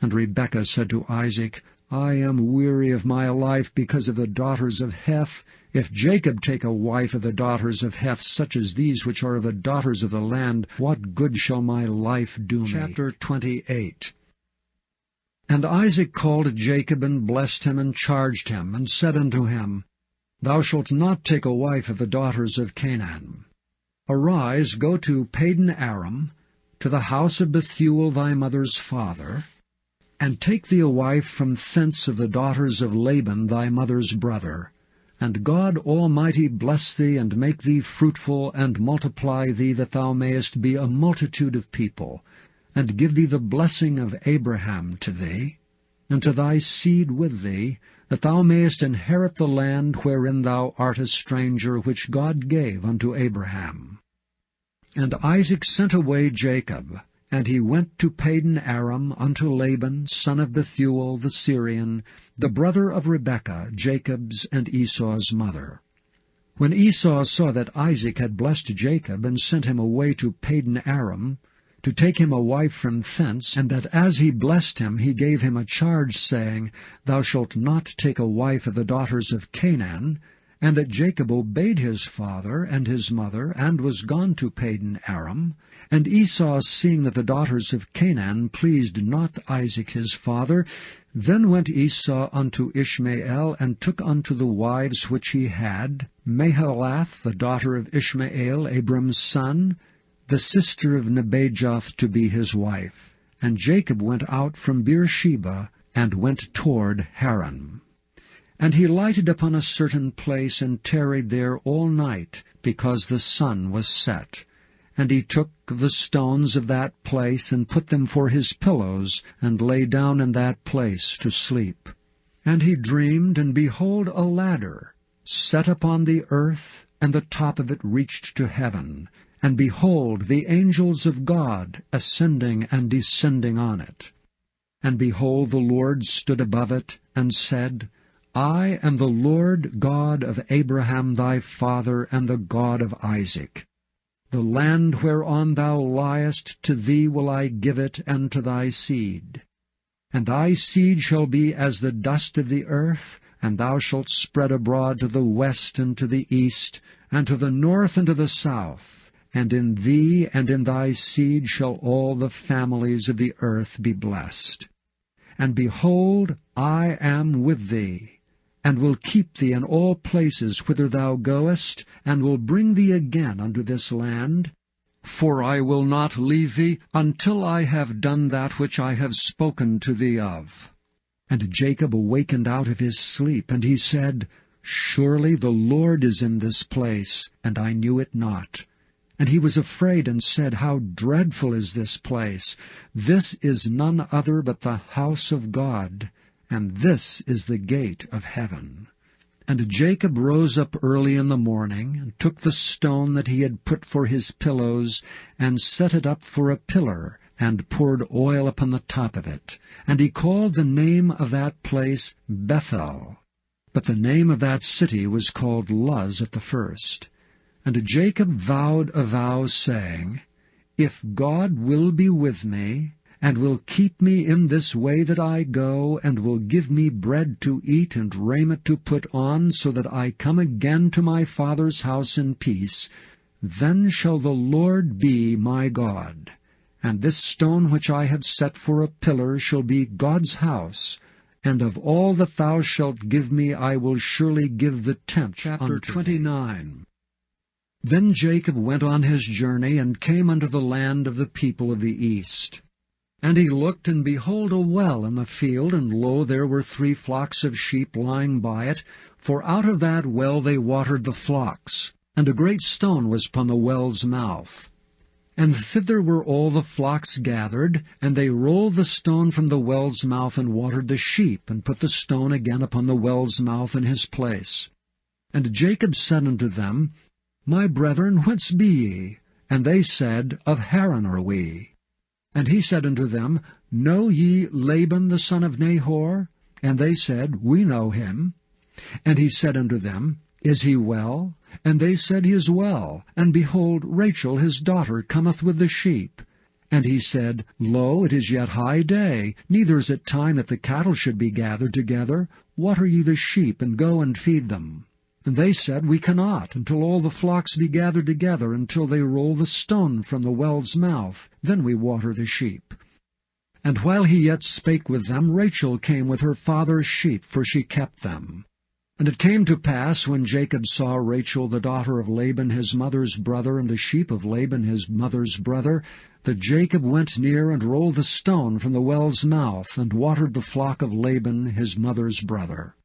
And Rebekah said to Isaac, I am weary of my life because of the daughters of Heth. If Jacob take a wife of the daughters of Heth, such as these which are the daughters of the land, what good shall my life do me? Chapter 28. And Isaac called Jacob, and blessed him, and charged him, and said unto him, Thou shalt not take a wife of the daughters of Canaan. Arise, go to Padan Aram, to the house of Bethuel thy mother's father, and take thee a wife from thence of the daughters of Laban thy mother's brother. And God Almighty bless thee, and make thee fruitful, and multiply thee, that thou mayest be a multitude of people, and give thee the blessing of Abraham to thee, and to thy seed with thee, that thou mayest inherit the land wherein thou art a stranger, which God gave unto Abraham. And Isaac sent away Jacob, and he went to Padan Aram unto Laban, son of Bethuel the Syrian, the brother of Rebekah, Jacob's and Esau's mother. When Esau saw that Isaac had blessed Jacob, and sent him away to Padan Aram, to take him a wife from thence, and that as he blessed him he gave him a charge, saying, Thou shalt not take a wife of the daughters of Canaan, and that Jacob obeyed his father and his mother, and was gone to Padan Aram. And Esau, seeing that the daughters of Canaan pleased not Isaac his father, then went Esau unto Ishmael, and took unto the wives which he had Mahalath, the daughter of Ishmael, Abram's son, the sister of Nebajoth, to be his wife. And Jacob went out from Beersheba, and went toward Haran. And he lighted upon a certain place, and tarried there all night, because the sun was set. And he took the stones of that place, and put them for his pillows, and lay down in that place to sleep. And he dreamed, and behold, a ladder, set upon the earth, and the top of it reached to heaven. And behold, the angels of God ascending and descending on it. And behold, the Lord stood above it, and said, I am the Lord God of Abraham thy father, and the God of Isaac. The land whereon thou liest, to thee will I give it, and to thy seed. And thy seed shall be as the dust of the earth, and thou shalt spread abroad to the west and to the east, and to the north and to the south. And in thee and in thy seed shall all the families of the earth be blessed. And behold, I am with thee, and will keep thee in all places whither thou goest, and will bring thee again unto this land. For I will not leave thee until I have done that which I have spoken to thee of. And Jacob awakened out of his sleep, and he said, Surely the Lord is in this place, and I knew it not. And he was afraid and said, How dreadful is this place! This is none other but the house of God, and this is the gate of heaven. And Jacob rose up early in the morning, and took the stone that he had put for his pillows, and set it up for a pillar, and poured oil upon the top of it. And he called the name of that place Bethel. But the name of that city was called Luz at the first. And Jacob vowed a vow, saying, If God will be with me, and will keep me in this way that I go, and will give me bread to eat and raiment to put on, so that I come again to my father's house in peace, then shall the Lord be my God. And this stone which I have set for a pillar shall be God's house, and of all that thou shalt give me I will surely give the tenth. Chapter 29. Then Jacob went on his journey, and came unto the land of the people of the east. And he looked, and behold, a well in the field, and lo, there were 3 flocks of sheep lying by it, for out of that well they watered the flocks. And a great stone was upon the well's mouth. And thither were all the flocks gathered, and they rolled the stone from the well's mouth, and watered the sheep, and put the stone again upon the well's mouth in his place. And Jacob said unto them, My brethren, whence be ye? And they said, Of Haran are we. And he said unto them, Know ye Laban the son of Nahor? And they said, We know him. And he said unto them, Is he well? And they said, He is well. And behold, Rachel his daughter cometh with the sheep. And he said, Lo, it is yet high day, neither is it time that the cattle should be gathered together. Water ye the sheep, and go and feed them. And they said, We cannot, until all the flocks be gathered together, until they roll the stone from the well's mouth. Then we water the sheep. And while he yet spake with them, Rachel came with her father's sheep, for she kept them. And it came to pass, when Jacob saw Rachel the daughter of Laban his mother's brother, and the sheep of Laban his mother's brother, that Jacob went near and rolled the stone from the well's mouth, and watered the flock of Laban his mother's brother.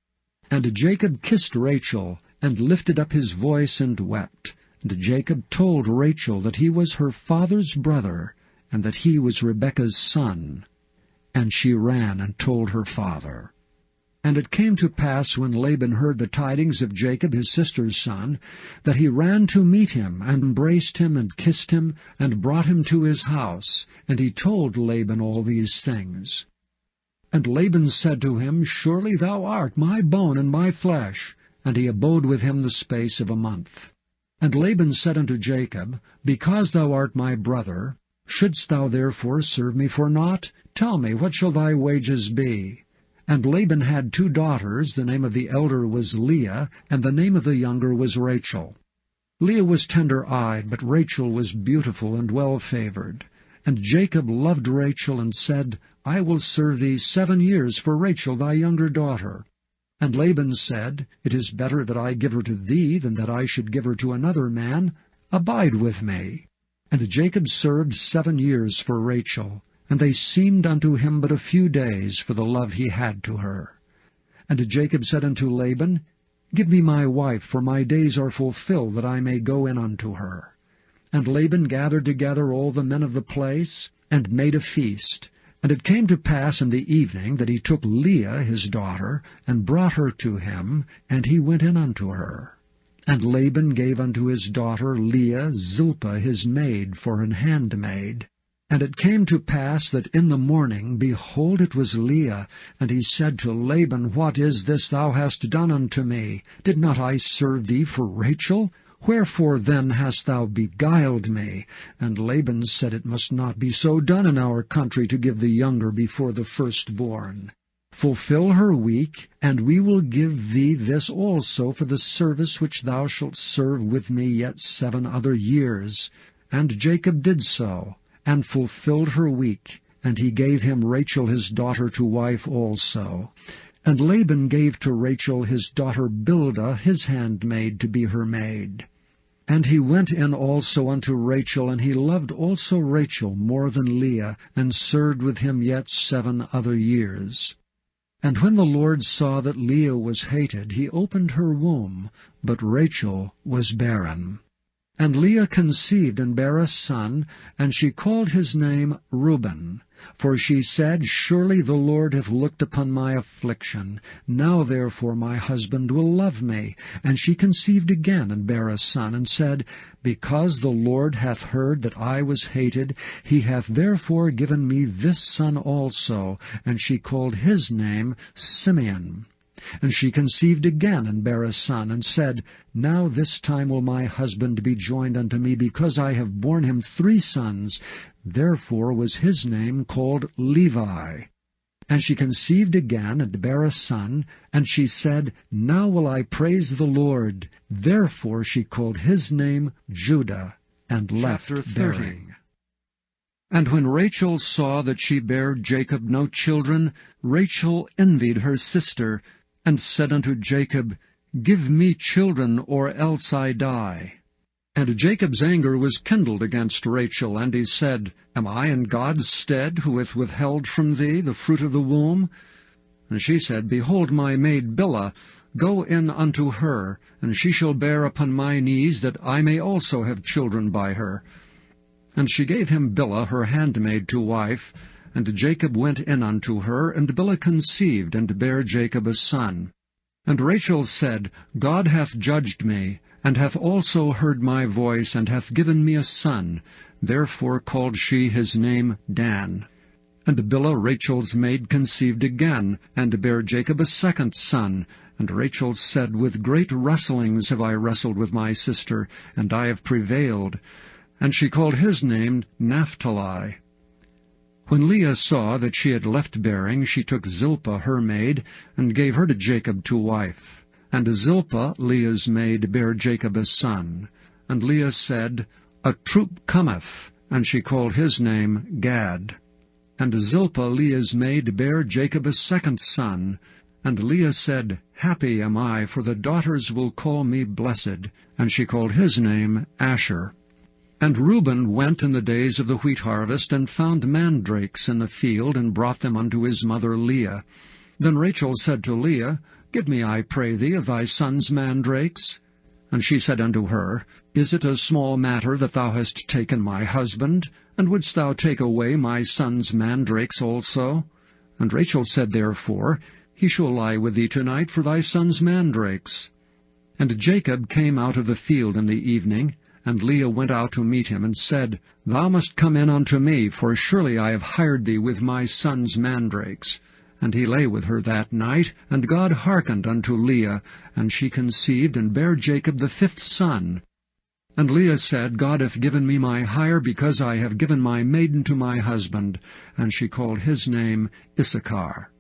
And Jacob kissed Rachel, and lifted up his voice, and wept. And Jacob told Rachel that he was her father's brother, and that he was Rebekah's son. And she ran and told her father. And it came to pass, when Laban heard the tidings of Jacob his sister's son, that he ran to meet him, and embraced him, and kissed him, and brought him to his house. And he told Laban all these things. And Laban said to him, Surely thou art my bone and my flesh. And he abode with him the space of a month. And Laban said unto Jacob, Because thou art my brother, shouldst thou therefore serve me for naught? Tell me, what shall thy wages be? And Laban had 2 daughters. The name of the elder was Leah, and the name of the younger was Rachel. Leah was tender-eyed, but Rachel was beautiful and well-favored. And Jacob loved Rachel, and said, I will serve thee 7 years for Rachel thy younger daughter. And Laban said, It is better that I give her to thee, than that I should give her to another man. Abide with me. And Jacob served 7 years for Rachel, and they seemed unto him but a few days, for the love he had to her. And Jacob said unto Laban, Give me my wife, for my days are fulfilled, that I may go in unto her. And Laban gathered together all the men of the place, and made a feast. And it came to pass in the evening that he took Leah his daughter, and brought her to him, and he went in unto her. And Laban gave unto his daughter Leah Zilpah his maid for an handmaid. And it came to pass that in the morning, behold, it was Leah. And he said to Laban, What is this thou hast done unto me? Did not I serve thee for Rachel? Wherefore then hast thou beguiled me? And Laban said, It must not be so done in our country, to give the younger before the firstborn. Fulfill her week, and we will give thee this also for the service which thou shalt serve with me yet 7 other years. And Jacob did so, and fulfilled her week, and he gave him Rachel his daughter to wife also. And Laban gave to Rachel his daughter Bilhah his handmaid to be her maid. And he went in also unto Rachel, and he loved also Rachel more than Leah, and served with him yet 7 other years. And when the Lord saw that Leah was hated, he opened her womb, but Rachel was barren. And Leah conceived and bare a son, and she called his name Reuben. For she said, Surely the Lord hath looked upon my affliction. Now therefore my husband will love me. And she conceived again, and bare a son, and said, Because the Lord hath heard that I was hated, he hath therefore given me this son also. And she called his name Simeon. And she conceived again, and bare a son, and said, Now this time will my husband be joined unto me, because I have borne him 3 sons. Therefore was his name called Levi. And she conceived again, and bare a son, and she said, Now will I praise the Lord. Therefore she called his name Judah, and left bearing. And when Rachel saw that she bare Jacob no children, Rachel envied her sister, and said unto Jacob, Give me children, or else I die. And Jacob's anger was kindled against Rachel, and he said, Am I in God's stead, who hath withheld from thee the fruit of the womb? And she said, Behold my maid Bilhah, go in unto her, and she shall bear upon my knees, that I may also have children by her. And she gave him Bilhah her handmaid to wife, and Jacob went in unto her, and Bilhah conceived, and bare Jacob a son. And Rachel said, God hath judged me, and hath also heard my voice, and hath given me a son. Therefore called she his name Dan. And Bilhah Rachel's maid conceived again, and bare Jacob a second son. And Rachel said, With great wrestlings have I wrestled with my sister, and I have prevailed. And she called his name Naphtali. When Leah saw that she had left bearing, she took Zilpah her maid, and gave her to Jacob to wife. And Zilpah, Leah's maid, bare Jacob a son. And Leah said, A troop cometh, and she called his name Gad. And Zilpah, Leah's maid, bare Jacob a second son. And Leah said, Happy am I, for the daughters will call me blessed. And she called his name Asher. And Reuben went in the days of the wheat harvest, and found mandrakes in the field, and brought them unto his mother Leah. Then Rachel said to Leah, Give me, I pray thee, of thy son's mandrakes. And she said unto her, Is it a small matter that thou hast taken my husband? And wouldst thou take away my son's mandrakes also? And Rachel said therefore, He shall lie with thee tonight for thy son's mandrakes. And Jacob came out of the field in the evening, and Leah went out to meet him, and said, Thou must come in unto me, for surely I have hired thee with my son's mandrakes. And he lay with her that night, and God hearkened unto Leah, and she conceived, and bare Jacob the 5th son. And Leah said, God hath given me my hire, because I have given my maiden to my husband. And she called his name Issachar.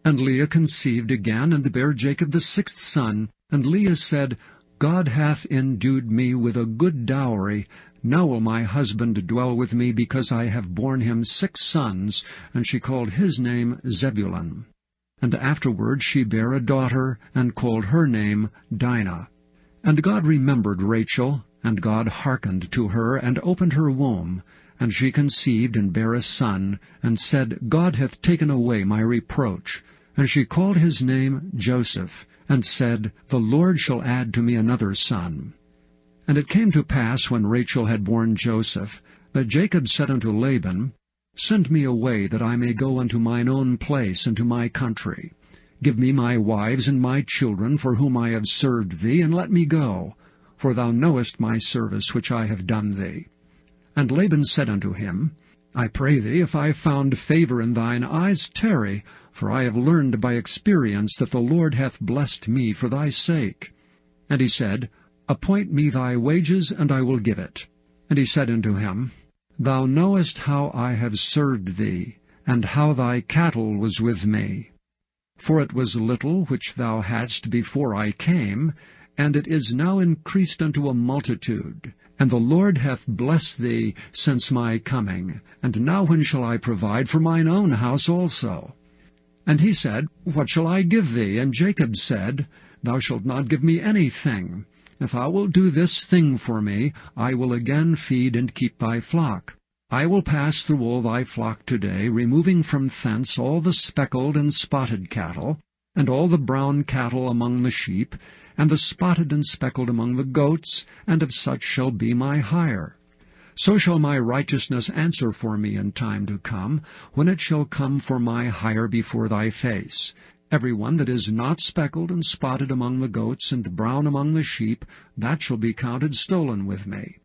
And Leah conceived again, and bare Jacob the 6th son. And Leah said, God hath endued me with a good dowry. Now will my husband dwell with me, because I have borne him 6 sons. And she called his name Zebulun. And afterward she bare a daughter, and called her name Dinah. And God remembered Rachel, and God hearkened to her, and opened her womb. And she conceived, and bare a son, and said, God hath taken away my reproach. And she called his name Joseph, and said, The Lord shall add to me another son. And it came to pass, when Rachel had borne Joseph, that Jacob said unto Laban, Send me away, that I may go unto mine own place, and to my country. Give me my wives and my children, for whom I have served thee, and let me go. For thou knowest my service which I have done thee. And Laban said unto him, I pray thee, if I have found favor in thine eyes, tarry, for I have learned by experience that the Lord hath blessed me for thy sake. And he said, Appoint me thy wages, and I will give it. And he said unto him, Thou knowest how I have served thee, and how thy cattle was with me. For it was little which thou hadst before I came, and it is now increased unto a multitude. And the Lord hath blessed thee since my coming. And now when shall I provide for mine own house also? And he said, What shall I give thee? And Jacob said, Thou shalt not give me anything. If thou wilt do this thing for me, I will again feed and keep thy flock. I will pass through all thy flock today, removing from thence all the speckled and spotted cattle. and all the brown cattle among the sheep, and the spotted and speckled among the goats, and of such shall be my hire. So shall my righteousness answer for me in time to come, when it shall come for my hire before thy face. Every one that is not speckled and spotted among the goats, and brown among the sheep, that shall be counted stolen with me.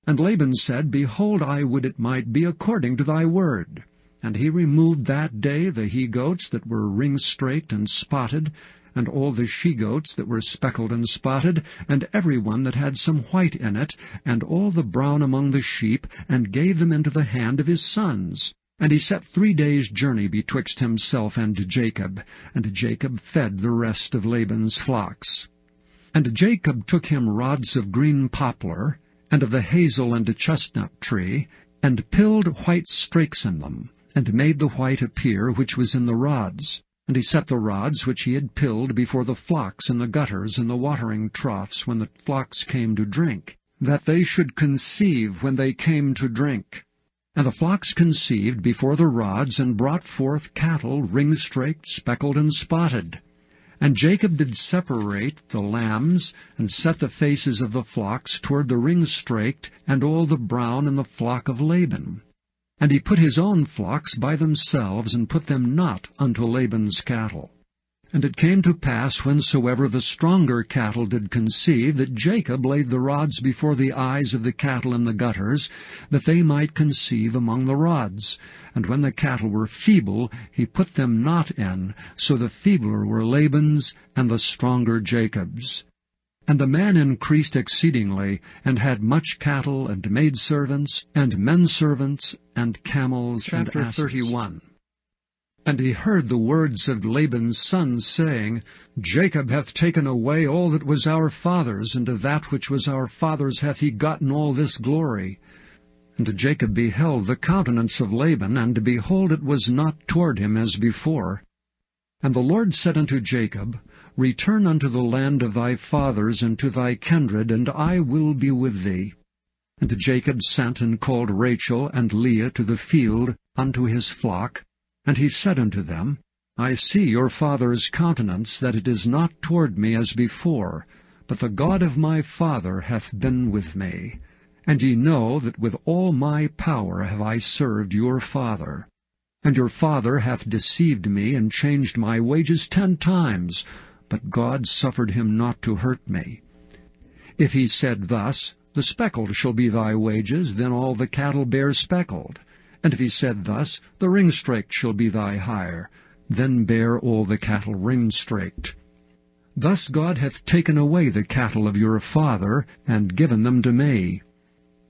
And Laban said, Behold, I would it might be according to thy word. And he removed that day the he-goats that were ring-straked and spotted, and all the she-goats that were speckled and spotted, and every one that had some white in it, and all the brown among the sheep, and gave them into the hand of his sons. And he set 3 days' journey betwixt himself and Jacob, and Jacob fed the rest of Laban's flocks. And Jacob took him rods of green poplar, and of the hazel and chestnut tree, and pilled white strakes in them, and made the white appear which was in the rods. And he set the rods which he had pilled before the flocks in the gutters and the watering troughs when the flocks came to drink, that they should conceive when they came to drink. And the flocks conceived before the rods, and brought forth cattle ring-straked, speckled, and spotted. And Jacob did separate the lambs, and set the faces of the flocks toward the ring-straked, and all the brown in the flock of Laban. And he put his own flocks by themselves, and put them not unto Laban's cattle. And it came to pass, whensoever the stronger cattle did conceive, that Jacob laid the rods before the eyes of the cattle in the gutters, that they might conceive among the rods. And when the cattle were feeble, he put them not in, so the feebler were Laban's, and the stronger Jacob's. And the man increased exceedingly, and had much cattle, and maidservants, and menservants, and camels, and asses. Chapter 31. And he heard the words of Laban's sons, saying, Jacob hath taken away all that was our father's, and of that which was our father's hath he gotten all this glory. And Jacob beheld the countenance of Laban, and behold, it was not toward him as before. And the Lord said unto Jacob, Return unto the land of thy fathers, and to thy kindred, and I will be with thee. And Jacob sent and called Rachel and Leah to the field unto his flock. And he said unto them, I see your father's countenance, that it is not toward me as before, but the God of my father hath been with me. And ye know that with all my power have I served your father. And your father hath deceived me, and changed my wages 10 times, but God suffered him not to hurt me. If he said thus, The speckled shall be thy wages, then all the cattle bear speckled. And if he said thus, The ring-straked shall be thy hire, then bear all the cattle ring-straked. Thus God hath taken away the cattle of your father, and given them to me.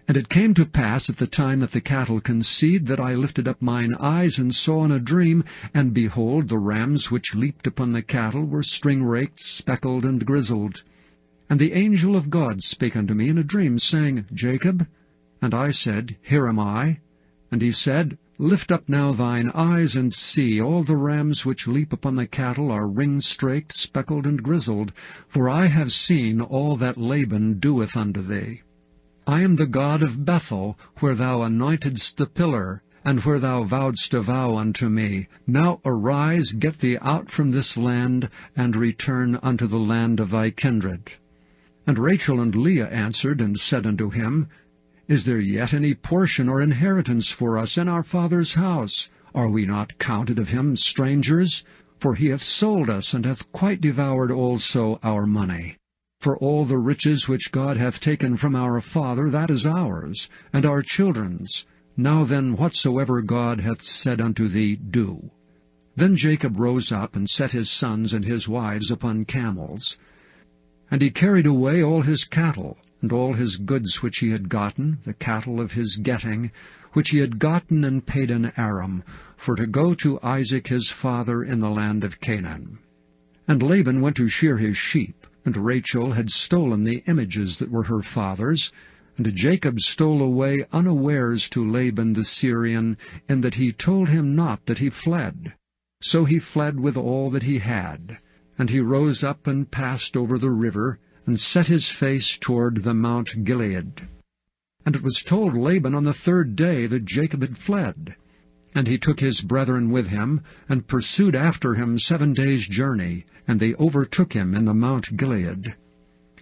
And it came to pass at the time that the cattle conceived, that I lifted up mine eyes, and saw in a dream, and behold, the rams which leaped upon the cattle were string-raked, speckled, and grizzled. And the angel of God spake unto me in a dream, saying, Jacob? And I said, Here am I. And he said, Lift up now thine eyes, and see, all the rams which leap upon the cattle are ring-straked, speckled, and grizzled, for I have seen all that Laban doeth unto thee. I am the God of Bethel, where thou anointedst the pillar, and where thou vowedst a vow unto me. Now arise, get thee out from this land, and return unto the land of thy kindred. And Rachel and Leah answered and said unto him, Is there yet any portion or inheritance for us in our father's house? Are we not counted of him strangers? For he hath sold us, and hath quite devoured also our money. For all the riches which God hath taken from our father, that is ours, and our children's. Now then, whatsoever God hath said unto thee, do. Then Jacob rose up, and set his sons and his wives upon camels. And he carried away all his cattle, and all his goods which he had gotten, the cattle of his getting, which he had gotten and paid in Aram, for to go to Isaac his father in the land of Canaan. And Laban went to shear his sheep, and Rachel had stolen the images that were her father's, and Jacob stole away unawares to Laban the Syrian, in that he told him not that he fled. So he fled with all that he had. And he rose up and passed over the river, and set his face toward the Mount Gilead. And it was told Laban on the 3rd day that Jacob had fled. And he took his brethren with him, and pursued after him 7 days' journey, and they overtook him in the Mount Gilead.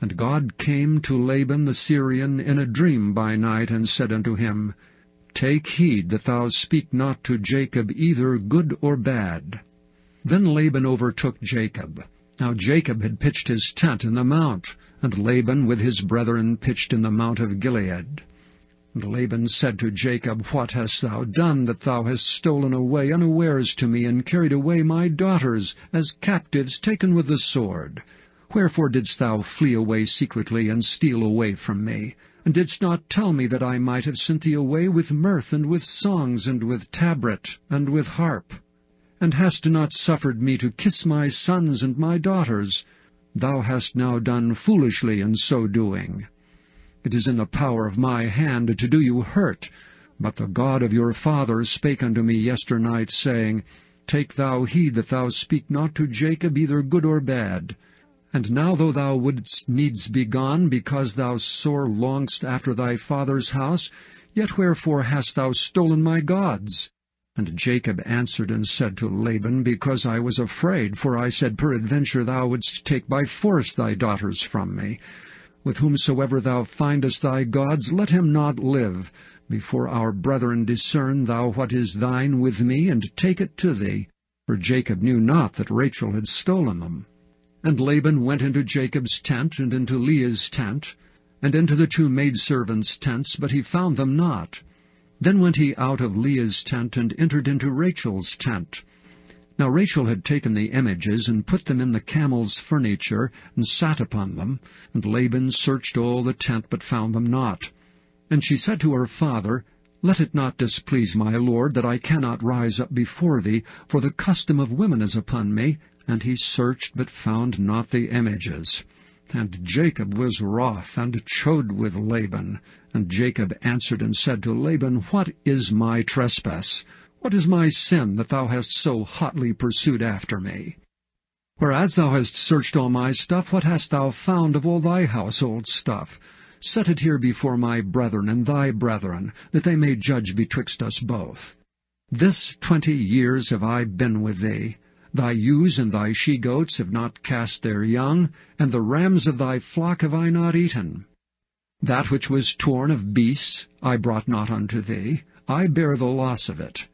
And God came to Laban the Syrian in a dream by night, and said unto him, Take heed that thou speak not to Jacob either good or bad. Then Laban overtook Jacob. Now Jacob had pitched his tent in the mount, and Laban with his brethren pitched in the Mount of Gilead. And Laban said to Jacob, What hast thou done, that thou hast stolen away unawares to me, and carried away my daughters, as captives taken with the sword? Wherefore didst thou flee away secretly, and steal away from me? And didst not tell me that I might have sent thee away with mirth, and with songs, and with tabret, and with harp? And hast not suffered me to kiss my sons and my daughters? Thou hast now done foolishly in so doing. It is in the power of my hand to do you hurt. But the God of your father spake unto me yesternight, saying, Take thou heed that thou speak not to Jacob either good or bad. And now though thou wouldst needs be gone, because thou sore longest after thy father's house, yet wherefore hast thou stolen my gods? And Jacob answered and said to Laban, Because I was afraid, for I said, Peradventure thou wouldst take by force thy daughters from me. With whomsoever thou findest thy gods, let him not live. Before our brethren discern thou what is thine with me, and take it to thee. For Jacob knew not that Rachel had stolen them. And Laban went into Jacob's tent, and into Leah's tent, and into the 2 maidservants' tents, but he found them not. Then went he out of Leah's tent, and entered into Rachel's tent. Now Rachel had taken the images, and put them in the camel's furniture, and sat upon them. And Laban searched all the tent, but found them not. And she said to her father, Let it not displease my lord, that I cannot rise up before thee, for the custom of women is upon me. And he searched, but found not the images. And Jacob was wroth, and chode with Laban. And Jacob answered and said to Laban, What is my trespass? What is my sin, that thou hast so hotly pursued after me? Whereas thou hast searched all my stuff, what hast thou found of all thy household stuff? Set it here before my brethren and thy brethren, that they may judge betwixt us both. This 20 years have I been with thee. Thy ewes and thy she-goats have not cast their young, and the rams of thy flock have I not eaten. That which was torn of beasts I brought not unto thee. I bear the loss of it.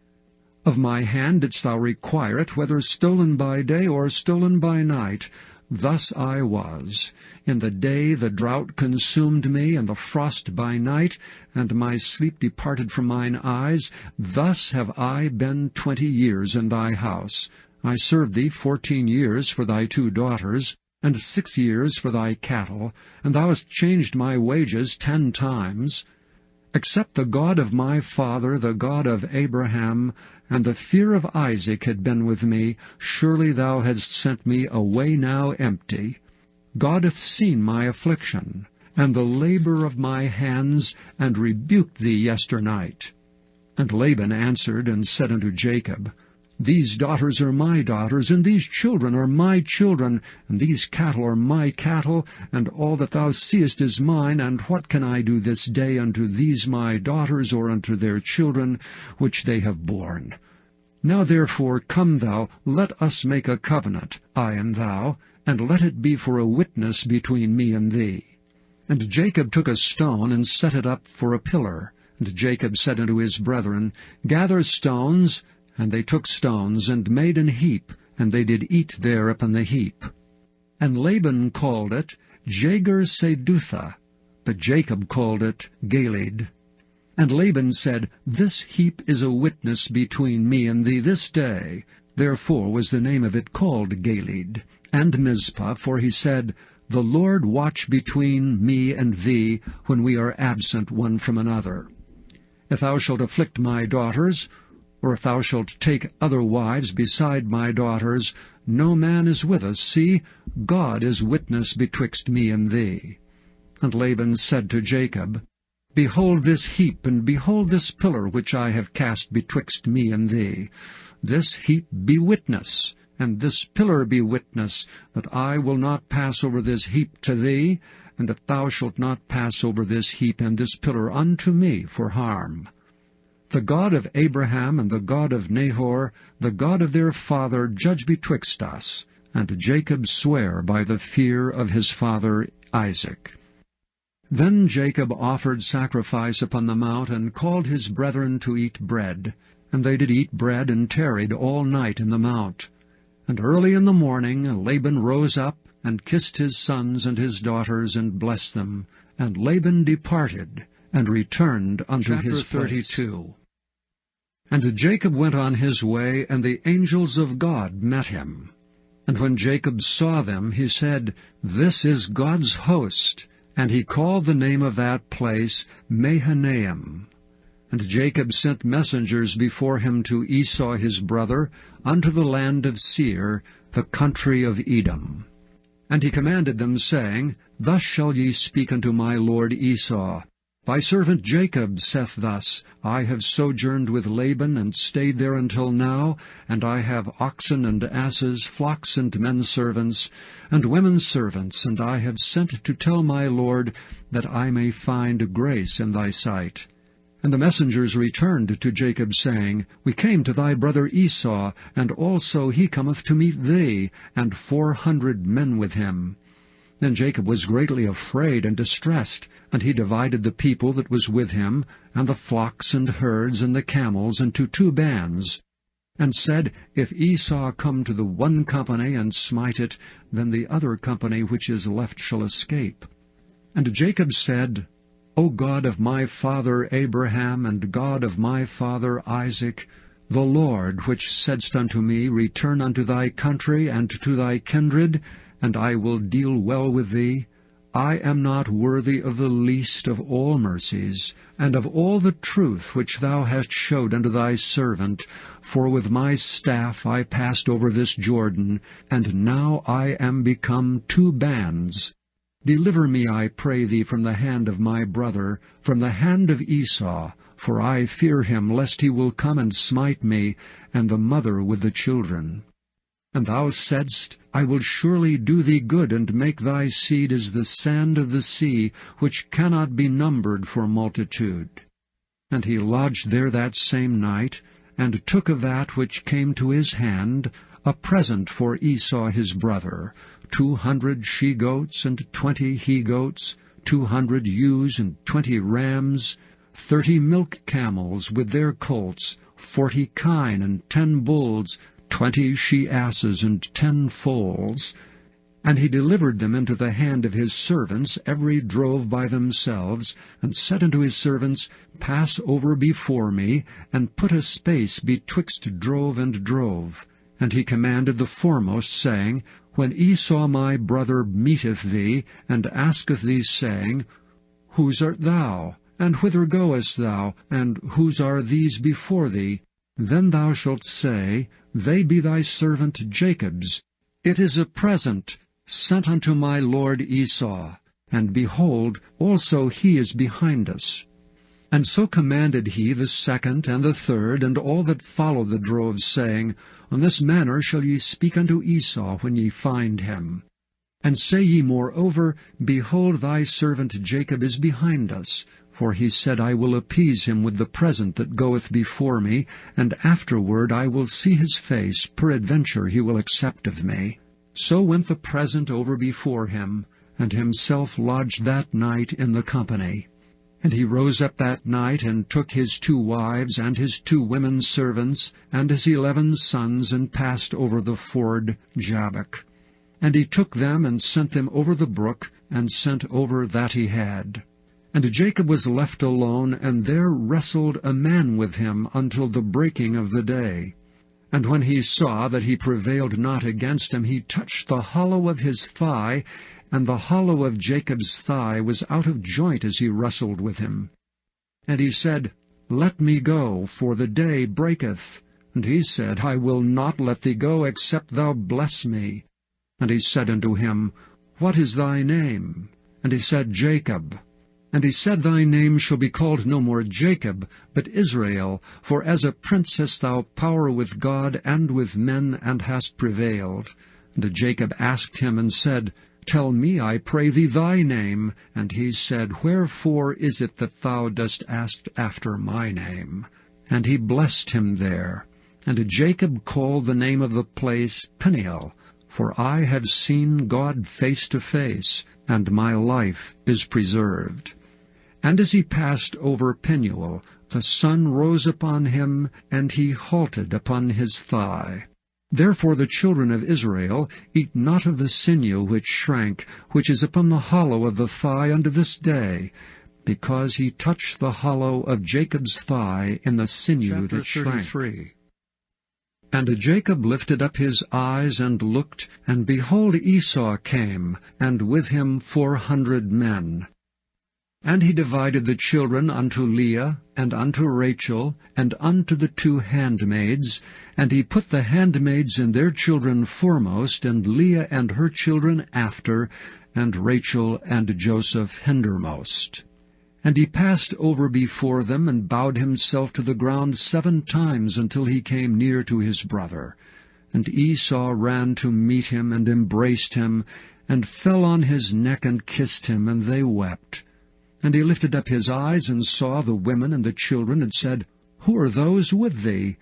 Of my hand didst thou require it, whether stolen by day or stolen by night. Thus I was. In the day the drought consumed me, and the frost by night, and my sleep departed from mine eyes. Thus have I been 20 years in thy house. I served thee 14 years for thy 2 daughters, and 6 years for thy cattle, and thou hast changed my wages 10 times. Except the God of my father, the God of Abraham, and the fear of Isaac had been with me, surely thou hadst sent me away now empty. God hath seen my affliction, and the labor of my hands, and rebuked thee yesternight. And Laban answered and said unto Jacob, These daughters are my daughters, and these children are my children, and these cattle are my cattle, and all that thou seest is mine, and what can I do this day unto these my daughters, or unto their children, which they have borne? Now therefore come thou, let us make a covenant, I and thou, and let it be for a witness between me and thee. And Jacob took a stone, and set it up for a pillar. And Jacob said unto his brethren, Gather stones. And they took stones, and made an heap, and they did eat there upon the heap. And Laban called it Jagar-Sedutha, but Jacob called it Gilead. And Laban said, This heap is a witness between me and thee this day. Therefore was the name of it called Gilead. And Mizpah, for he said, The Lord watch between me and thee, when we are absent one from another. If thou shalt afflict my daughters, or if thou shalt take other wives beside my daughters, no man is with us. See, God is witness betwixt me and thee. And Laban said to Jacob, Behold this heap, and behold this pillar which I have cast betwixt me and thee. This heap be witness, and this pillar be witness, that I will not pass over this heap to thee, and that thou shalt not pass over this heap and this pillar unto me for harm. The God of Abraham and the God of Nahor, the God of their father, judge betwixt us. And Jacob sware by the fear of his father Isaac. Then Jacob offered sacrifice upon the mount, and called his brethren to eat bread. And they did eat bread, and tarried all night in the mount. And early in the morning Laban rose up, and kissed his sons and his daughters, and blessed them. And Laban departed, and returned unto his place. 32. And Jacob went on his way, and the angels of God met him. And when Jacob saw them, he said, This is God's host. And he called the name of that place Mahanaim. And Jacob sent messengers before him to Esau his brother, unto the land of Seir, the country of Edom. And he commanded them, saying, Thus shall ye speak unto my lord Esau. Thy servant Jacob saith thus, I have sojourned with Laban, and stayed there until now, and I have oxen and asses, flocks and men servants, and women servants, and I have sent to tell my lord, that I may find grace in thy sight. And the messengers returned to Jacob, saying, We came to thy brother Esau, and also he cometh to meet thee, and 400 men with him. Then Jacob was greatly afraid and distressed, and he divided the people that was with him, and the flocks and herds and the camels, into 2 bands, and said, If Esau come to the one company and smite it, then the other company which is left shall escape. And Jacob said, O God of my father Abraham, and God of my father Isaac, the Lord which saidst unto me, Return unto thy country and to thy kindred, and I will deal well with thee, I am not worthy of the least of all mercies, and of all the truth which thou hast showed unto thy servant, for with my staff I passed over this Jordan, and now I am become 2 bands. Deliver me, I pray thee, from the hand of my brother, from the hand of Esau, for I fear him, lest he will come and smite me, and the mother with the children. And thou saidst, I will surely do thee good, and make thy seed as the sand of the sea, which cannot be numbered for multitude. And he lodged there that same night, and took of that which came to his hand a present for Esau his brother, 200 she-goats, and 20 he-goats, 200 ewes, and 20 rams, 30 milk camels with their colts, 40 kine, and 10 bulls, 20 she-asses, and 10 foals. And he delivered them into the hand of his servants, every drove by themselves, and said unto his servants, Pass over before me, and put a space betwixt drove and drove. And he commanded the foremost, saying, When Esau my brother meeteth thee, and asketh thee, saying, Whose art thou? And whither goest thou? And whose are these before thee? Then thou shalt say, They be thy servant Jacob's. It is a present sent unto my lord Esau. And behold, also he is behind us. And so commanded he the second and the third, and all that follow the droves, saying, On this manner shall ye speak unto Esau when ye find him. And say ye moreover, Behold, thy servant Jacob is behind us. For he said, I will appease him with the present that goeth before me, and afterward I will see his face, peradventure he will accept of me. So went the present over before him, and himself lodged that night in the company. And he rose up that night, and took his 2 wives, and his 2 women servants, and his 11 sons, and passed over the ford Jabbok. And he took them, and sent them over the brook, and sent over that he had. And Jacob was left alone, and there wrestled a man with him until the breaking of the day. And when he saw that he prevailed not against him, he touched the hollow of his thigh, and the hollow of Jacob's thigh was out of joint as he wrestled with him. And he said, Let me go, for the day breaketh. And he said, I will not let thee go, except thou bless me. And he said unto him, What is thy name? And he said, Jacob. And he said, Thy name shall be called no more Jacob, but Israel, for as a prince hast thou power with God and with men, and hast prevailed. And Jacob asked him, and said, Tell me, I pray thee, thy name. And he said, Wherefore is it that thou dost ask after my name? and he blessed him there. And Jacob called the name of the place Peniel, for I have seen God face to face, and my life is preserved. And as he passed over Peniel, the sun rose upon him, and he halted upon his thigh. Therefore the children of Israel eat not of the sinew which shrank, which is upon the hollow of the thigh unto this day, because he touched the hollow of Jacob's thigh in the sinew that shrank. And Jacob lifted up his eyes and looked, and behold, Esau came, and with him 400 men. And he divided the children unto Leah, and unto Rachel, and unto the 2 handmaids, and he put the handmaids and their children foremost, and Leah and her children after, and Rachel and Joseph hindermost. And he passed over before them, and bowed himself to the ground 7 times, until he came near to his brother. And Esau ran to meet him, and embraced him, and fell on his neck, and kissed him, and they wept. And he lifted up his eyes, and saw the women and the children, and said, Who are those with thee?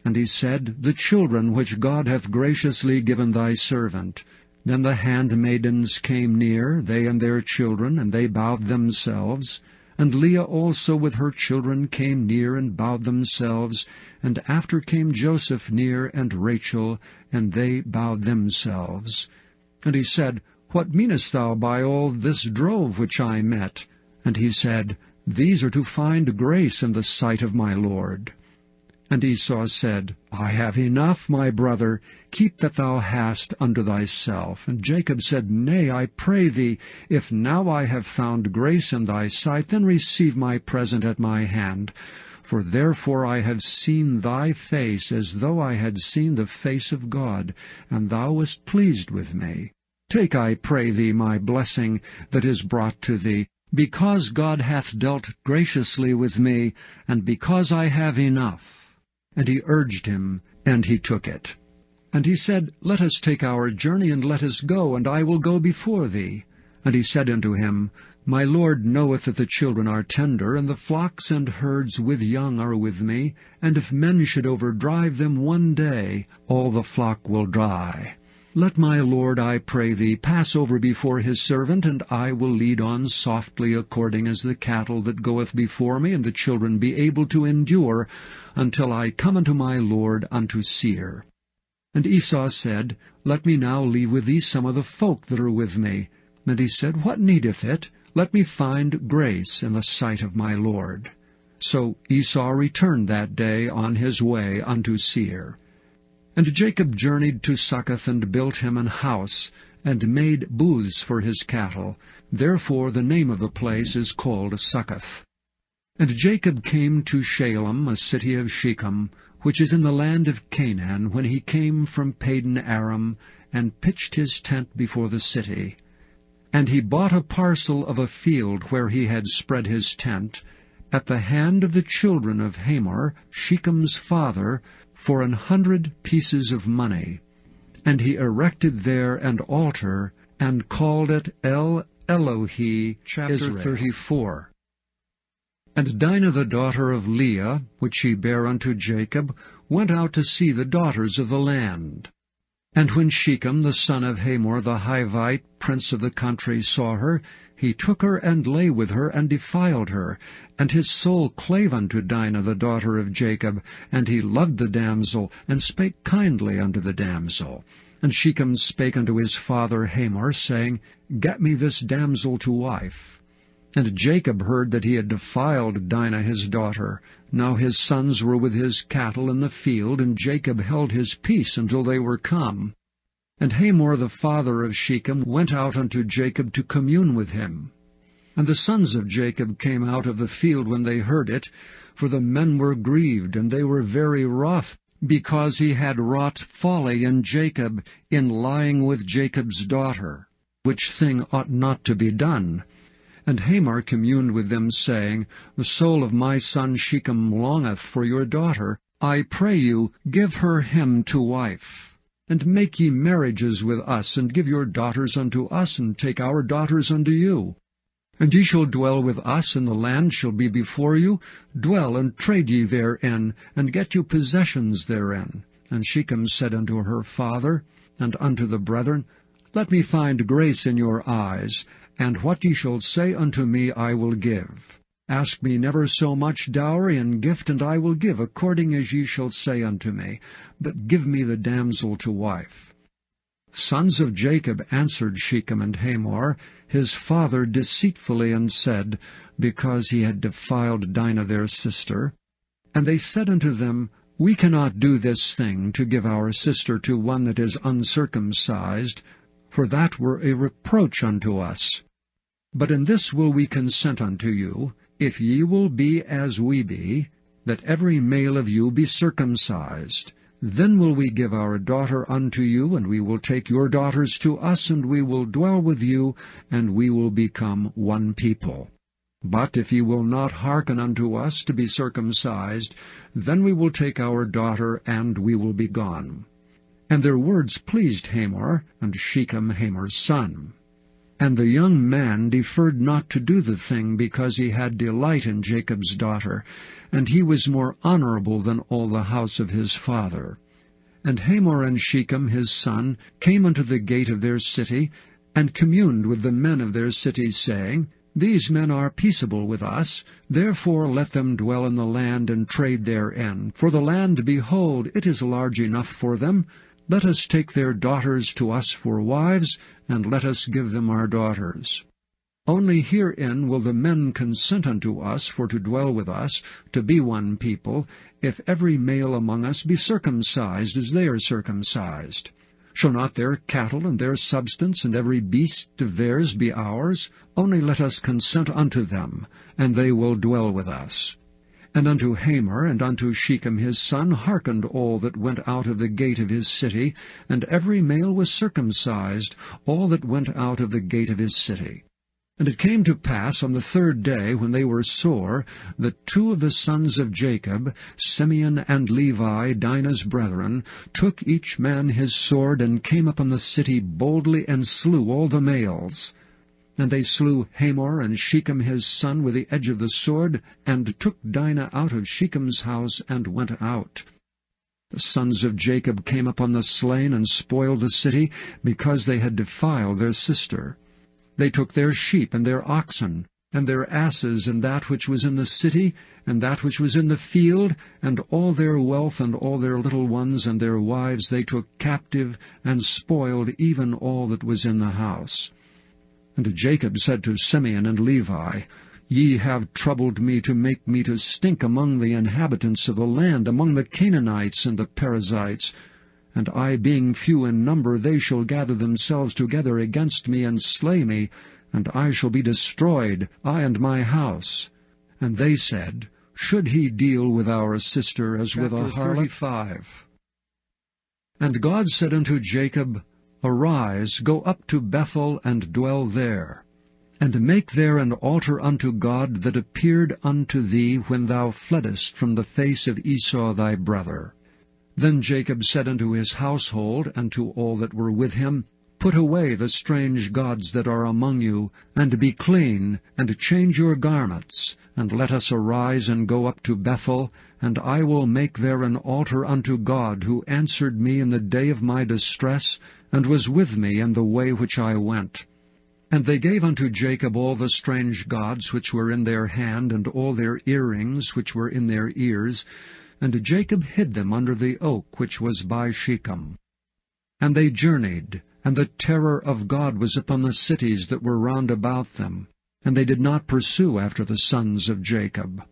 And he said, The children which God hath graciously given thy servant. Then the handmaidens came near, they and their children, and they bowed themselves. And Leah also with her children came near, and bowed themselves. And after came Joseph near, and Rachel, and they bowed themselves. And he said, What meanest thou by all this drove which I met? And he said, These are to find grace in the sight of my Lord. And Esau said, I have enough, my brother, keep that thou hast unto thyself. And Jacob said, Nay, I pray thee, if now I have found grace in thy sight, then receive my present at my hand. For therefore I have seen thy face, as though I had seen the face of God, and thou wast pleased with me. Take, I pray thee, my blessing that is brought to thee, because God hath dealt graciously with me, and because I have enough. And he urged him, and he took it. And he said, Let us take our journey, and let us go, and I will go before thee. And he said unto him, My Lord knoweth that the children are tender, and the flocks and herds with young are with me, and if men should overdrive them one day, all the flock will die. Let my Lord, I pray thee, pass over before his servant, and I will lead on softly according as the cattle that goeth before me, and the children be able to endure, until I come unto my Lord unto Seir. And Esau said, Let me now leave with thee some of the folk that are with me. And he said, What needeth it? Let me find grace in the sight of my Lord. So Esau returned that day on his way unto Seir. And Jacob journeyed to Succoth, and built him an house, and made booths for his cattle. Therefore the name of the place is called Succoth. And Jacob came to Shalem, a city of Shechem, which is in the land of Canaan, when he came from Padan Aram, and pitched his tent before the city. And he bought a parcel of a field where he had spread his tent, at the hand of the children of Hamor, Shechem's father, for 100 pieces of money. And he erected there an altar, and called it El Elohe. Chapter Israel. 34. And Dinah the daughter of Leah, which she bare unto Jacob, went out to see the daughters of the land. And when Shechem the son of Hamor the Hivite, prince of the country, saw her, he took her and lay with her, and defiled her. And his soul clave unto Dinah the daughter of Jacob, and he loved the damsel, and spake kindly unto the damsel. And Shechem spake unto his father Hamor, saying, Get me this damsel to wife. And Jacob heard that he had defiled Dinah his daughter. Now his sons were with his cattle in the field, and Jacob held his peace until they were come. And Hamor the father of Shechem went out unto Jacob to commune with him. And the sons of Jacob came out of the field when they heard it, for the men were grieved, and they were very wroth, because he had wrought folly in Jacob, in lying with Jacob's daughter, which thing ought not to be done. And Hamor communed with them, saying, The soul of my son Shechem longeth for your daughter. I pray you, give her him to wife. And make ye marriages with us, and give your daughters unto us, and take our daughters unto you. And ye shall dwell with us, and the land shall be before you. Dwell and trade ye therein, and get you possessions therein. And Shechem said unto her father, and unto the brethren, Let me find grace in your eyes, and what ye shall say unto me I will give. Ask me never so much dowry and gift, and I will give according as ye shall say unto me. But give me the damsel to wife. Sons of Jacob answered Shechem and Hamor, his father, deceitfully, and said, because he had defiled Dinah their sister. And they said unto them, We cannot do this thing, to give our sister to one that is uncircumcised, for that were a reproach unto us. But in this will we consent unto you, if ye will be as we be, that every male of you be circumcised. Then will we give our daughter unto you, and we will take your daughters to us, and we will dwell with you, and we will become one people. But if ye will not hearken unto us to be circumcised, then we will take our daughter, and we will be gone. And their words pleased Hamor, and Shechem Hamor's son. And the young man deferred not to do the thing, because he had delight in Jacob's daughter, and he was more honorable than all the house of his father. And Hamor and Shechem his son came unto the gate of their city, and communed with the men of their city, saying, These men are peaceable with us, therefore let them dwell in the land and trade therein. For the land, behold, it is large enough for them. Let us take their daughters to us for wives, and let us give them our daughters. Only herein will the men consent unto us for to dwell with us, to be one people, if every male among us be circumcised as they are circumcised. Shall not their cattle and their substance and every beast of theirs be ours? Only let us consent unto them, and they will dwell with us. And unto Hamor and unto Shechem his son hearkened all that went out of the gate of his city, and every male was circumcised, all that went out of the gate of his city. And it came to pass on the third day, when they were sore, that two of the sons of Jacob, Simeon and Levi, Dinah's brethren, took each man his sword, and came upon the city boldly, and slew all the males. And they slew Hamor and Shechem his son with the edge of the sword, and took Dinah out of Shechem's house, and went out. The sons of Jacob came upon the slain, and spoiled the city, because they had defiled their sister. They took their sheep and their oxen, and their asses, and that which was in the city, and that which was in the field, and all their wealth, and all their little ones, and their wives they took captive, and spoiled even all that was in the house. And Jacob said to Simeon and Levi, Ye have troubled me to make me to stink among the inhabitants of the land, among the Canaanites and the Perizzites. And I, being few in number, they shall gather themselves together against me, and slay me, and I shall be destroyed, I and my house. And they said, Should he deal with our sister as with a harlot? 35. And God said unto Jacob, Arise, go up to Bethel, and dwell there, and make there an altar unto God that appeared unto thee when thou fleddest from the face of Esau thy brother. Then Jacob said unto his household, and to all that were with him, Put away the strange gods that are among you, and be clean, and change your garments, and let us arise and go up to Bethel, and I will make there an altar unto God, who answered me in the day of my distress, and was with me in the way which I went. And they gave unto Jacob all the strange gods which were in their hand, and all their earrings which were in their ears, and Jacob hid them under the oak which was by Shechem. And they journeyed, and the terror of God was upon the cities that were round about them, and they did not pursue after the sons of Jacob.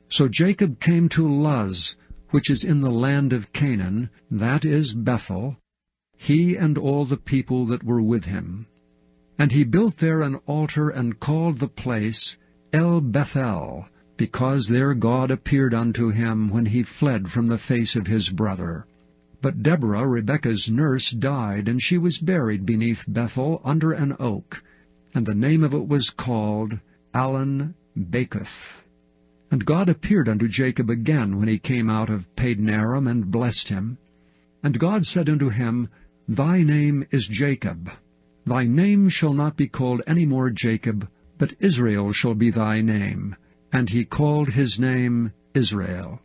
So Jacob came to Luz, which is in the land of Canaan, that is Bethel, he and all the people that were with him. And he built there an altar, and called the place El Bethel, because there God appeared unto him when he fled from the face of his brother. But Deborah, Rebekah's nurse, died, and she was buried beneath Bethel under an oak, and the name of it was called Allon Bacuth. And God appeared unto Jacob again when he came out of Padanaram, and blessed him. And God said unto him, Thy name is Jacob. Thy name shall not be called any more Jacob, but Israel shall be thy name. And he called his name Israel.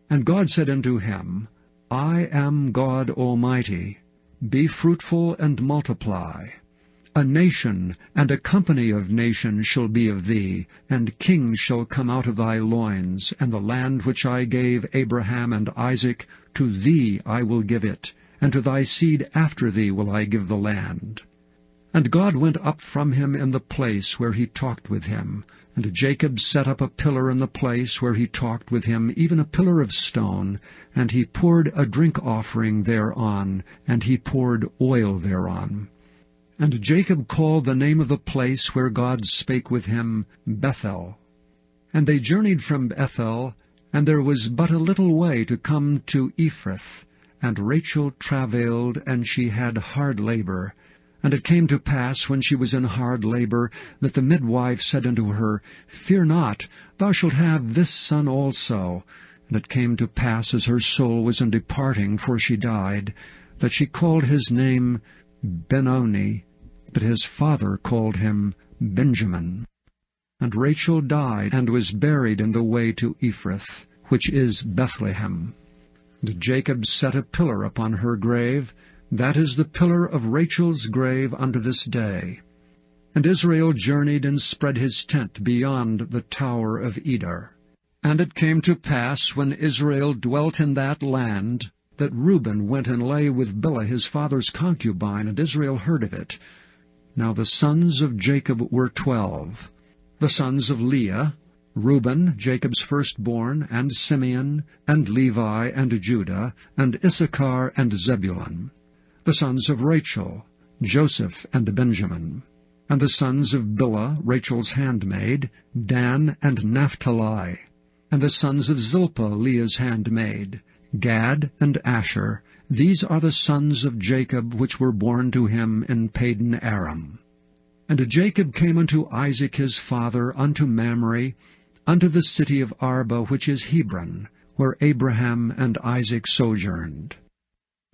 And God said unto him, I am God Almighty. Be fruitful and multiply. A nation and a company of nations shall be of thee, and kings shall come out of thy loins, and the land which I gave Abraham and Isaac, to thee I will give it, and to thy seed after thee will I give the land. And God went up from him in the place where he talked with him, and Jacob set up a pillar in the place where he talked with him, even a pillar of stone, and he poured a drink offering thereon, and he poured oil thereon. And Jacob called the name of the place where God spake with him Bethel. And they journeyed from Bethel, and there was but a little way to come to Ephrath. And Rachel travailed, and she had hard labor. And it came to pass, when she was in hard labor, that the midwife said unto her, Fear not, thou shalt have this son also. And it came to pass, as her soul was in departing, for she died, that she called his name Benoni, but his father called him Benjamin. And Rachel died, and was buried in the way to Ephrath, which is Bethlehem. And Jacob set a pillar upon her grave. That is the pillar of Rachel's grave unto this day. And Israel journeyed and spread his tent beyond the tower of Eder. And it came to pass, when Israel dwelt in that land, that Reuben went and lay with Bilhah his father's concubine, and Israel heard of it. Now the sons of Jacob were 12. The sons of Leah, Reuben, Jacob's firstborn, and Simeon, and Levi, and Judah, and Issachar, and Zebulun. The sons of Rachel, Joseph, and Benjamin. And the sons of Bilhah, Rachel's handmaid, Dan, and Naphtali. And the sons of Zilpah, Leah's handmaid, Gad, and Asher. These are the sons of Jacob, which were born to him in Padan Aram. And Jacob came unto Isaac his father, unto Mamre, unto the city of Arba, which is Hebron, where Abraham and Isaac sojourned.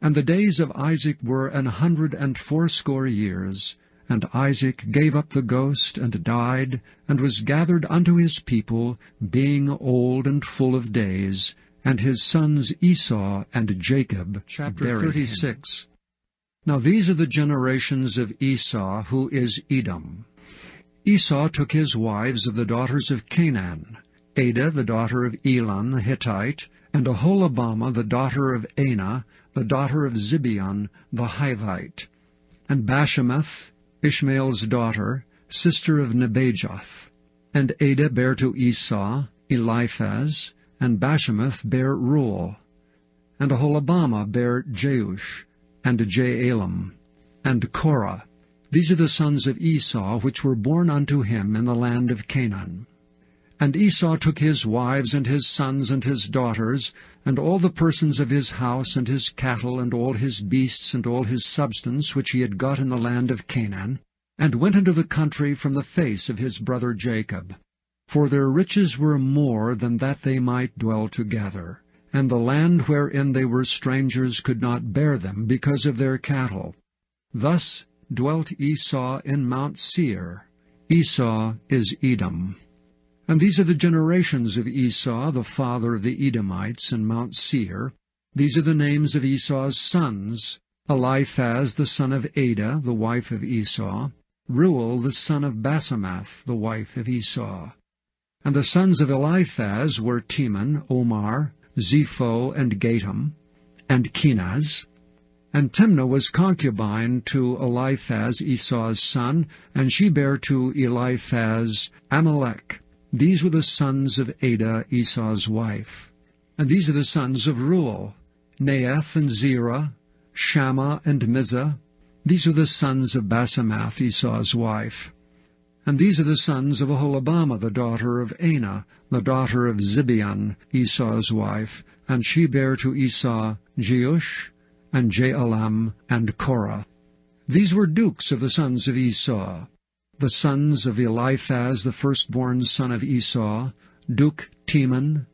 And the days of Isaac were 180 years. And Isaac gave up the ghost, and died, and was gathered unto his people, being old and full of days. And his sons Esau and Jacob. Chapter 36. Now these are the generations of Esau, who is Edom. Esau took his wives of the daughters of Canaan, Adah the daughter of Elon the Hittite, and Aholibamah the daughter of Anah, the daughter of Zibeon the Hivite, and Bashemath, Ishmael's daughter, sister of Nebajoth. And Adah bare to Esau Eliphaz, and Bashemath bare Reuel. And Aholibamah bare Jeush, and Jaalam, and Korah. These are the sons of Esau, which were born unto him in the land of Canaan. And Esau took his wives, and his sons, and his daughters, and all the persons of his house, and his cattle, and all his beasts, and all his substance, which he had got in the land of Canaan, and went into the country from the face of his brother Jacob. For their riches were more than that they might dwell together, and the land wherein they were strangers could not bear them because of their cattle. Thus dwelt Esau in Mount Seir. Esau is Edom. And these are the generations of Esau, the father of the Edomites, in Mount Seir. These are the names of Esau's sons: Eliphaz the son of Adah, the wife of Esau; Reuel the son of Basemath, the wife of Esau. And the sons of Eliphaz were Teman, Omar, Zepho, and Gatam, and Kenaz. And Timnah was concubine to Eliphaz, Esau's son, and she bare to Eliphaz Amalek. These were the sons of Adah, Esau's wife. And these are the sons of Reuel: Neath and Zerah, Shammah and Mizah. These are the sons of Basemath, Esau's wife. And these are the sons of Aholibamah, the daughter of Anah, the daughter of Zibeon, Esau's wife. And she bare to Esau Jeush, and Jaalam, and Korah. These were dukes of the sons of Esau. The sons of Eliphaz, the firstborn son of Esau: Duke Teman,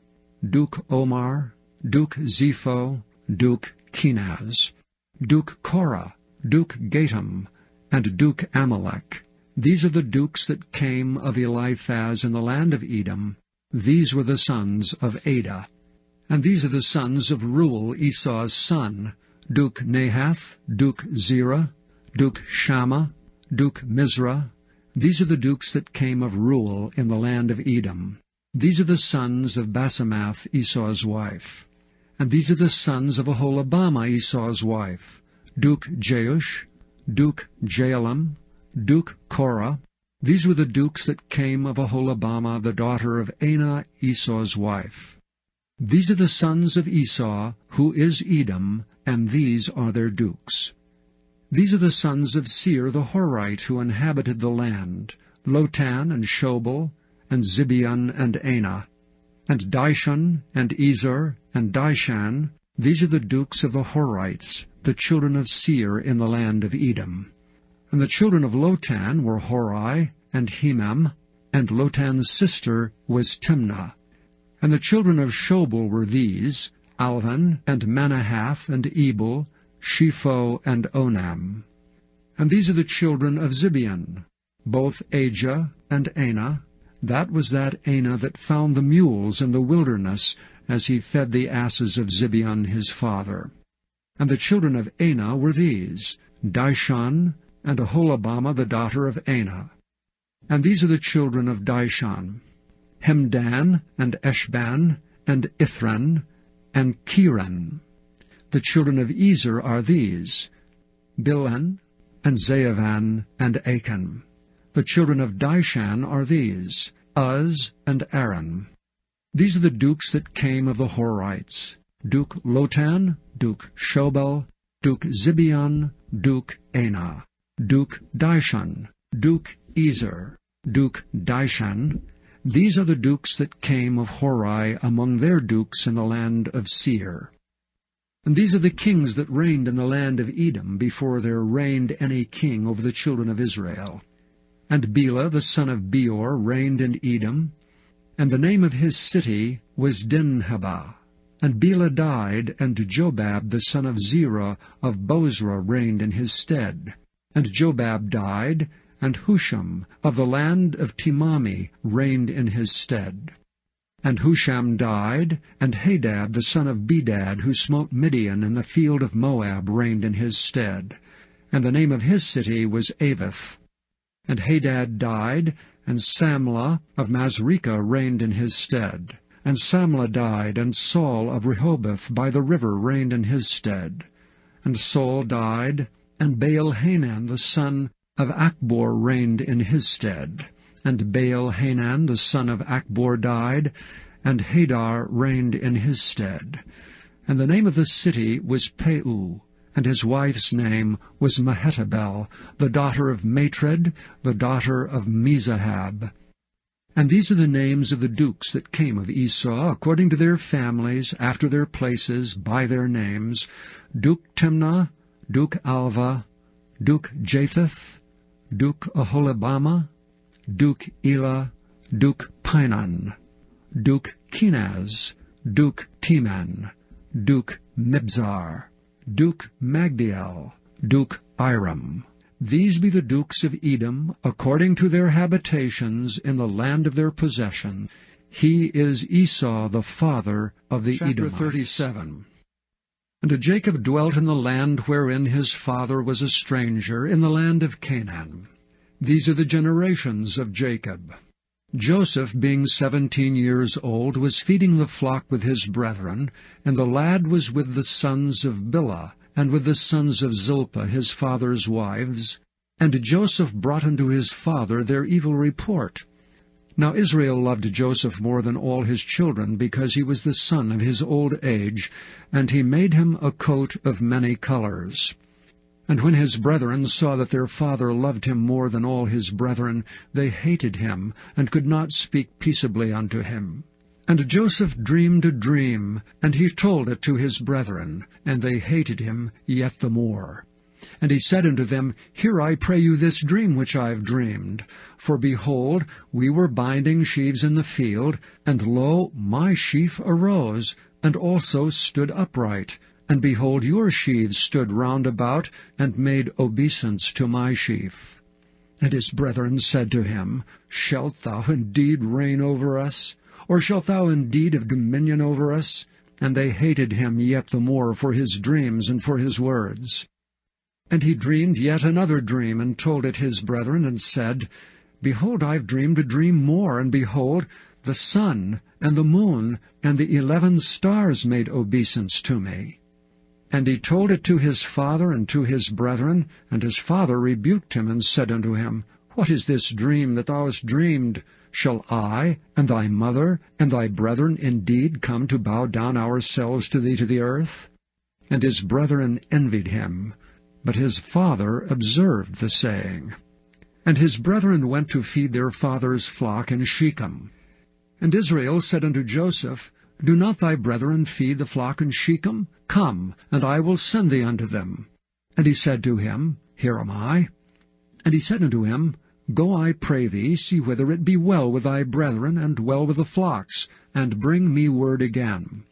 Duke Omar, Duke Zepho, Duke Kenaz, Duke Korah, Duke Gatam, and Duke Amalek. These are the dukes that came of Eliphaz in the land of Edom. These were the sons of Ada. And these are the sons of Reuel, Esau's son, Duke Nahath, Duke Zerah, Duke Shammah, Duke Mizrah. These are the dukes that came of Reuel in the land of Edom. These are the sons of Basemath, Esau's wife. And these are the sons of Aholibamah, Esau's wife, Duke Jeush, Duke Jaalam, Duke Korah. These were the dukes that came of Aholibamah, the daughter of Anah, Esau's wife. These are the sons of Esau, who is Edom, and these are their dukes. These are the sons of Seir the Horite, who inhabited the land, Lotan and Shobal, and Zibeon and Anah, and Dishon and Ezer and Dishan. These are the dukes of the Horites, the children of Seir in the land of Edom. And the children of Lotan were Hori and Hemam, and Lotan's sister was Timnah. And the children of Shobal were these, Alvan and Manahath and Ebal, Shepho and Onam. And these are the children of Zibeon, both Ajah and Anah. That was that Anah that found the mules in the wilderness, as he fed the asses of Zibeon his father. And the children of Anah were these, Dishon and Aholibamah the daughter of Anah. And these are the children of Dishon, Hemdan and Eshban and Ithran and Kiran. The children of Ezer are these, Bilhan and Zaavan and Achan. The children of Dishan are these, Uz and Aran. These are the dukes that came of the Horites, Duke Lotan, Duke Shobal, Duke Zibeon, Duke Anah, Duke Dishon, Duke Ezer, Duke Dishan. These are the dukes that came of Hori among their dukes in the land of Seir. And these are the kings that reigned in the land of Edom before there reigned any king over the children of Israel. And Bela the son of Beor reigned in Edom, and the name of his city was Dinhabah. And Bela died, and Jobab the son of Zerah of Bozrah reigned in his stead. And Jobab died, and Husham of the land of Timami reigned in his stead. And Husham died, and Hadad the son of Bedad, who smote Midian in the field of Moab, reigned in his stead. And the name of his city was Avith. And Hadad died, and Samlah of Masrekah reigned in his stead. And Samlah died, and Saul of Rehoboth by the river reigned in his stead. And Saul died, and Baal-Hanan the son of Achbor reigned in his stead. And Baal-Hanan the son of Achbor died, and Hadar reigned in his stead. And the name of the city was Peu, and his wife's name was Mehetabel, the daughter of Matred, the daughter of Mezahab. And these are the names of the dukes that came of Esau, according to their families, after their places, by their names, Duke Timnah, Duke Alva, Duke Japheth, Duke Aholibamah, Duke Elah, Duke Pinon, Duke Kenaz, Duke Teman, Duke Mibzar, Duke Magdiel, Duke Iram. These be the dukes of Edom, according to their habitations in the land of their possession. He is Esau, the father of the Edomites. Chapter 37. And Jacob dwelt in the land wherein his father was a stranger, in the land of Canaan. These are the generations of Jacob. Joseph, being 17 years old, was feeding the flock with his brethren, and the lad was with the sons of Bilhah, and with the sons of Zilpah his father's wives. And Joseph brought unto his father their evil report. Now Israel loved Joseph more than all his children, because he was the son of his old age, and he made him a coat of many colors. And when his brethren saw that their father loved him more than all his brethren, they hated him, and could not speak peaceably unto him. And Joseph dreamed a dream, and he told it to his brethren, and they hated him yet the more. And he said unto them, Hear, I pray you, this dream which I have dreamed. For behold, we were binding sheaves in the field, and lo, my sheaf arose, and also stood upright. And behold, your sheaves stood round about, and made obeisance to my sheaf. And his brethren said to him, Shalt thou indeed reign over us? Or shalt thou indeed have dominion over us? And they hated him yet the more for his dreams and for his words. And he dreamed yet another dream, and told it his brethren, and said, Behold, I have dreamed a dream more, and behold, the sun and the moon and the 11 stars made obeisance to me. And he told it to his father and to his brethren, and his father rebuked him, and said unto him, What is this dream that thou hast dreamed? Shall I, and thy mother, and thy brethren indeed come to bow down ourselves to thee to the earth? And his brethren envied him, but his father observed the saying. And his brethren went to feed their father's flock in Shechem. And Israel said unto Joseph, Do not thy brethren feed the flock in Shechem? Come, and I will send thee unto them. And he said to him, Here am I. And he said unto him, Go, I pray thee, see whether it be well with thy brethren, and well with the flocks, and bring me word again.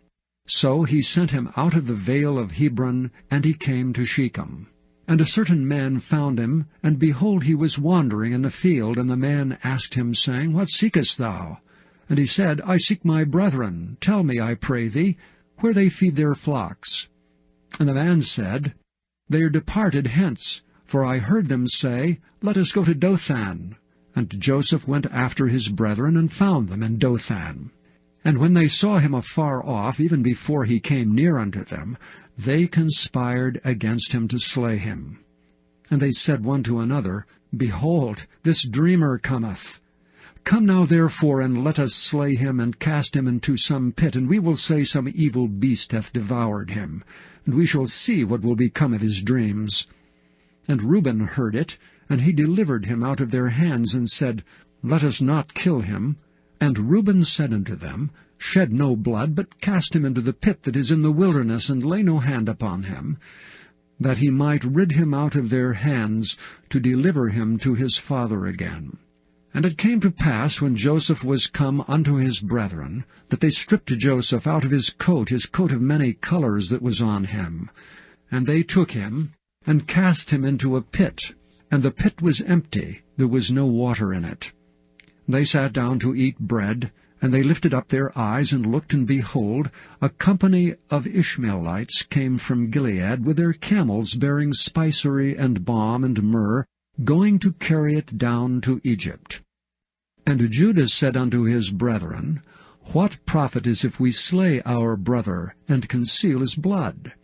So he sent him out of the vale of Hebron, and he came to Shechem. And a certain man found him, and behold, he was wandering in the field, and the man asked him, saying, What seekest thou? And he said, I seek my brethren. Tell me, I pray thee, where they feed their flocks. And the man said, They are departed hence, for I heard them say, Let us go to Dothan. And Joseph went after his brethren, and found them in Dothan. And when they saw him afar off, even before he came near unto them, they conspired against him to slay him. And they said one to another, Behold, this dreamer cometh. Come now therefore, and let us slay him, and cast him into some pit, and we will say some evil beast hath devoured him, and we shall see what will become of his dreams. And Reuben heard it, and he delivered him out of their hands, and said, Let us not kill him. And Reuben said unto them, Shed no blood, but cast him into the pit that is in the wilderness, and lay no hand upon him, that he might rid him out of their hands, to deliver him to his father again. And it came to pass, when Joseph was come unto his brethren, that they stripped Joseph out of his coat of many colors that was on him. And they took him, and cast him into a pit, and the pit was empty, there was no water in it. They sat down to eat bread, and they lifted up their eyes, and looked, and behold, a company of Ishmaelites came from Gilead with their camels bearing spicery and balm and myrrh, going to carry it down to Egypt. And Judah said unto his brethren, What profit is if we slay our brother, and conceal his blood?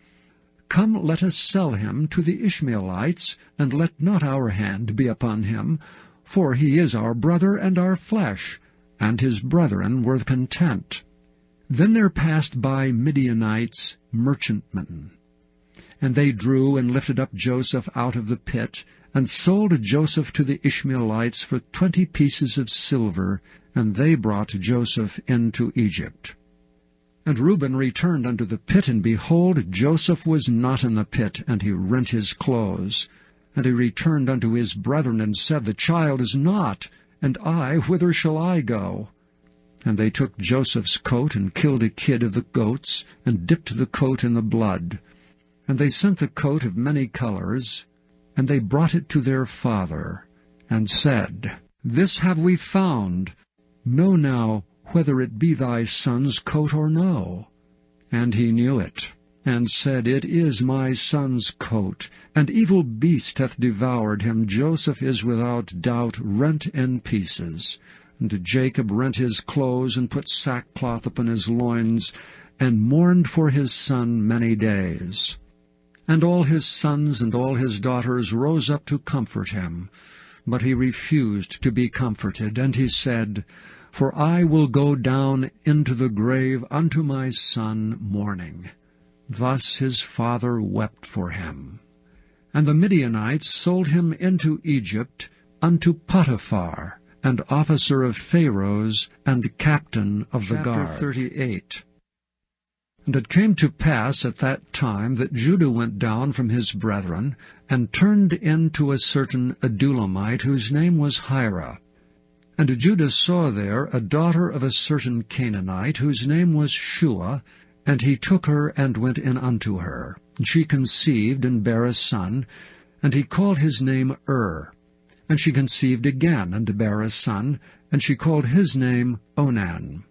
Come, let us sell him to the Ishmaelites, and let not our hand be upon him, for he is our brother and our flesh. And his brethren were content. Then there passed by Midianites merchantmen. And they drew and lifted up Joseph out of the pit, and sold Joseph to the Ishmaelites for 20 pieces of silver, and they brought Joseph into Egypt. And Reuben returned unto the pit, and behold, Joseph was not in the pit, and he rent his clothes. And he returned unto his brethren, and said, The child is not, and I, whither shall I go? And they took Joseph's coat, and killed a kid of the goats, and dipped the coat in the blood. And they sent the coat of many colors, and they brought it to their father, and said, This have we found. Know now whether it be thy son's coat or no. And he knew it, and said, It is my son's coat. An evil beast hath devoured him. Joseph is without doubt rent in pieces. And Jacob rent his clothes, and put sackcloth upon his loins, and mourned for his son many days. And all his sons and all his daughters rose up to comfort him. But he refused to be comforted, and he said, For I will go down into the grave unto my son mourning. Thus his father wept for him. And the Midianites sold him into Egypt unto Potiphar, an officer of Pharaoh's, and captain of the guard. Chapter 38. And it came to pass at that time that Judah went down from his brethren, and turned into a certain Adullamite, whose name was Hira. And Judah saw there a daughter of a certain Canaanite, whose name was Shua, and he took her and went in unto her. And she conceived and bare a son, and he called his name And she conceived again, and bare a son, and she called his name Onan.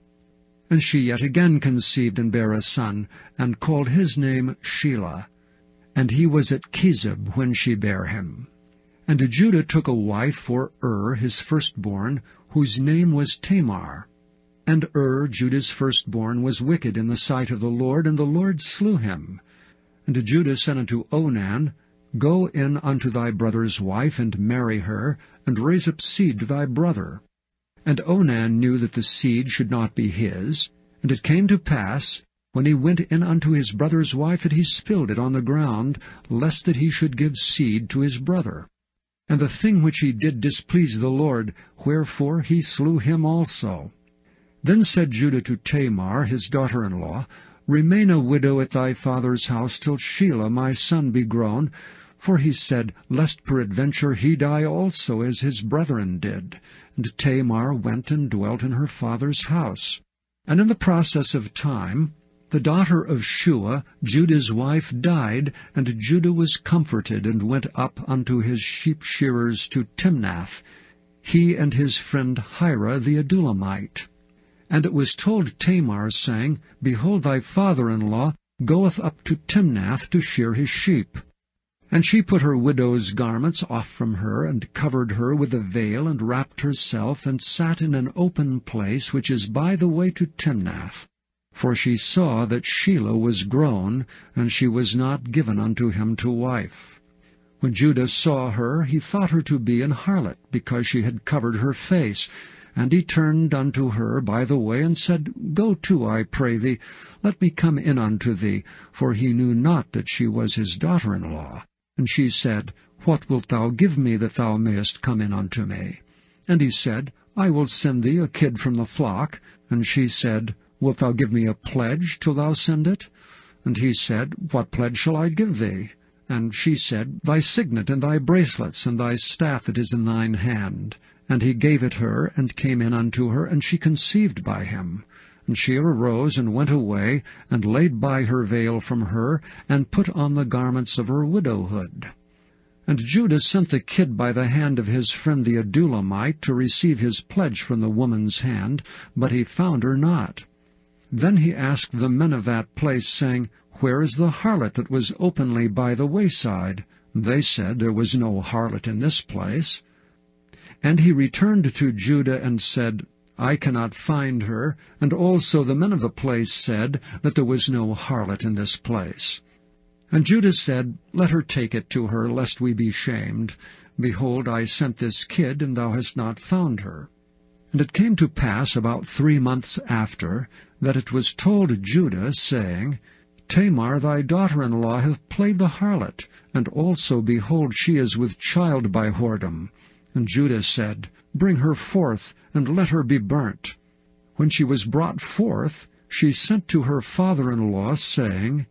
And she yet again conceived and bare a son, and called his name Shelah. And he was at Chezib when she bare him. And Judah took a wife for his firstborn, whose name was Tamar. And Judah's firstborn, was wicked in the sight of the Lord, and the Lord slew him. And Judah said unto Onan, Go in unto thy brother's wife, and marry her, and raise up seed to thy brother. And Onan knew that the seed should not be his. And it came to pass, when he went in unto his brother's wife, that he spilled it on the ground, lest that he should give seed to his brother. And the thing which he did displeased the Lord, wherefore he slew him also. Then said Judah to Tamar, his daughter-in-law, Remain a widow at thy father's house till Shelah my son be grown. For he said, Lest peradventure he die also, as his brethren did. And Tamar went and dwelt in her father's house. And in the process of time, the daughter of Shua, Judah's wife, died, and Judah was comforted, and went up unto his sheep-shearers to Timnath, he and his friend Hira the Adullamite. And it was told Tamar, saying, Behold, thy father-in-law goeth up to Timnath to shear his sheep. And she put her widow's garments off from her, and covered her with a veil, and wrapped herself, and sat in an open place which is by the way to Timnath. For she saw that Shelah was grown, and she was not given unto him to wife. When Judah saw her, he thought her to be an harlot, because she had covered her face. And he turned unto her by the way, and said, Go to, I pray thee, let me come in unto thee. For he knew not that she was his daughter-in-law. And she said, What wilt thou give me, that thou mayest come in unto me? And he said, I will send thee a kid from the flock. And she said, Wilt thou give me a pledge till thou send it? And he said, What pledge shall I give thee? And she said, Thy signet, and thy bracelets, and thy staff that is in thine hand. And he gave it her, and came in unto her, and she conceived by him. And she arose, and went away, and laid by her veil from her, and put on the garments of her widowhood. And Judah sent the kid by the hand of his friend the Adullamite to receive his pledge from the woman's hand, but he found her not. Then he asked the men of that place, saying, Where is the harlot that was openly by the wayside? They said, There was no harlot in this place. And he returned to Judah and said, I cannot find her. And also the men of the place said that there was no harlot in this place. And Judah said, Let her take it to her, lest we be shamed. Behold, I sent this kid, and thou hast not found her. And it came to pass about 3 months after, that it was told Judah, saying, Tamar thy daughter-in-law hath played the harlot, and also, behold, she is with child by whoredom. And Judah said, Bring her forth, and let her be burnt. When she was brought forth, she sent to her father-in-law, saying,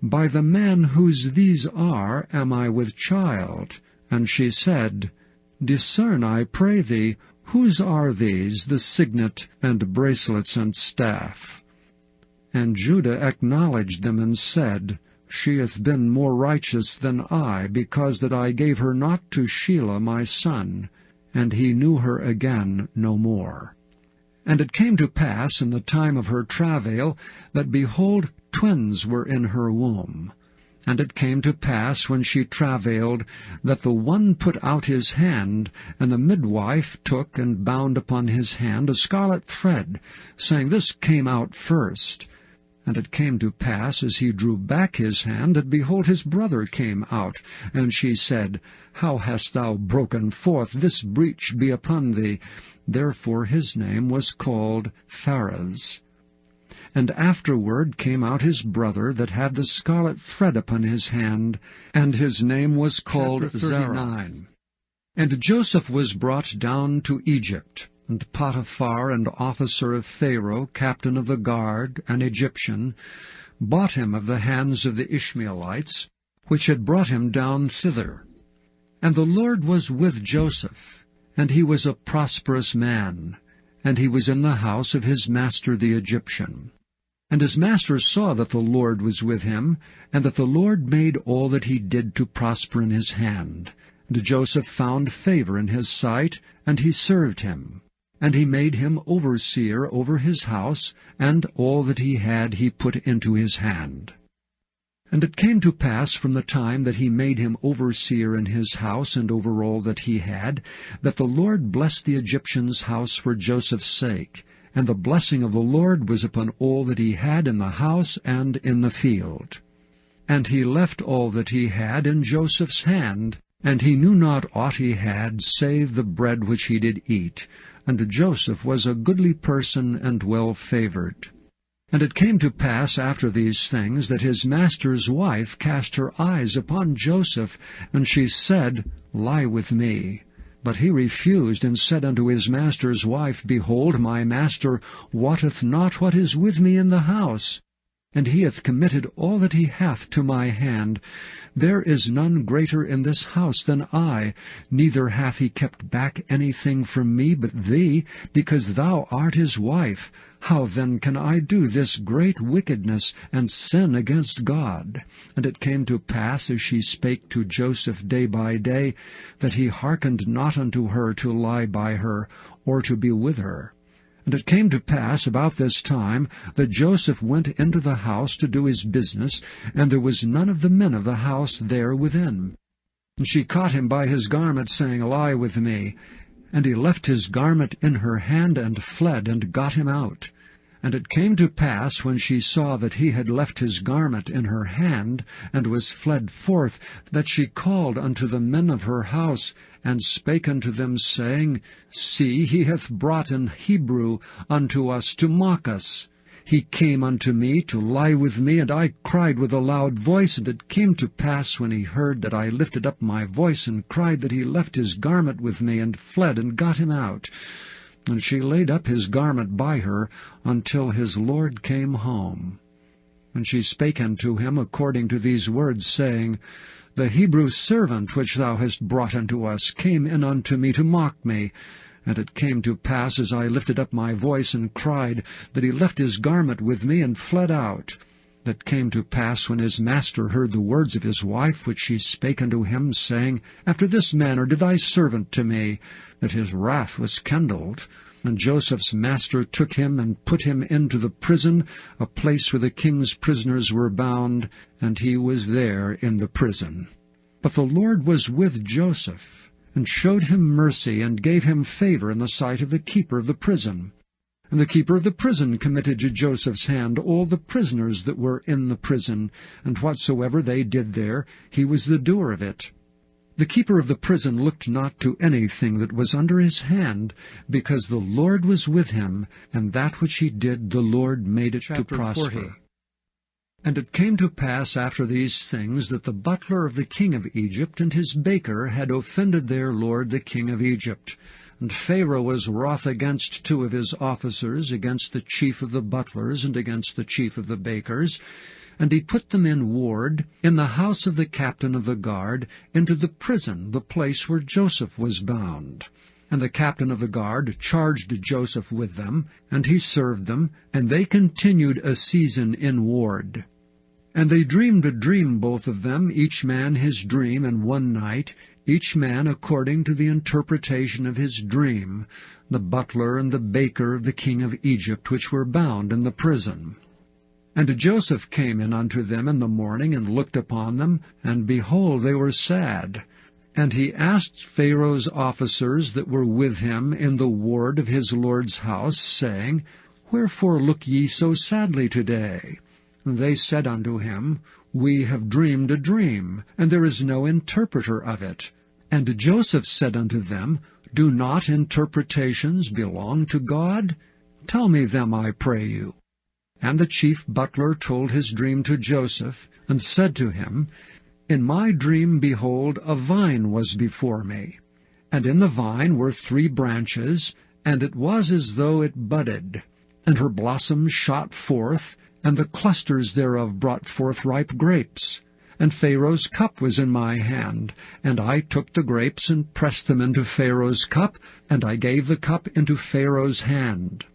By the man whose these are am I with child. And she said, Discern, I pray thee, whose are these, the signet, and bracelets, and staff? And Judah acknowledged them, and said, She hath been more righteous than I, because that I gave her not to Shelah my son. And he knew her again no more. And it came to pass in the time of her travail, that, behold, twins were in her womb. And it came to pass, when she travailed, that the one put out his hand, and the midwife took and bound upon his hand a scarlet thread, saying, This came out first. And it came to pass, as he drew back his hand, that, behold, his brother came out. And she said, How hast thou broken forth? This breach be upon thee. Therefore his name was called Pharez. And afterward came out his brother that had the scarlet thread upon his hand, and his name was called Zerah. And Joseph was brought down to Egypt. And Potiphar, an officer of Pharaoh, captain of the guard, an Egyptian, bought him of the hands of the Ishmaelites, which had brought him down thither. And the Lord was with Joseph, and he was a prosperous man, and he was in the house of his master the Egyptian. And his master saw that the Lord was with him, and that the Lord made all that he did to prosper in his hand. And Joseph found favor in his sight, and he served him. And he made him overseer over his house, and all that he had he put into his hand. And it came to pass from the time that he made him overseer in his house and over all that he had, that the Lord blessed the Egyptian's house for Joseph's sake. And the blessing of the Lord was upon all that he had in the house and in the field. And he left all that he had in Joseph's hand, and he knew not aught he had, save the bread which he did eat. And Joseph was a goodly person and well favored. And it came to pass after these things, that his master's wife cast her eyes upon Joseph, and she said, Lie with me. But he refused, and said unto his master's wife, Behold, my master wotteth not what is with me in the house, and he hath committed all that he hath to my hand. There is none greater in this house than I, neither hath he kept back anything from me but thee, because thou art his wife. How then can I do this great wickedness, and sin against God? And it came to pass, as she spake to Joseph day by day, that he hearkened not unto her to lie by her, or to be with her. And it came to pass about this time that Joseph went into the house to do his business, and there was none of the men of the house there within. And she caught him by his garment, saying, Lie with me. And he left his garment in her hand, and fled, and got him out. And it came to pass, when she saw that he had left his garment in her hand, and was fled forth, that she called unto the men of her house, and spake unto them, saying, See, he hath brought an Hebrew unto us to mock us. He came unto me to lie with me, and I cried with a loud voice. And it came to pass, when he heard that I lifted up my voice and cried, that he left his garment with me, and fled, and got him out. And she laid up his garment by her until his Lord came home. And she spake unto him according to these words, saying, The Hebrew servant which thou hast brought unto us came in unto me to mock me. And it came to pass, as I lifted up my voice and cried, that he left his garment with me and fled out. That came to pass, when his master heard the words of his wife, which she spake unto him, saying, After this manner did thy servant to me, that his wrath was kindled. And Joseph's master took him, and put him into the prison, a place where the king's prisoners were bound, and he was there in the prison. But the Lord was with Joseph, and showed him mercy, and gave him favor in the sight of the keeper of the prison. And the keeper of the prison committed to Joseph's hand all the prisoners that were in the prison, and whatsoever they did there, he was the doer of it. The keeper of the prison looked not to anything that was under his hand, because the Lord was with him, and that which he did the Lord made it to prosper. 40. And it came to pass after these things, that the butler of the king of Egypt and his baker had offended their lord the king of Egypt. And Pharaoh was wroth against two of his officers, against the chief of the butlers, and against the chief of the bakers. And he put them in ward, in the house of the captain of the guard, into the prison, the place where Joseph was bound. And the captain of the guard charged Joseph with them, and he served them, and they continued a season in ward. And they dreamed a dream, both of them, each man his dream in one night, each man according to the interpretation of his dream, the butler and the baker of the king of Egypt, which were bound in the prison. And Joseph came in unto them in the morning, and looked upon them, and behold, they were sad. And he asked Pharaoh's officers that were with him in the ward of his lord's house, saying, Wherefore look ye so sadly today? And they said unto him, We have dreamed a dream, and there is no interpreter of it. And Joseph said unto them, Do not interpretations belong to God? Tell me them, I pray you. And the chief butler told his dream to Joseph, and said to him, In my dream, behold, a vine was before me. And in the vine were 3 branches, and it was as though it budded. And her blossoms shot forth, and the clusters thereof brought forth ripe grapes. And Pharaoh's cup was in my hand, and I took the grapes, and pressed them into Pharaoh's cup, and I gave the cup into Pharaoh's hand.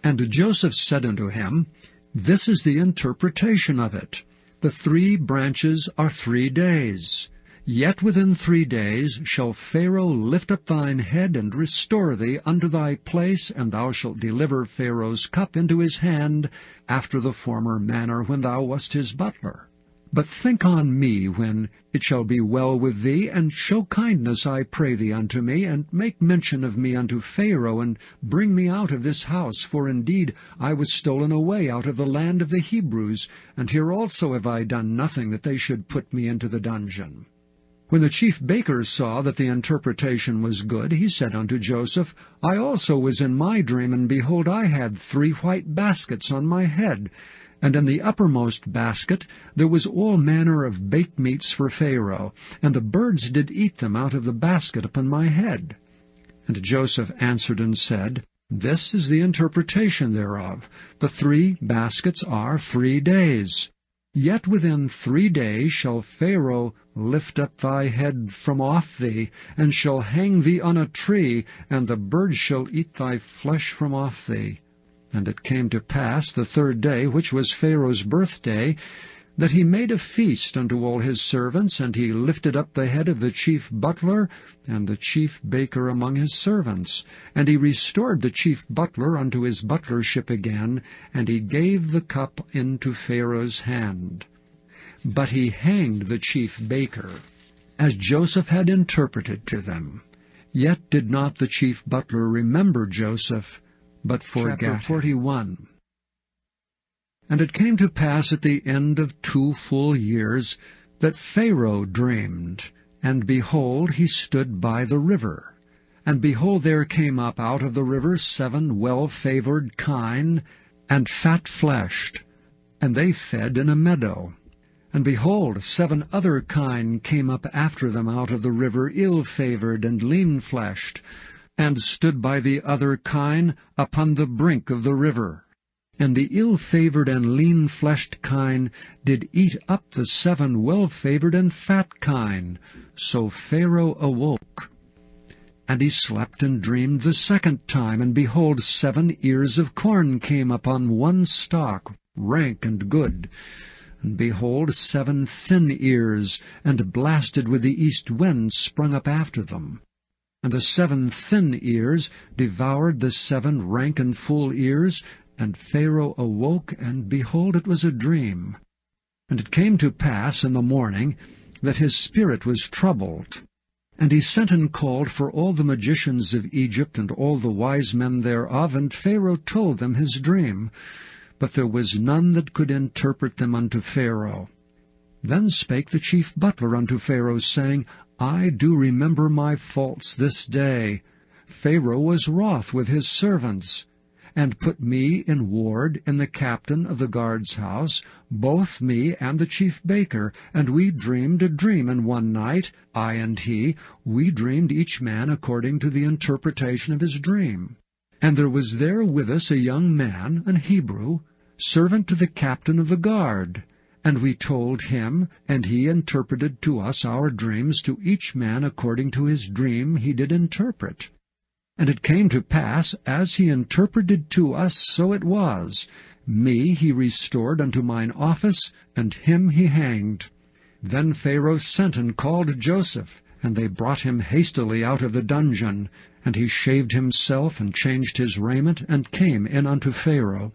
And Joseph said unto him, This is the interpretation of it. The 3 branches are 3 days. Yet within 3 days shall Pharaoh lift up thine head, and restore thee unto thy place, and thou shalt deliver Pharaoh's cup into his hand, after the former manner when thou wast his butler. But think on me when it shall be well with thee, and show kindness, I pray thee, unto me, and make mention of me unto Pharaoh, and bring me out of this house. For indeed I was stolen away out of the land of the Hebrews, and here also have I done nothing that they should put me into the dungeon. When the chief baker saw that the interpretation was good, he said unto Joseph, I also was in my dream, and behold, I had 3 white baskets on my head, and in the uppermost basket there was all manner of baked meats for Pharaoh, and the birds did eat them out of the basket upon my head. And Joseph answered and said, This is the interpretation thereof. The 3 baskets are 3 days. Yet within 3 days shall Pharaoh lift up thy head from off thee, and shall hang thee on a tree, and the birds shall eat thy flesh from off thee. And it came to pass the 3rd day, which was Pharaoh's birthday, that he made a feast unto all his servants, and he lifted up the head of the chief butler and the chief baker among his servants. And he restored the chief butler unto his butlership again, and he gave the cup into Pharaoh's hand. But he hanged the chief baker, as Joseph had interpreted to them. Yet did not the chief butler remember Joseph, but forgat him. Chapter 41. And it came to pass at the end of 2 full years that Pharaoh dreamed, and behold, he stood by the river. And behold, there came up out of the river 7 well-favored kine, and fat-fleshed, and they fed in a meadow. And behold, 7 other kine came up after them out of the river, ill-favored and lean-fleshed, and stood by the other kine upon the brink of the river. And the ill-favored and lean-fleshed kine did eat up the 7 well-favored and fat kine. So Pharaoh awoke. And he slept and dreamed the 2nd time, and behold, 7 ears of corn came upon one stalk, rank and good. And behold, 7 thin ears, and blasted with the east wind, sprung up after them. And the 7 thin ears devoured the 7 rank and full ears, and Pharaoh awoke, and behold, it was a dream. And it came to pass in the morning that his spirit was troubled. And he sent and called for all the magicians of Egypt, and all the wise men thereof, and Pharaoh told them his dream. But there was none that could interpret them unto Pharaoh. Then spake the chief butler unto Pharaoh, saying, I do remember my faults this day. Pharaoh was wroth with his servants, and put me in ward in the captain of the guard's house, both me and the chief baker, and we dreamed a dream in one night, I and he. We dreamed each man according to the interpretation of his dream. And there was there with us a young man, an Hebrew, servant to the captain of the guard. And we told him, and he interpreted to us our dreams, to each man according to his dream he did interpret. And it came to pass, as he interpreted to us, so it was. Me he restored unto mine office, and him he hanged. Then Pharaoh sent and called Joseph, and they brought him hastily out of the dungeon. And he shaved himself, and changed his raiment, and came in unto Pharaoh.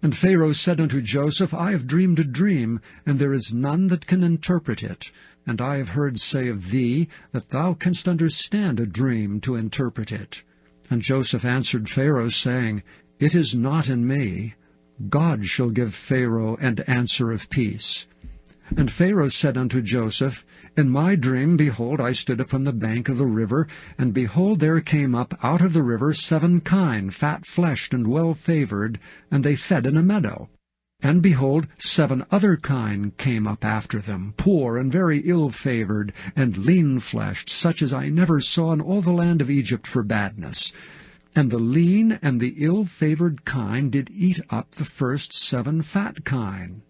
And Pharaoh said unto Joseph, I have dreamed a dream, and there is none that can interpret it. And I have heard say of thee, that thou canst understand a dream to interpret it. And Joseph answered Pharaoh, saying, It is not in me. God shall give Pharaoh an answer of peace. And Pharaoh said unto Joseph, In my dream, behold, I stood upon the bank of the river, and behold, there came up out of the river 7 kine, fat-fleshed and well-favored, and they fed in a meadow. And behold, 7 other kine came up after them, poor and very ill-favored, and lean-fleshed, such as I never saw in all the land of Egypt for badness. And the lean and the ill-favored kine did eat up the first 7 fat kine.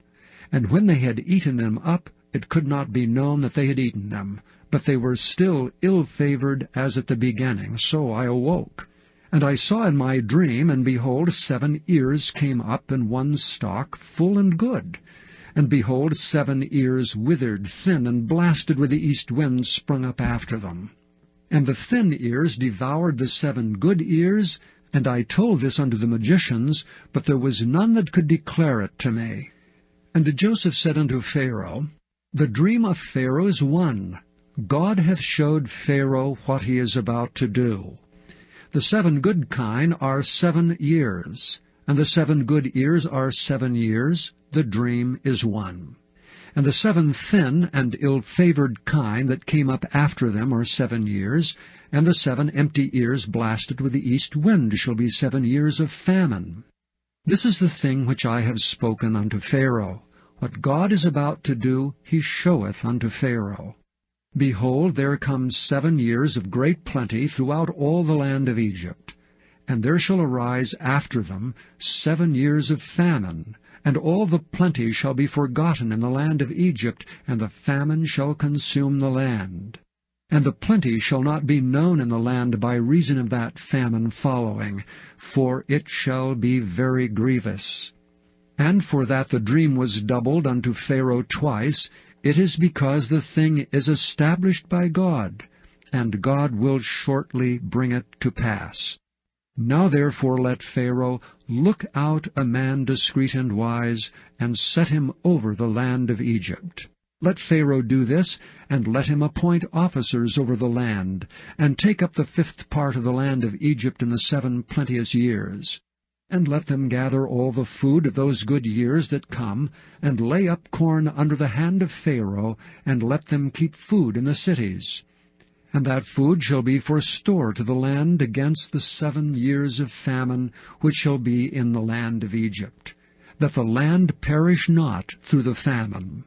And when they had eaten them up, it could not be known that they had eaten them, but they were still ill-favored as at the beginning. So I awoke. And I saw in my dream, and behold, 7 ears came up in one stalk, full and good. And behold, 7 ears withered, thin, and blasted with the east wind sprung up after them. And the thin ears devoured the 7 good ears, and I told this unto the magicians, but there was none that could declare it to me. And Joseph said unto Pharaoh, The dream of Pharaoh is one. God hath showed Pharaoh what he is about to do. The 7 good kine are 7 years, and the 7 good ears are 7 years. The dream is one. And the 7 thin and ill-favored kine that came up after them are 7 years, and the 7 empty ears blasted with the east wind shall be 7 years of famine. This is the thing which I have spoken unto Pharaoh. What God is about to do, he showeth unto Pharaoh. Behold, there come 7 years of great plenty throughout all the land of Egypt. And there shall arise after them 7 years of famine, and all the plenty shall be forgotten in the land of Egypt, and the famine shall consume the land. And the plenty shall not be known in the land by reason of that famine following, for it shall be very grievous. And for that the dream was doubled unto Pharaoh twice, it is because the thing is established by God, and God will shortly bring it to pass. Now therefore let Pharaoh look out a man discreet and wise, and set him over the land of Egypt. Let Pharaoh do this, and let him appoint officers over the land, and take up the 5th part of the land of Egypt in the 7 plenteous years. And let them gather all the food of those good years that come, and lay up corn under the hand of Pharaoh, and let them keep food in the cities. And that food shall be for store to the land against the 7 years of famine which shall be in the land of Egypt, that the land perish not through the famine.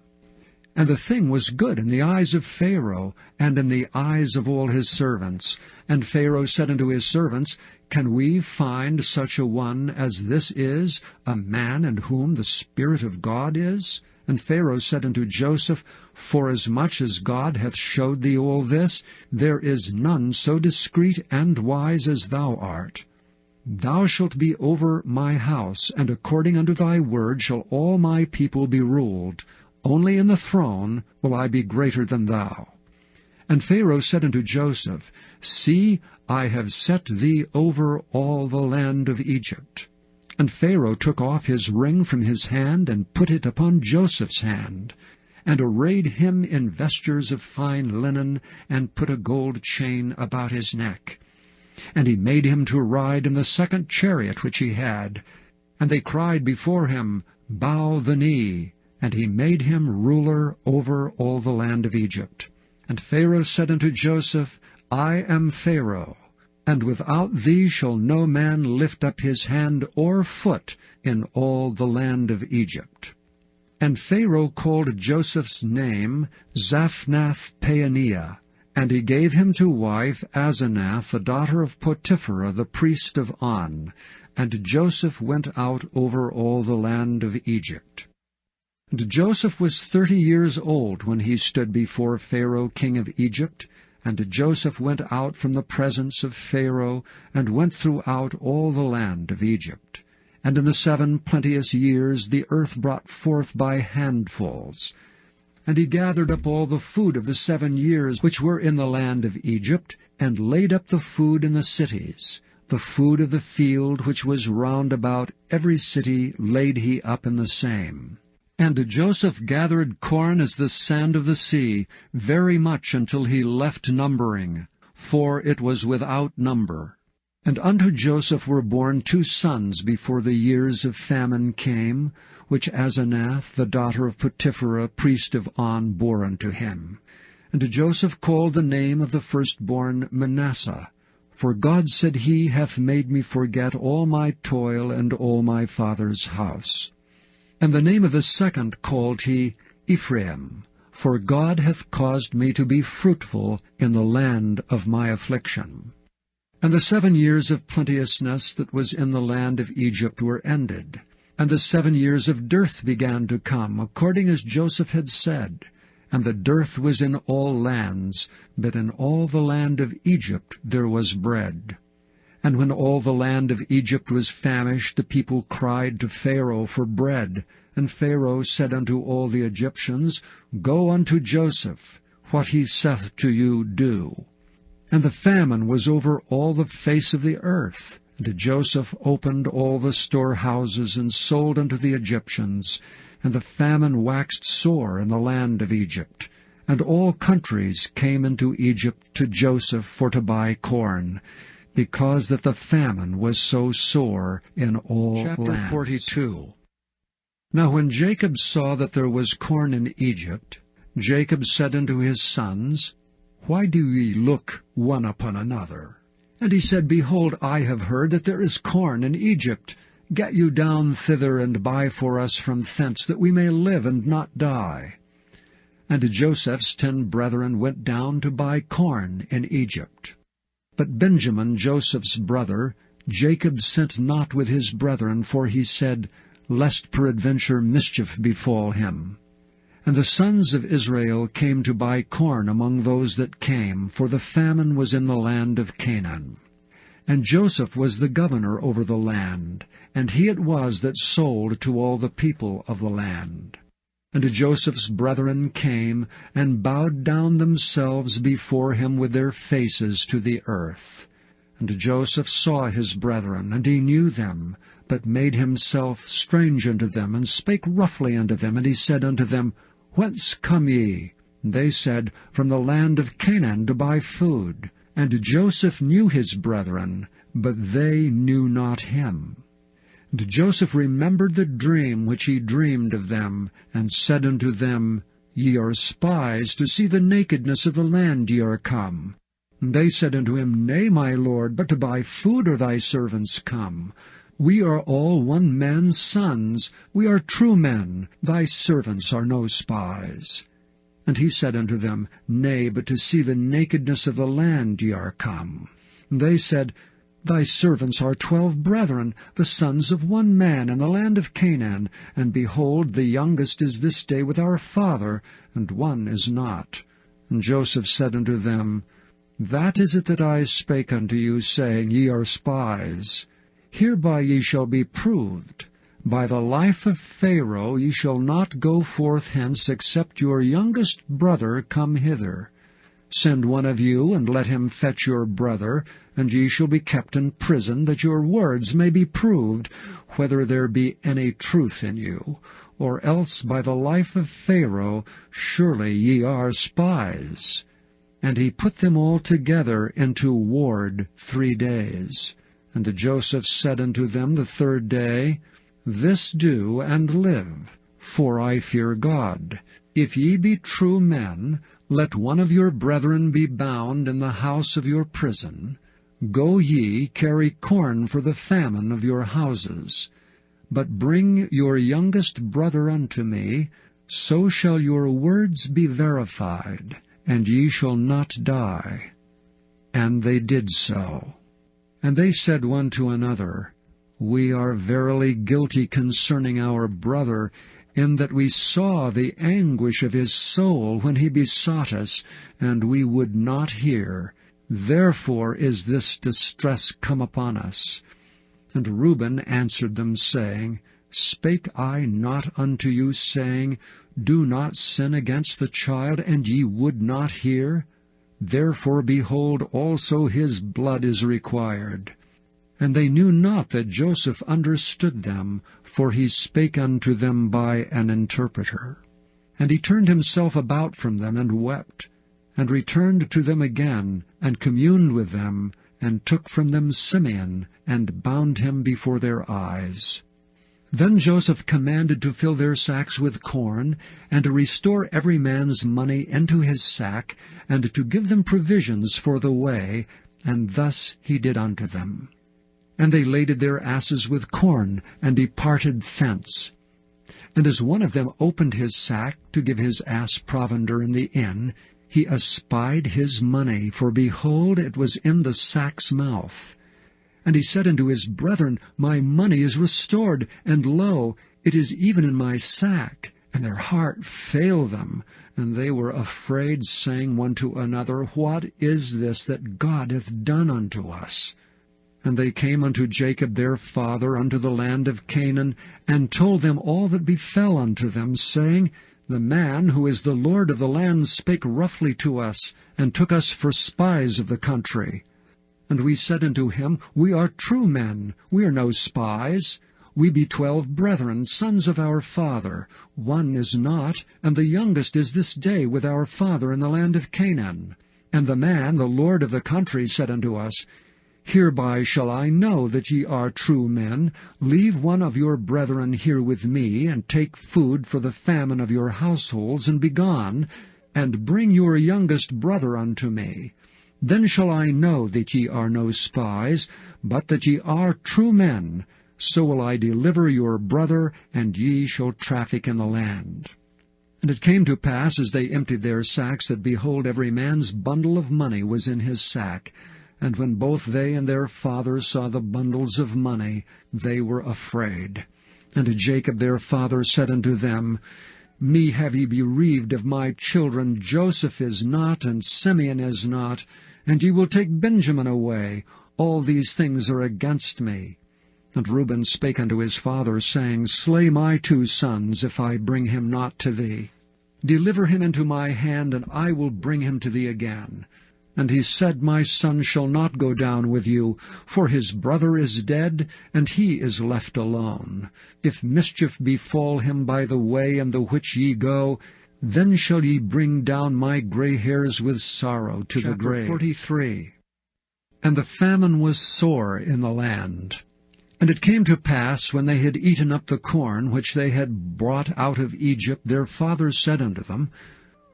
And the thing was good in the eyes of Pharaoh, and in the eyes of all his servants. And Pharaoh said unto his servants, Can we find such a one as this is, a man in whom the Spirit of God is? And Pharaoh said unto Joseph, Forasmuch as God hath showed thee all this, there is none so discreet and wise as thou art. Thou shalt be over my house, and according unto thy word shall all my people be ruled. Only in the throne will I be greater than thou. And Pharaoh said unto Joseph, See, I have set thee over all the land of Egypt. And Pharaoh took off his ring from his hand, and put it upon Joseph's hand, and arrayed him in vestures of fine linen, and put a gold chain about his neck. And he made him to ride in the 2nd chariot which he had. And they cried before him, Bow the knee. And he made him ruler over all the land of Egypt. And Pharaoh said unto Joseph, I am Pharaoh, and without thee shall no man lift up his hand or foot in all the land of Egypt. And Pharaoh called Joseph's name Zaphnath-Paaneah, and he gave him to wife Asenath, the daughter of Potiphera, the priest of On. And Joseph went out over all the land of Egypt. And Joseph was 30 years old when he stood before Pharaoh king of Egypt. And Joseph went out from the presence of Pharaoh, and went throughout all the land of Egypt. And in the 7 plenteous years the earth brought forth by handfuls. And he gathered up all the food of the 7 years which were in the land of Egypt, and laid up the food in the cities. The food of the field which was round about every city laid he up in the same. And Joseph gathered corn as the sand of the sea, very much until he left numbering, for it was without number. And unto Joseph were born 2 sons before the years of famine came, which Asenath, the daughter of Potiphera, priest of On, bore unto him. And Joseph called the name of the firstborn Manasseh, for God said, He hath made me forget all my toil and all my father's house. And the name of the second called he Ephraim, for God hath caused me to be fruitful in the land of my affliction. And the 7 years of plenteousness that was in the land of Egypt were ended, and the 7 years of dearth began to come, according as Joseph had said. And the dearth was in all lands, but in all the land of Egypt there was bread. And when all the land of Egypt was famished, the people cried to Pharaoh for bread. And Pharaoh said unto all the Egyptians, Go unto Joseph, what he saith to you do. And the famine was over all the face of the earth. And Joseph opened all the storehouses, and sold unto the Egyptians. And the famine waxed sore in the land of Egypt. And all countries came into Egypt to Joseph for to buy corn, because that the famine was so sore in all Chapter lands. 42. Now when Jacob saw that there was corn in Egypt, Jacob said unto his sons, Why do ye look one upon another? And he said, Behold, I have heard that there is corn in Egypt. Get you down thither, and buy for us from thence, that we may live and not die. And Joseph's 10 brethren went down to buy corn in Egypt. But Benjamin, Joseph's brother, Jacob sent not with his brethren, for he said, Lest peradventure mischief befall him. And the sons of Israel came to buy corn among those that came, for the famine was in the land of Canaan. And Joseph was the governor over the land, and he it was that sold to all the people of the land. And Joseph's brethren came, and bowed down themselves before him with their faces to the earth. And Joseph saw his brethren, and he knew them, but made himself strange unto them, and spake roughly unto them. And he said unto them, Whence come ye? And they said, From the land of Canaan to buy food. And Joseph knew his brethren, but they knew not him. And Joseph remembered the dream which he dreamed of them, and said unto them, Ye are spies, to see the nakedness of the land ye are come. And they said unto him, Nay, my lord, but to buy food are thy servants come. We are all one man's sons, we are true men, thy servants are no spies. And he said unto them, Nay, but to see the nakedness of the land ye are come. And they said, Thy servants are 12 brethren, the sons of one man in the land of Canaan, and behold, the youngest is this day with our father, and one is not. And Joseph said unto them, That is it that I spake unto you, saying, Ye are spies. Hereby ye shall be proved. By the life of Pharaoh ye shall not go forth hence, except your youngest brother come hither. Send one of you, and let him fetch your brother, and ye shall be kept in prison, that your words may be proved, whether there be any truth in you. Or else by the life of Pharaoh, surely ye are spies. And he put them all together into ward 3 days. And Joseph said unto them the 3rd day, This do, and live, for I fear God. If ye be true men, let one of your brethren be bound in the house of your prison. Go ye, carry corn for the famine of your houses. But bring your youngest brother unto me, so shall your words be verified, and ye shall not die. And they did so. And they said one to another, We are verily guilty concerning our brother, in that we saw the anguish of his soul when he besought us, and we would not hear. Therefore is this distress come upon us. And Reuben answered them, saying, Spake I not unto you, saying, Do not sin against the child, and ye would not hear? Therefore, behold, also his blood is required. And they knew not that Joseph understood them, for he spake unto them by an interpreter. And he turned himself about from them, and wept, and returned to them again, and communed with them, and took from them Simeon, and bound him before their eyes. Then Joseph commanded to fill their sacks with corn, and to restore every man's money into his sack, and to give them provisions for the way, and thus he did unto them. And they laded their asses with corn, and departed thence. And as one of them opened his sack to give his ass provender in the inn, he espied his money, for behold, it was in the sack's mouth. And he said unto his brethren, My money is restored, and lo, it is even in my sack. And their heart failed them, and they were afraid, saying one to another, What is this that God hath done unto us? And they came unto Jacob their father unto the land of Canaan, and told them all that befell unto them, saying, The man who is the Lord of the land spake roughly to us, and took us for spies of the country. And we said unto him, We are true men, we are no spies. We be 12 brethren, sons of our father. One is not, and the youngest is this day with our father in the land of Canaan. And the man, the Lord of the country, said unto us, Hereby shall I know that ye are true men. Leave one of your brethren here with me, and take food for the famine of your households, and be gone, and bring your youngest brother unto me. Then shall I know that ye are no spies, but that ye are true men. So will I deliver your brother, and ye shall traffic in the land. And it came to pass, as they emptied their sacks, that, behold, every man's bundle of money was in his sack. And when both they and their father saw the bundles of money, they were afraid. And Jacob their father said unto them, Me have ye bereaved of my children. Joseph is not, and Simeon is not, and ye will take Benjamin away. All these things are against me. And Reuben spake unto his father, saying, Slay my 2 sons, if I bring him not to thee. Deliver him into my hand, and I will bring him to thee again. And he said, My son shall not go down with you, for his brother is dead, and he is left alone. If mischief befall him by the way in the which ye go, then shall ye bring down my gray hairs with sorrow to the grave. 43. And the famine was sore in the land. And it came to pass, when they had eaten up the corn which they had brought out of Egypt, their father said unto them,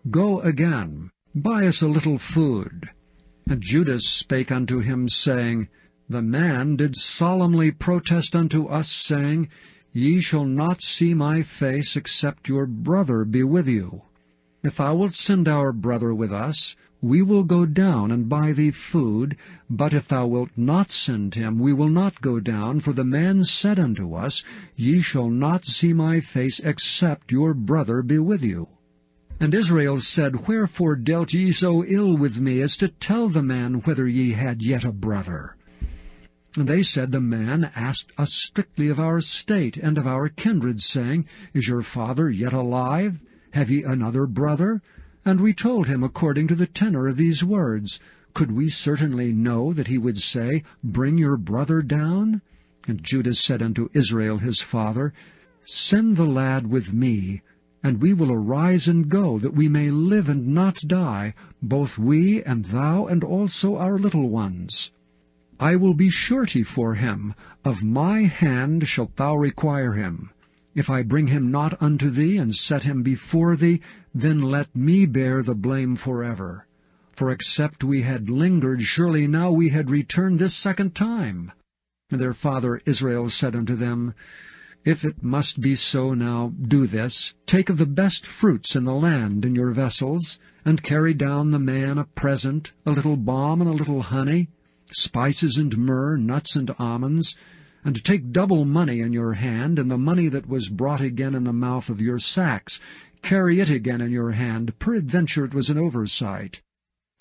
Go again, buy us a little food. And Judas spake unto him, saying, The man did solemnly protest unto us, saying, Ye shall not see my face, except your brother be with you. If thou wilt send our brother with us, we will go down and buy thee food. But if thou wilt not send him, we will not go down. For the man said unto us, Ye shall not see my face, except your brother be with you. And Israel said, Wherefore dealt ye so ill with me, as to tell the man whether ye had yet a brother? And they said, The man asked us strictly of our state and of our kindred, saying, Is your father yet alive? Have ye another brother? And we told him according to the tenor of these words. Could we certainly know that he would say, Bring your brother down? And Judas said unto Israel his father, Send the lad with me, and we will arise and go, that we may live and not die, both we and thou, and also our little ones. I will be surety for him. Of my hand shalt thou require him. If I bring him not unto thee, and set him before thee, then let me bear the blame forever. For except we had lingered, surely now we had returned this second time. And their father Israel said unto them, If it must be so now, do this. Take of the best fruits in the land in your vessels, and carry down the man a present, a little balm and a little honey, spices and myrrh, nuts and almonds, and take double money in your hand, and the money that was brought again in the mouth of your sacks. Carry it again in your hand, peradventure it was an oversight.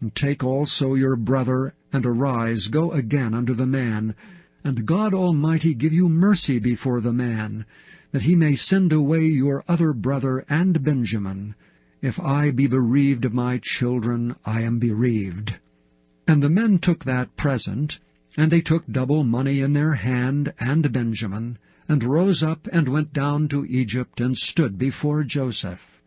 And take also your brother, and arise, go again unto the man, and God Almighty give you mercy before the man, that he may send away your other brother and Benjamin. If I be bereaved of my children, I am bereaved. And the men took that present, and they took double money in their hand and Benjamin, and rose up and went down to Egypt, and stood before Joseph.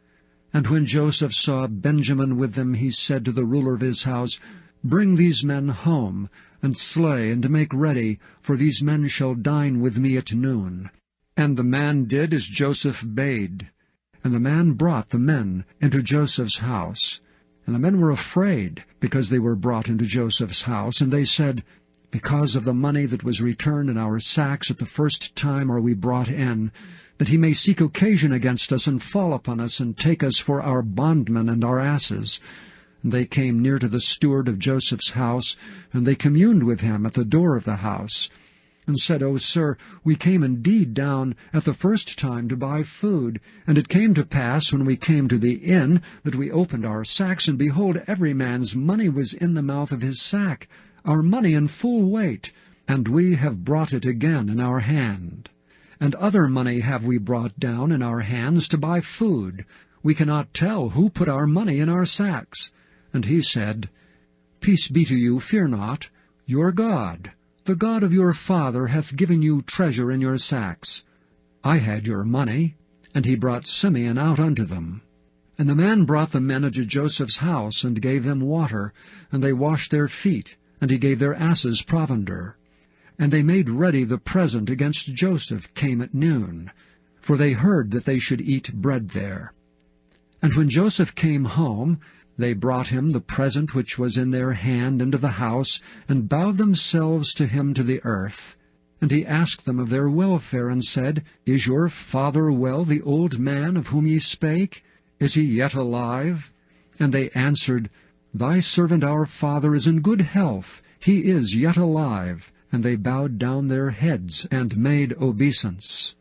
And when Joseph saw Benjamin with them, he said to the ruler of his house, Bring these men home, and slay, and make ready, for these men shall dine with me at noon. And the man did as Joseph bade. And the man brought the men into Joseph's house. And the men were afraid, because they were brought into Joseph's house. And they said, Because of the money that was returned in our sacks at the first time are we brought in, that he may seek occasion against us, and fall upon us, and take us for our bondmen and our asses. And they came near to the steward of Joseph's house, and they communed with him at the door of the house, and said, O sir, we came indeed down at the first time to buy food. And it came to pass, when we came to the inn, that we opened our sacks, and behold, every man's money was in the mouth of his sack, our money in full weight. and we have brought it again in our hand. And other money have we brought down in our hands to buy food. We cannot tell who put our money in our sacks. And he said, Peace be to you, fear not. Your God, the God of your father, hath given you treasure in your sacks. I had your money. And he brought Simeon out unto them. And the man brought the men into Joseph's house, and gave them water, and they washed their feet, and he gave their asses provender. And they made ready the present against Joseph came at noon, for they heard that they should eat bread there. And when Joseph came home, they brought him the present which was in their hand into the house, and bowed themselves to him to the earth. And he asked them of their welfare, and said, Is your father well, the old man of whom ye spake? Is he yet alive? And they answered, Thy servant our father is in good health, he is yet alive. And they bowed down their heads, and made obeisance.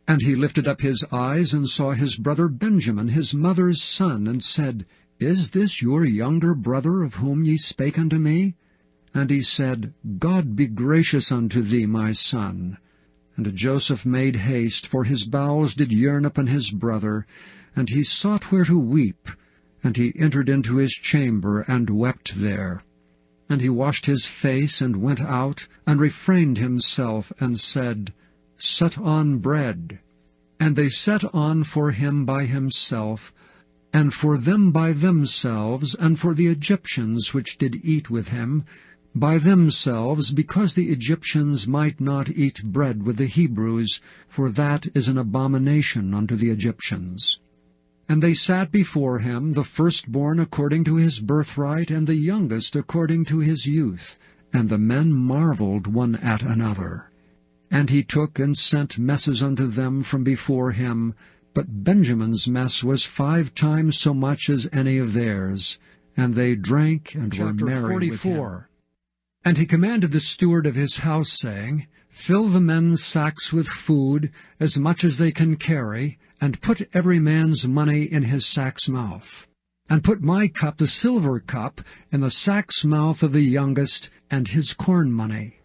And he lifted up his eyes, and saw his brother Benjamin, his mother's son, and said, Is this your younger brother, of whom ye spake unto me? And he said, God be gracious unto thee, my son. And Joseph made haste, for his bowels did yearn upon his brother, and he sought where to weep. And he entered into his chamber, and wept there. And he washed his face, and went out, and refrained himself, and said, Set on bread. And they set on for him by himself, and for them by themselves, and for the Egyptians which did eat with him, by themselves, because the Egyptians might not eat bread with the Hebrews, for that is an abomination unto the Egyptians. And they sat before him, the firstborn according to his birthright, and the youngest according to his youth. And the men marveled one at another. And he took and sent messes unto them from before him, but Benjamin's mess was 5 times so much as any of theirs. And they drank and were merry with him. And he commanded the steward of his house, saying, Fill the men's sacks with food, as much as they can carry, and put every man's money in his sack's mouth. And put my cup, the silver cup, in the sack's mouth of the youngest, and his corn money.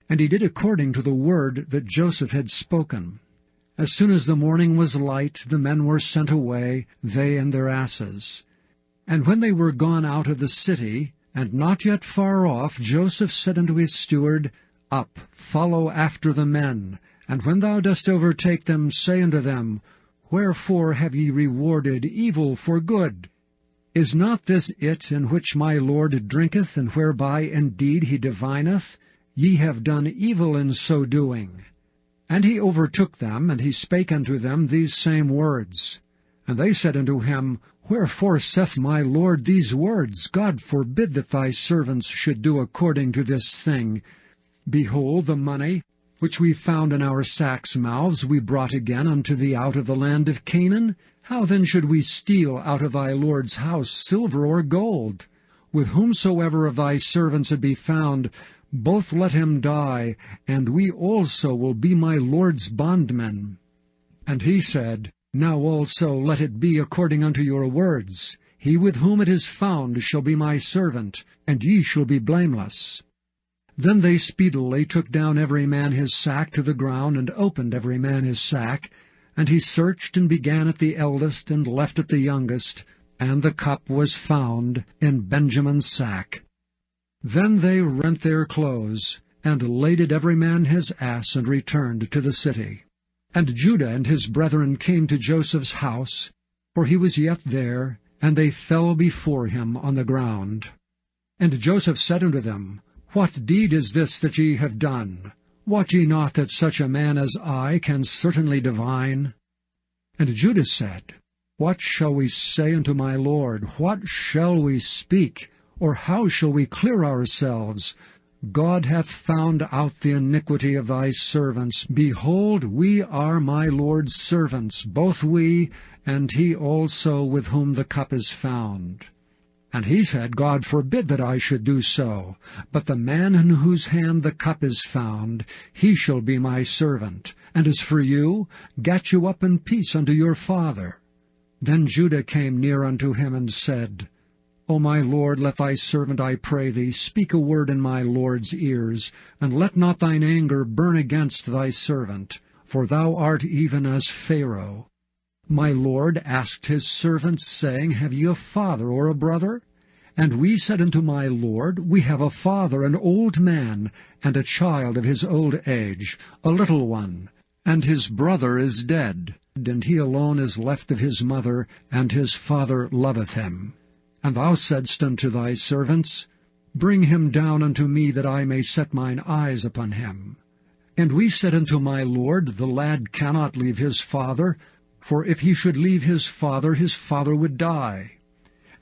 And he did according to the word that Joseph had spoken. As soon as the morning was light, the men were sent away, they and their asses. And when they were gone out of the city, and not yet far off, Joseph said unto his steward, Up, follow after the men, and when thou dost overtake them, say unto them, Wherefore have ye rewarded evil for good? Is not this it in which my Lord drinketh, and whereby indeed he divineth? Ye have done evil in so doing. And he overtook them, and he spake unto them these same words. And they said unto him, Wherefore saith my Lord these words? God forbid that thy servants should do according to this thing. Behold, the money which we found in our sacks' mouths we brought again unto thee out of the land of Canaan. How then should we steal out of thy Lord's house silver or gold? With whomsoever of thy servants it be found, both let him die, and we also will be my Lord's bondmen. And he said, Now also let it be according unto your words. He with whom it is found shall be my servant, and ye shall be blameless. Then they speedily took down every man his sack to the ground, and opened every man his sack. And he searched, and began at the eldest, and left at the youngest, and the cup was found in Benjamin's sack. Then they rent their clothes, and laded every man his ass, and returned to the city. And Judah and his brethren came to Joseph's house, for he was yet there, and they fell before him on the ground. And Joseph said unto them, What deed is this that ye have done? Wot ye not that such a man as I can certainly divine? And Judah said, What shall we say unto my Lord? What shall we speak? Or how shall we clear ourselves? God hath found out the iniquity of thy servants. Behold, we are my Lord's servants, both we, and he also with whom the cup is found. And he said, God forbid that I should do so. But the man in whose hand the cup is found, he shall be my servant. And as for you, get you up in peace unto your father. Then Judah came near unto him, and said, O my lord, let thy servant, I pray thee, speak a word in my lord's ears, and let not thine anger burn against thy servant, for thou art even as Pharaoh. My lord asked his servants, saying, Have ye a father or a brother? And we said unto my lord, We have a father, an old man, and a child of his old age, a little one, and his brother is dead, and he alone is left of his mother, and his father loveth him. And thou saidst unto thy servants, Bring him down unto me, that I may set mine eyes upon him. And we said unto my lord, The lad cannot leave his father, for if he should leave his father would die.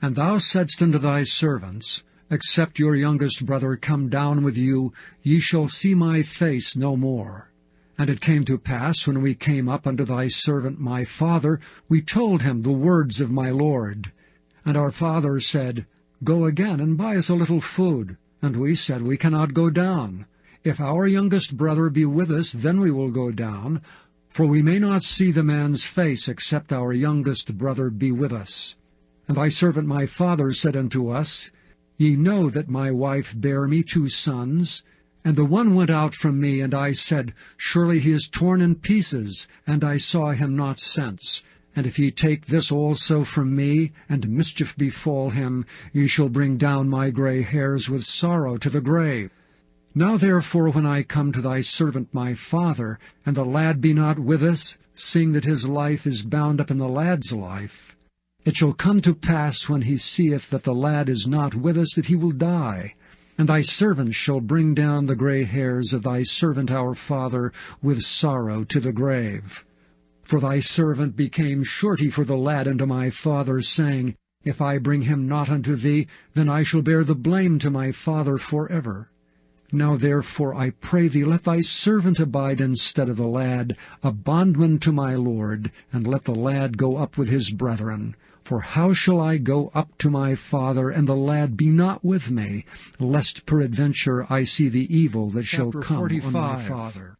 And thou saidst unto thy servants, Except your youngest brother come down with you, ye shall see my face no more. And it came to pass, when we came up unto thy servant my father, we told him the words of my lord. And our father said, Go again, and buy us a little food. And we said, We cannot go down. If our youngest brother be with us, then we will go down, for we may not see the man's face, except our youngest brother be with us. And thy servant my father said unto us, Ye know that my wife bare me 2 sons, and the one went out from me, and I said, Surely he is torn in pieces, and I saw him not since. And if ye take this also from me, and mischief befall him, ye shall bring down my gray hairs with sorrow to the grave. Now therefore, when I come to thy servant my father, and the lad be not with us, seeing that his life is bound up in the lad's life, it shall come to pass, when he seeth that the lad is not with us, that he will die. And thy servant shall bring down the gray hairs of thy servant our father with sorrow to the grave. For thy servant became surety for the lad unto my father, saying, If I bring him not unto thee, then I shall bear the blame to my father forever. Now therefore I pray thee, let thy servant abide instead of the lad, a bondman to my lord, and let the lad go up with his brethren. For how shall I go up to my father, and the lad be not with me, lest peradventure I see the evil that shall come 45. On my father?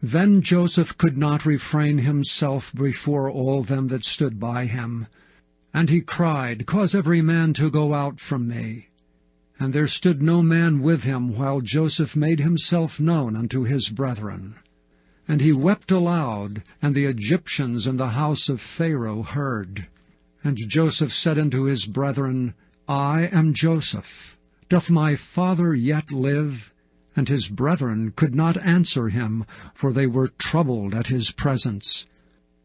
Then Joseph could not refrain himself before all them that stood by him. And he cried, Cause every man to go out from me. And there stood no man with him, while Joseph made himself known unto his brethren. And he wept aloud, and the Egyptians in the house of Pharaoh heard. And Joseph said unto his brethren, I am Joseph. Doth my father yet live? And his brethren could not answer him, for they were troubled at his presence.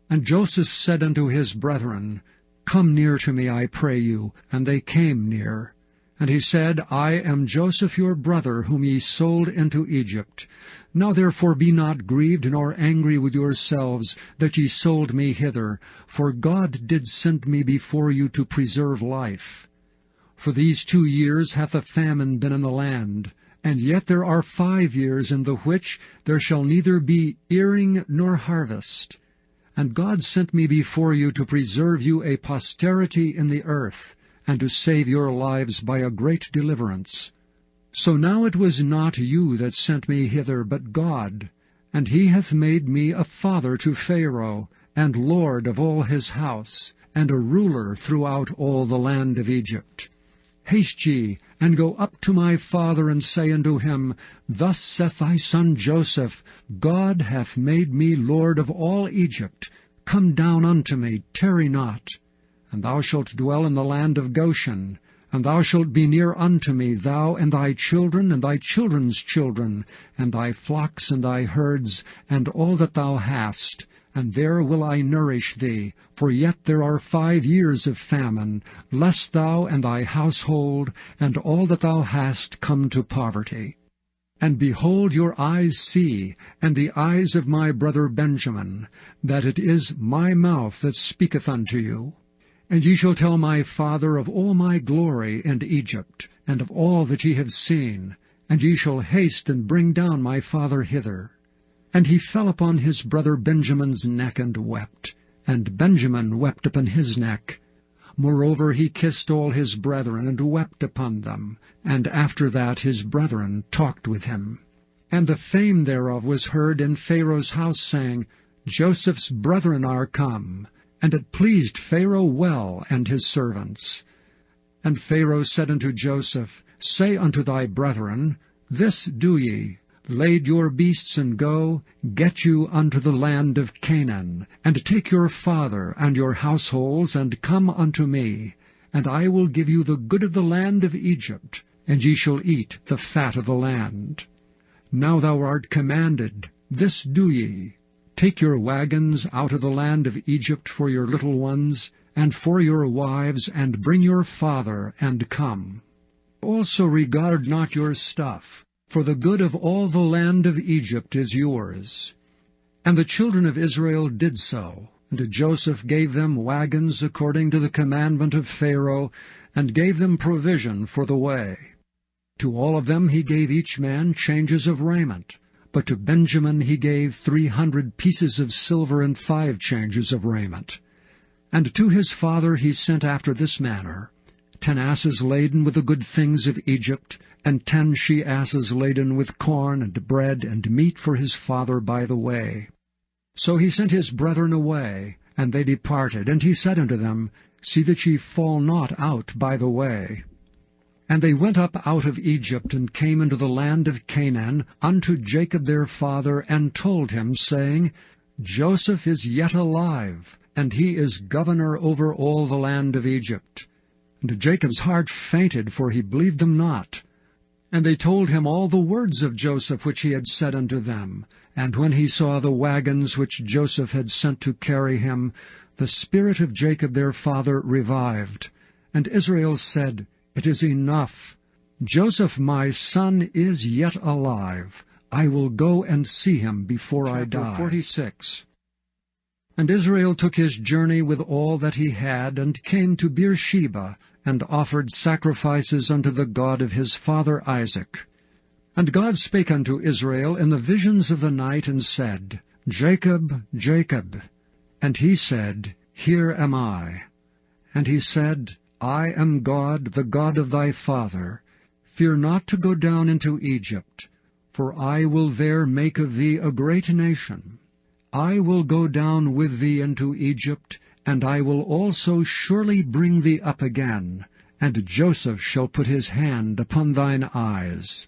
And Joseph said unto his brethren, Come near to me, I pray you. And they came near. And he said, I am Joseph your brother, whom ye sold into Egypt. Now therefore be not grieved nor angry with yourselves, that ye sold me hither, for God did send me before you to preserve life. For these 2 years hath a famine been in the land, and yet there are 5 years in the which there shall neither be earing nor harvest. And God sent me before you to preserve you a posterity in the earth, and to save your lives by a great deliverance. So now it was not you that sent me hither, but God, and he hath made me a father to Pharaoh, and lord of all his house, and a ruler throughout all the land of Egypt. Haste ye, and go up to my father, and say unto him, Thus saith thy son Joseph, God hath made me lord of all Egypt. Come down unto me, tarry not. And thou shalt dwell in the land of Goshen, and thou shalt be near unto me, thou and thy children, and thy children's children, and thy flocks and thy herds, and all that thou hast. And there will I nourish thee, for yet there are 5 years of famine, lest thou and thy household, and all that thou hast, come to poverty. And behold, your eyes see, and the eyes of my brother Benjamin, that it is my mouth that speaketh unto you. And ye shall tell my father of all my glory in Egypt, and of all that ye have seen, and ye shall haste and bring down my father hither. And he fell upon his brother Benjamin's neck and wept, and Benjamin wept upon his neck. Moreover he kissed all his brethren, and wept upon them, and after that his brethren talked with him. And the fame thereof was heard in Pharaoh's house, saying, Joseph's brethren are come. And it pleased Pharaoh well, and his servants. And Pharaoh said unto Joseph, Say unto thy brethren, This do ye, Lade your beasts and go, get you unto the land of Canaan, and take your father and your households, and come unto me, and I will give you the good of the land of Egypt, and ye shall eat the fat of the land. Now thou art commanded, this do ye, take your wagons out of the land of Egypt for your little ones, and for your wives, and bring your father, and come. Also regard not your stuff, for the good of all the land of Egypt is yours. And the children of Israel did so, and Joseph gave them wagons according to the commandment of Pharaoh, and gave them provision for the way. To all of them he gave each man changes of raiment, but to Benjamin he gave 300 pieces of silver and 5 changes of raiment. And to his father he sent after this manner, 10 asses laden with the good things of Egypt, and 10 she-asses laden with corn and bread and meat for his father by the way. So he sent his brethren away, and they departed, and he said unto them, See that ye fall not out by the way. And they went up out of Egypt, and came into the land of Canaan, unto Jacob their father, and told him, saying, Joseph is yet alive, and he is governor over all the land of Egypt. And Jacob's heart fainted, for he believed them not. And they told him all the words of Joseph which he had said unto them. And when he saw the wagons which Joseph had sent to carry him, the spirit of Jacob their father revived. And Israel said, It is enough. Joseph my son is yet alive. I will go and see him before I die. Chapter 46. And Israel took his journey with all that he had, and came to Beersheba, and offered sacrifices unto the God of his father Isaac. And God spake unto Israel in the visions of the night, and said, Jacob, Jacob. And he said, Here am I. And he said, I am God, the God of thy father. Fear not to go down into Egypt, for I will there make of thee a great nation. I will go down with thee into Egypt, and I will also surely bring thee up again, and Joseph shall put his hand upon thine eyes.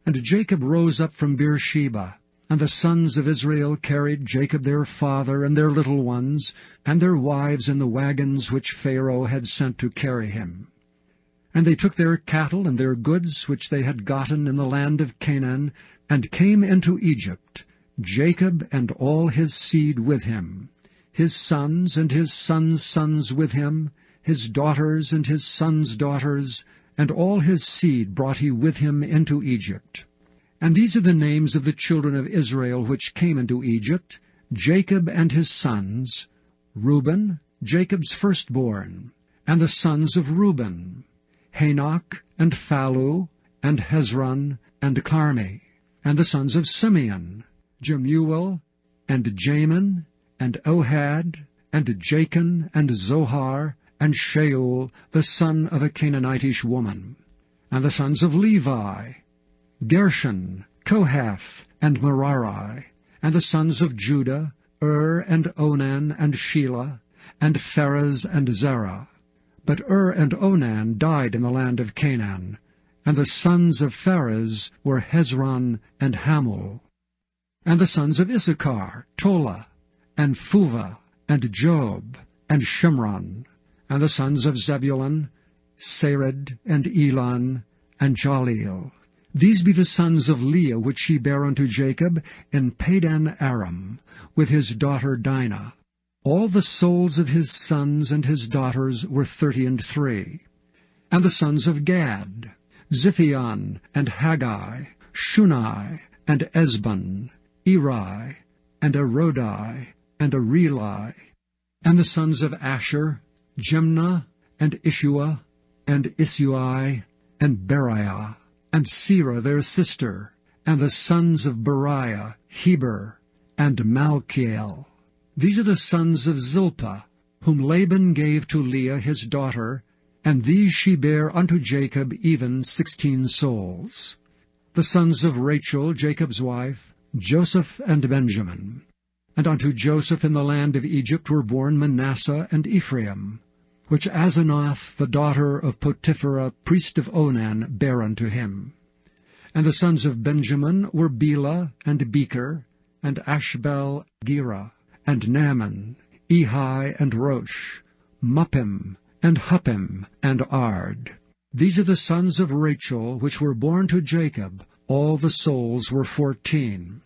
And Jacob rose up from Beersheba, and the sons of Israel carried Jacob their father and their little ones, and their wives in the wagons which Pharaoh had sent to carry him. And they took their cattle and their goods which they had gotten in the land of Canaan, and came into Egypt, Jacob and all his seed with him, his sons and his sons' sons with him, his daughters and his sons' daughters, and all his seed brought he with him into Egypt. And these are the names of the children of Israel which came into Egypt, Jacob and his sons, Reuben, Jacob's firstborn, and the sons of Reuben, Hanok, and Phalu, and Hezron, and Carmi, and the sons of Simeon, Jemuel, and Jamin, and Ohad, and Jachin, and Zohar, and Shaul, the son of a Canaanitish woman, and the sons of Levi, Gershon, Kohath, and Merari, and the sons of Judah, and Onan, and Shelah, and Pharez, and Zerah. But and Onan died in the land of Canaan, and the sons of Pharez were Hezron and Hamul. And the sons of Issachar, Tola, and Phuvah, and Job, and Shimron. And the sons of Zebulun, Sered, and Elon, and Jaleel. These be the sons of Leah which she bare unto Jacob in Padan Aram, with his daughter Dinah. All the souls of his sons and his daughters were 33. And the sons of Gad, Ziphion, and Haggai, Shunai, and Esbon, Eri, and Arodai, and Areli. And the sons of Asher, Jimnah, and Ishua, and Isui, and Beriah, and Serah their sister, and the sons of Beriah, Heber, and Malchiel. These are the sons of Zilpah, whom Laban gave to Leah his daughter, and these she bare unto Jacob even 16 souls. The sons of Rachel, Jacob's wife, Joseph and Benjamin. And unto Joseph in the land of Egypt were born Manasseh and Ephraim, which Asenath the daughter of Potipherah priest of Onan bare unto him. And the sons of Benjamin were Bela, and Becher, and Ashbel, Gera, and Naaman, Ehi, and Rosh, Muppim, and Huppim, and Ard. These are the sons of Rachel, which were born to Jacob. All the souls were 14.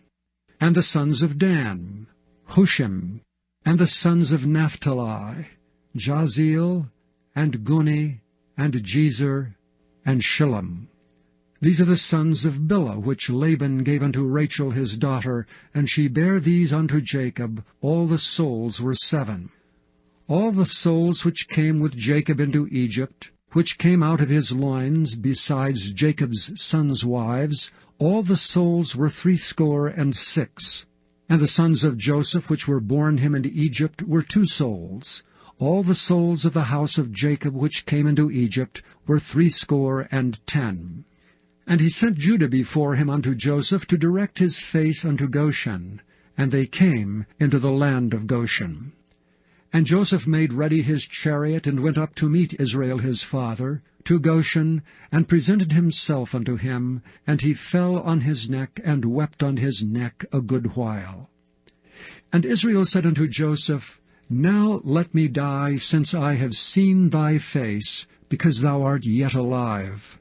And the sons of Dan, Hushim, and the sons of Naphtali, Jaziel, and Guni, and Jezer, and Shillem. These are the sons of Bilhah, which Laban gave unto Rachel his daughter, and she bare these unto Jacob. All the souls were 7. All the souls which came with Jacob into Egypt, which came out of his loins, besides Jacob's sons' wives, all the souls were 66. And the sons of Joseph, which were born him into Egypt, were 2 souls. All the souls of the house of Jacob, which came into Egypt, were 70. And he sent Judah before him unto Joseph, to direct his face unto Goshen. And they came into the land of Goshen. And Joseph made ready his chariot, and went up to meet Israel his father, to Goshen, and presented himself unto him. And he fell on his neck, and wept on his neck a good while. And Israel said unto Joseph, Now let me die, since I have seen thy face, because thou art yet alive.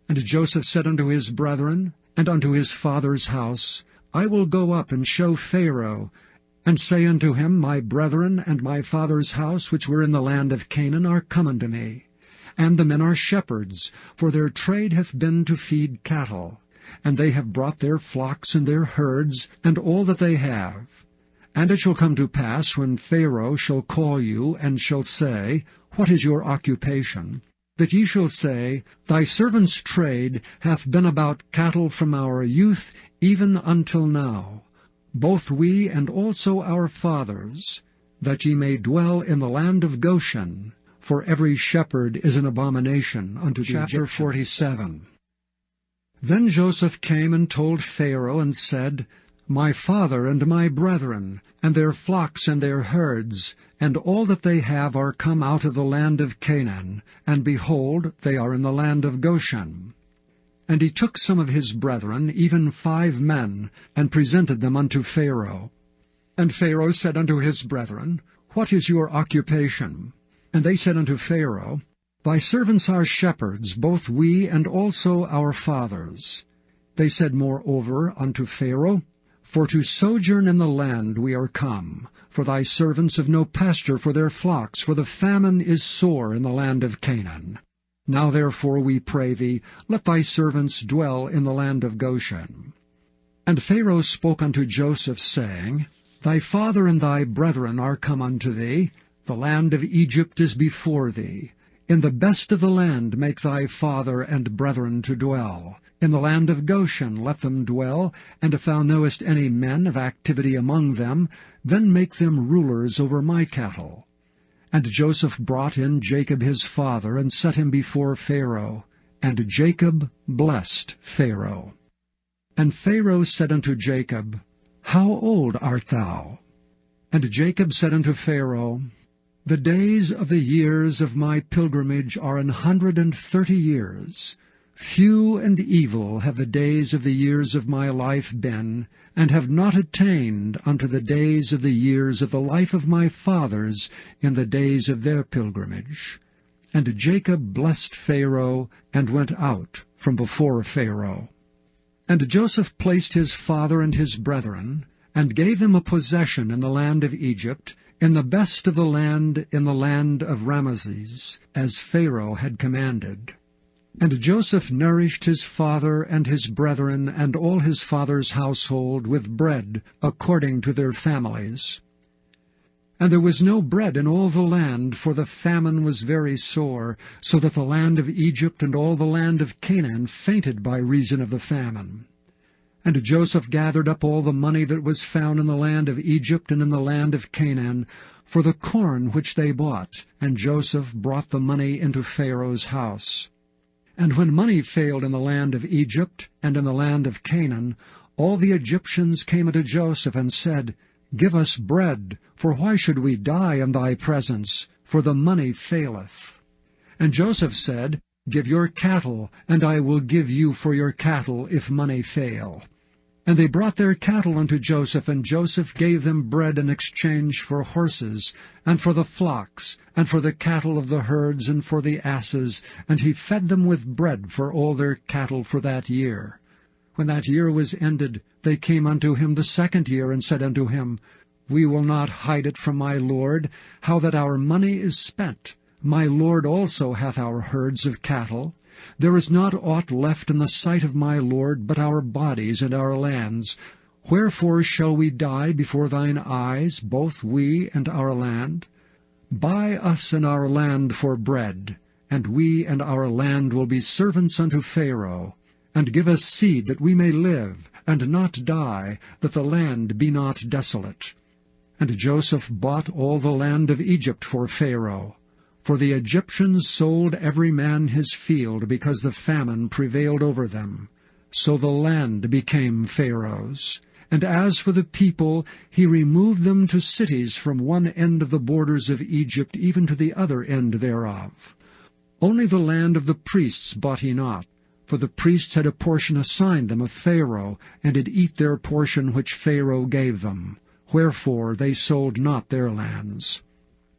And Joseph said unto his brethren, and unto his father's house, I will go up and show Pharaoh, and say unto him, My brethren and my father's house, which were in the land of Canaan, are come unto me. And the men are shepherds, for their trade hath been to feed cattle. And they have brought their flocks and their herds, and all that they have. And it shall come to pass, when Pharaoh shall call you, and shall say, What is your occupation? That ye shall say, Thy servant's trade hath been about cattle from our youth even until now, both we and also our fathers, that ye may dwell in the land of Goshen, for every shepherd is an abomination unto the Egyptians. Chapter 47. Then Joseph came and told Pharaoh, and said, My father and my brethren, and their flocks and their herds, and all that they have are come out of the land of Canaan, and behold, they are in the land of Goshen. And he took some of his brethren, even 5 men, and presented them unto Pharaoh. And Pharaoh said unto his brethren, What is your occupation? And they said unto Pharaoh, Thy servants are shepherds, both we and also our fathers. They said moreover unto Pharaoh, For to sojourn in the land we are come, for thy servants have no pasture for their flocks, for the famine is sore in the land of Canaan. Now therefore we pray thee, let thy servants dwell in the land of Goshen. And Pharaoh spoke unto Joseph, saying, Thy father and thy brethren are come unto thee, the land of Egypt is before thee. In the best of the land make thy father and brethren to dwell. In the land of Goshen let them dwell, and if thou knowest any men of activity among them, then make them rulers over my cattle. And Joseph brought in Jacob his father, and set him before Pharaoh. And Jacob blessed Pharaoh. And Pharaoh said unto Jacob, How old art thou? And Jacob said unto Pharaoh, The days of the years of my pilgrimage are 130 years. Few and evil have the days of the years of my life been, and have not attained unto the days of the years of the life of my fathers in the days of their pilgrimage. And Jacob blessed Pharaoh, and went out from before Pharaoh. And Joseph placed his father and his brethren, and gave them a possession in the land of Egypt, in the best of the land, in the land of Ramesses, as Pharaoh had commanded. And Joseph nourished his father and his brethren and all his father's household with bread according to their families. And there was no bread in all the land, for the famine was very sore, so that the land of Egypt and all the land of Canaan fainted by reason of the famine. And Joseph gathered up all the money that was found in the land of Egypt and in the land of Canaan, for the corn which they bought, and Joseph brought the money into Pharaoh's house. And when money failed in the land of Egypt and in the land of Canaan, all the Egyptians came unto Joseph and said, Give us bread, for why should we die in thy presence? for the money faileth. And Joseph said, Give your cattle, and I will give you for your cattle, if money fail. And they brought their cattle unto Joseph, and Joseph gave them bread in exchange for horses, and for the flocks, and for the cattle of the herds, and for the asses, and he fed them with bread for all their cattle for that year. When that year was ended, they came unto him the second year, and said unto him, We will not hide it from my lord, how that our money is spent. My lord also hath our herds of cattle. There is not aught left in the sight of my lord but our bodies and our lands. Wherefore shall we die before thine eyes, both we and our land? Buy us and our land for bread, and we and our land will be servants unto Pharaoh. And give us seed that we may live, and not die, that the land be not desolate. And Joseph bought all the land of Egypt for Pharaoh. For the Egyptians sold every man his field, because the famine prevailed over them. So the land became Pharaoh's. And as for the people, he removed them to cities from one end of the borders of Egypt even to the other end thereof. Only the land of the priests bought he not, for the priests had a portion assigned them of Pharaoh, and did eat their portion which Pharaoh gave them. Wherefore they sold not their lands.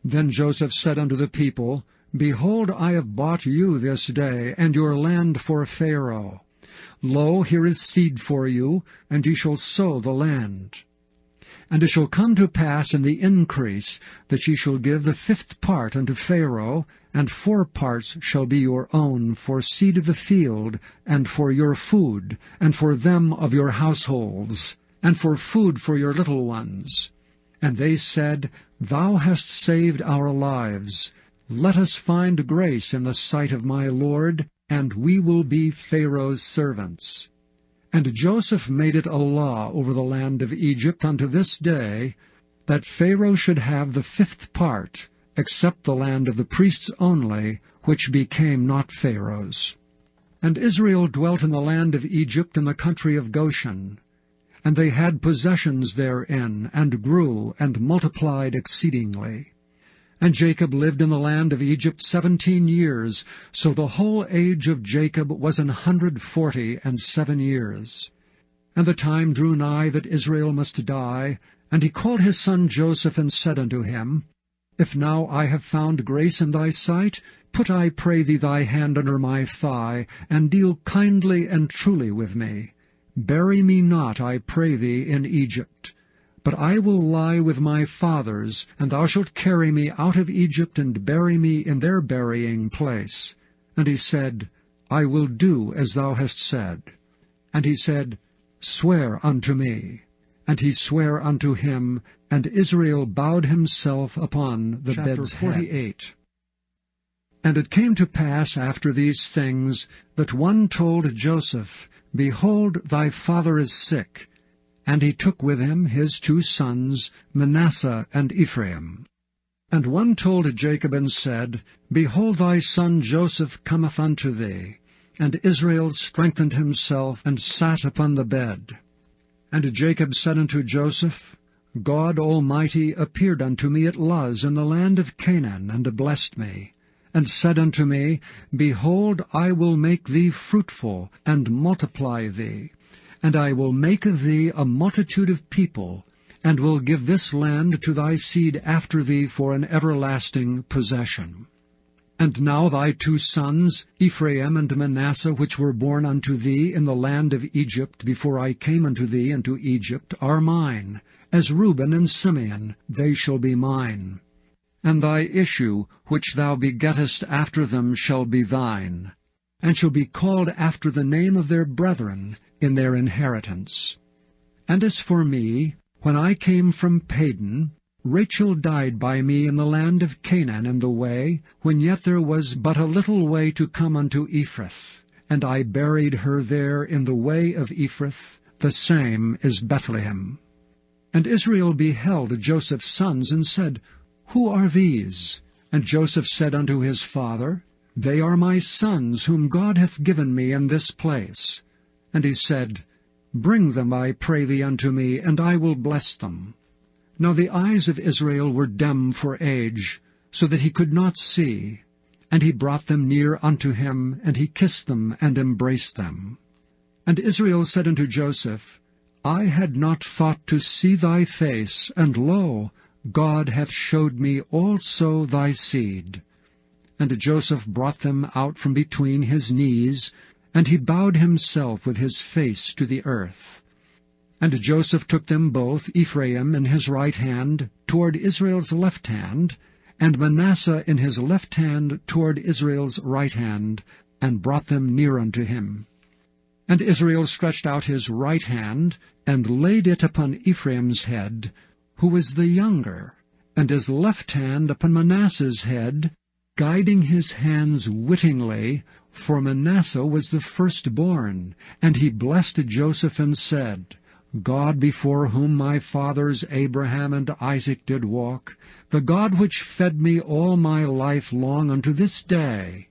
Then Joseph said unto the people, Behold, I have bought you this day, and your land for Pharaoh. Lo, here is seed for you, and ye shall sow the land. And it shall come to pass in the increase, that ye shall give the 5th part unto Pharaoh, and 4 parts shall be your own for seed of the field, and for your food, and for them of your households, and for food for your little ones. And they said, Thou hast saved our lives. Let us find grace in the sight of my lord, and we will be Pharaoh's servants. And Joseph made it a law over the land of Egypt unto this day, that Pharaoh should have the 5th part, except the land of the priests only, which became not Pharaoh's. And Israel dwelt in the land of Egypt in the country of Goshen. And they had possessions therein, and grew, and multiplied exceedingly. And Jacob lived in the land of Egypt 17 years, so the whole age of Jacob was 147 years. And the time drew nigh that Israel must die, and he called his son Joseph, and said unto him, If now I have found grace in thy sight, put, I pray thee, thy hand under my thigh, and deal kindly and truly with me. Bury me not, I pray thee, in Egypt. But I will lie with my fathers, and thou shalt carry me out of Egypt, and bury me in their burying place. And he said, I will do as thou hast said. And he said, Swear unto me. And he sware unto him, and Israel bowed himself upon the bed's head. 48. And it came to pass after these things, that one told Joseph, Behold, thy father is sick. And he took with him his 2 sons, Manasseh and Ephraim. And one told Jacob, and said, Behold, thy son Joseph cometh unto thee. And Israel strengthened himself, and sat upon the bed. And Jacob said unto Joseph, God Almighty appeared unto me at Luz in the land of Canaan, and blessed me, and said unto me, Behold, I will make thee fruitful, and multiply thee, and I will make of thee a multitude of people, and will give this land to thy seed after thee for an everlasting possession. And now thy 2 sons, Ephraim and Manasseh, which were born unto thee in the land of Egypt before I came unto thee into Egypt, are mine. As Reuben and Simeon, they shall be mine. And thy issue, which thou begettest after them, shall be thine, and shall be called after the name of their brethren in their inheritance. And as for me, when I came from Padan, Rachel died by me in the land of Canaan in the way, when yet there was but a little way to come unto Ephrath, and I buried her there in the way of Ephrath, the same is Bethlehem. And Israel beheld Joseph's sons, and said, Who are these? And Joseph said unto his father, They are my sons, whom God hath given me in this place. And he said, Bring them, I pray thee, unto me, and I will bless them. Now the eyes of Israel were dim for age, so that he could not see. And he brought them near unto him, and he kissed them, and embraced them. And Israel said unto Joseph, I had not thought to see thy face, and lo, God hath showed me also thy seed. And Joseph brought them out from between his knees, and he bowed himself with his face to the earth. And Joseph took them both, Ephraim in his right hand, toward Israel's left hand, and Manasseh in his left hand toward Israel's right hand, and brought them near unto him. And Israel stretched out his right hand, and laid it upon Ephraim's head, who was the younger, and his left hand upon Manasseh's head, guiding his hands wittingly, for Manasseh was the firstborn. And he blessed Joseph and said, God before whom my fathers Abraham and Isaac did walk, the God which fed me all my life long unto this day,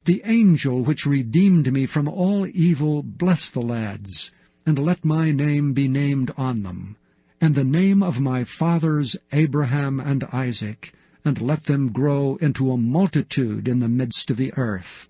the angel which redeemed me from all evil, bless the lads, and let my name be named on them, and the name of my fathers Abraham and Isaac, and let them grow into a multitude in the midst of the earth.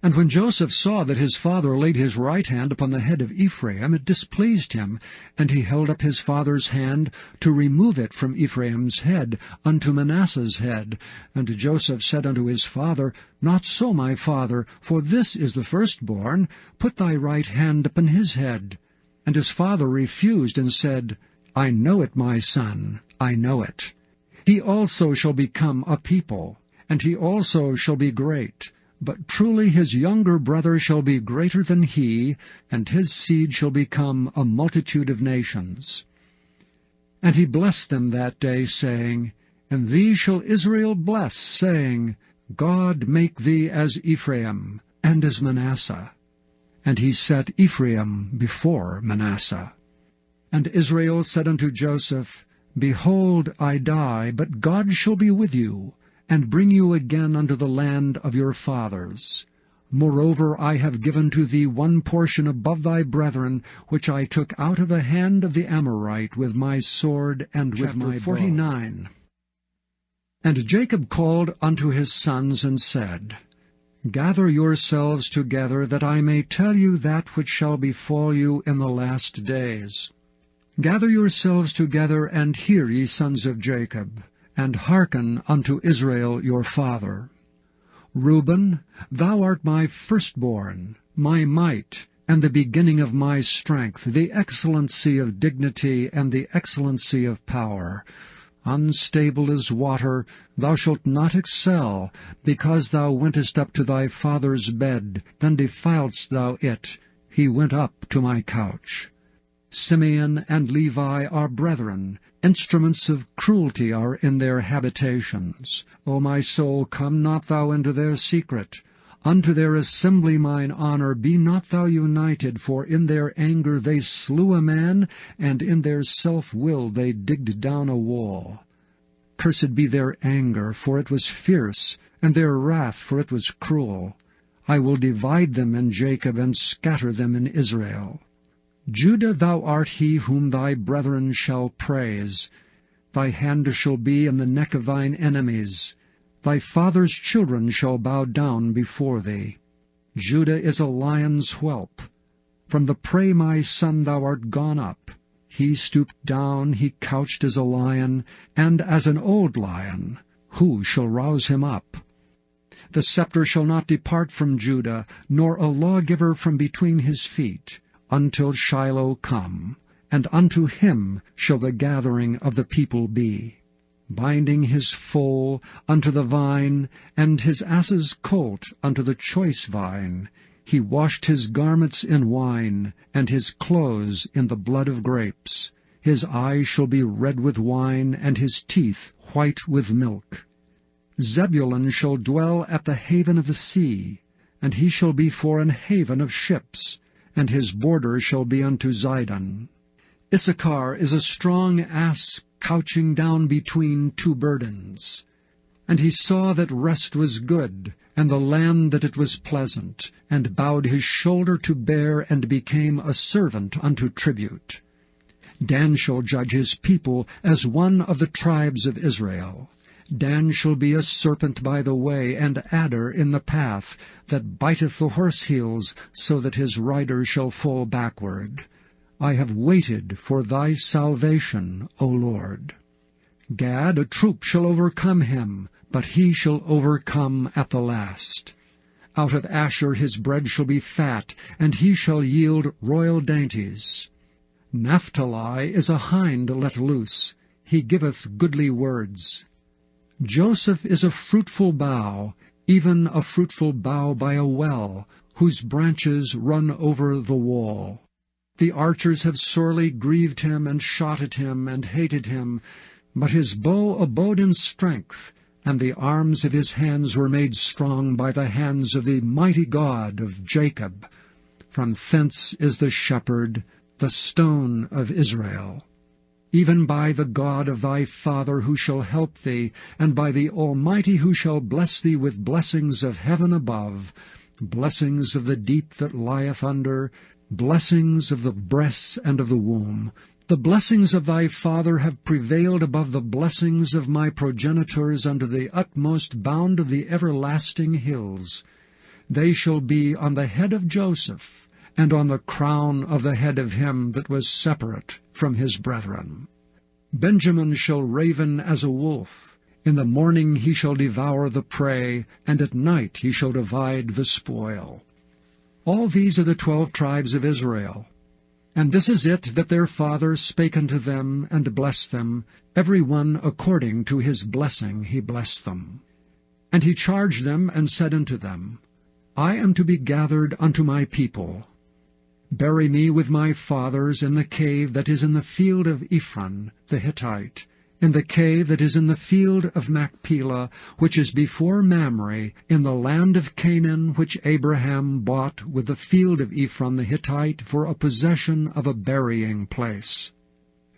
And when Joseph saw that his father laid his right hand upon the head of Ephraim, it displeased him, and he held up his father's hand to remove it from Ephraim's head unto Manasseh's head. And Joseph said unto his father, Not so, my father, for this is the firstborn. Put thy right hand upon his head. And his father refused, and said, I know it, my son, I know it. He also shall become a people, and he also shall be great. But truly his younger brother shall be greater than he, and his seed shall become a multitude of nations. And he blessed them that day, saying, And thee shall Israel bless, saying, God make thee as Ephraim, and as Manasseh. And he set Ephraim before Manasseh. And Israel said unto Joseph, Behold, I die, but God shall be with you, and bring you again unto the land of your fathers. Moreover, I have given to thee one portion above thy brethren, which I took out of the hand of the Amorite with my sword and with my bow. 49. And Jacob called unto his sons, and said, Gather yourselves together, that I may tell you that which shall befall you in the last days. Gather yourselves together, and hear, ye sons of Jacob, and hearken unto Israel your father. Reuben, thou art my firstborn, my might, and the beginning of my strength, the excellency of dignity, and the excellency of power. Unstable as water, thou shalt not excel, because thou wentest up to thy father's bed, then defiledst thou it. He went up to my couch. Simeon and Levi are brethren. Instruments of cruelty are in their habitations. O my soul, come not thou into their secret. Unto their assembly mine honor be not thou united, for in their anger they slew a man, and in their self-will they digged down a wall. Cursed be their anger, for it was fierce, and their wrath, for it was cruel. I will divide them in Jacob, and scatter them in Israel. Judah, thou art he whom thy brethren shall praise. Thy hand shall be in the neck of thine enemies. Thy father's children shall bow down before thee. Judah is a lion's whelp. From the prey, my son, thou art gone up. He stooped down, he couched as a lion, and as an old lion. Who shall rouse him up? The scepter shall not depart from Judah, nor a lawgiver from between his feet, until Shiloh come, and unto him shall the gathering of the people be. Binding his foal unto the vine, and his ass's colt unto the choice vine, he washed his garments in wine, and his clothes in the blood of grapes. His eyes shall be red with wine, and his teeth white with milk. Zebulun shall dwell at the haven of the sea, and he shall be for an haven of ships, and his border shall be unto Zidon. Issachar is a strong ass couching down between two burdens. And he saw that rest was good, and the land that it was pleasant, and bowed his shoulder to bear, and became a servant unto tribute. Dan shall judge his people as one of the tribes of Israel. Dan shall be a serpent by the way, and adder in the path, that biteth the horse heels, so that his rider shall fall backward. I have waited for thy salvation, O Lord. Gad, a troop shall overcome him, but he shall overcome at the last. Out of Asher his bread shall be fat, and he shall yield royal dainties. Naphtali is a hind let loose, he giveth goodly words. Joseph is a fruitful bough, even a fruitful bough by a well, whose branches run over the wall. The archers have sorely grieved him, and shot at him, and hated him, but his bow abode in strength, and the arms of his hands were made strong by the hands of the mighty God of Jacob. From thence is the shepherd, the stone of Israel. Even by the God of thy father who shall help thee, and by the Almighty who shall bless thee with blessings of heaven above, blessings of the deep that lieth under, blessings of the breasts and of the womb. The blessings of thy father have prevailed above the blessings of my progenitors unto the utmost bound of the everlasting hills. They shall be on the head of Joseph, and on the crown of the head of him that was separate from his brethren. Benjamin shall raven as a wolf. In the morning he shall devour the prey, and at night he shall divide the spoil. All these are the 12 tribes of Israel. And this is it that their father spake unto them, and blessed them, every one according to his blessing he blessed them. And he charged them, and said unto them, I am to be gathered unto my people. Bury me with my fathers in the cave that is in the field of Ephron the Hittite, in the cave that is in the field of Machpelah, which is before Mamre, in the land of Canaan, which Abraham bought with the field of Ephron the Hittite for a possession of a burying place.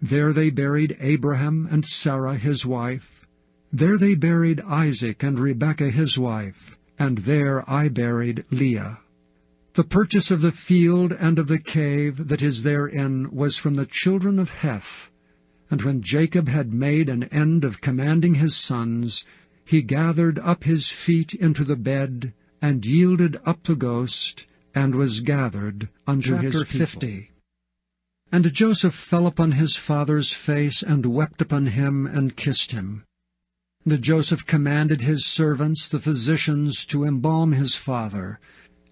There they buried Abraham and Sarah his wife. There they buried Isaac and Rebekah his wife, and there I buried Leah. The purchase of the field and of the cave that is therein was from the children of Heth. And when Jacob had made an end of commanding his sons, he gathered up his feet into the bed, and yielded up the ghost, and was gathered unto his people. 50. And Joseph fell upon his father's face, and wept upon him, and kissed him. And Joseph commanded his servants, the physicians, to embalm his father,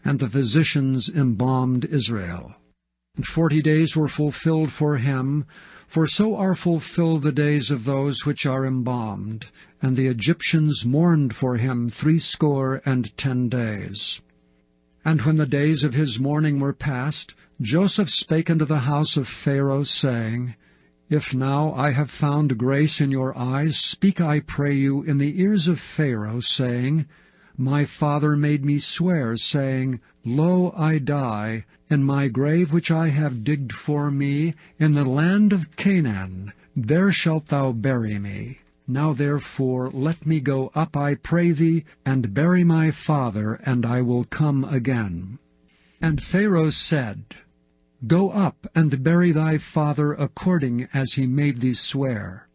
and the physicians embalmed Israel. And 40 days were fulfilled for him, for so are fulfilled the days of those which are embalmed. And the Egyptians mourned for him 60 days. And when the days of his mourning were past, Joseph spake unto the house of Pharaoh, saying, If now I have found grace in your eyes, speak, I pray you, in the ears of Pharaoh, saying, My father made me swear, saying, Lo, I die, in my grave which I have digged for me, in the land of Canaan, there shalt thou bury me. Now therefore let me go up, I pray thee, and bury my father, and I will come again. And Pharaoh said, Go up, and bury thy father according as he made thee swear.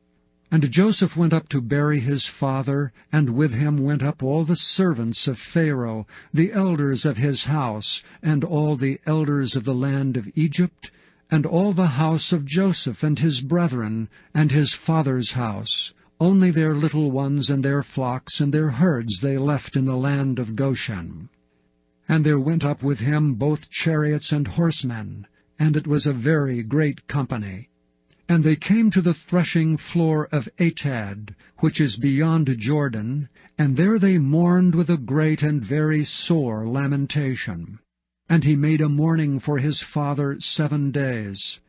And Joseph went up to bury his father, and with him went up all the servants of Pharaoh, the elders of his house, and all the elders of the land of Egypt, and all the house of Joseph and his brethren, and his father's house. Only their little ones and their flocks and their herds they left in the land of Goshen. And there went up with him both chariots and horsemen, and it was a very great company. And they came to the threshing floor of Atad, which is beyond Jordan, and there they mourned with a great and very sore lamentation. And he made a mourning for his father 7 days.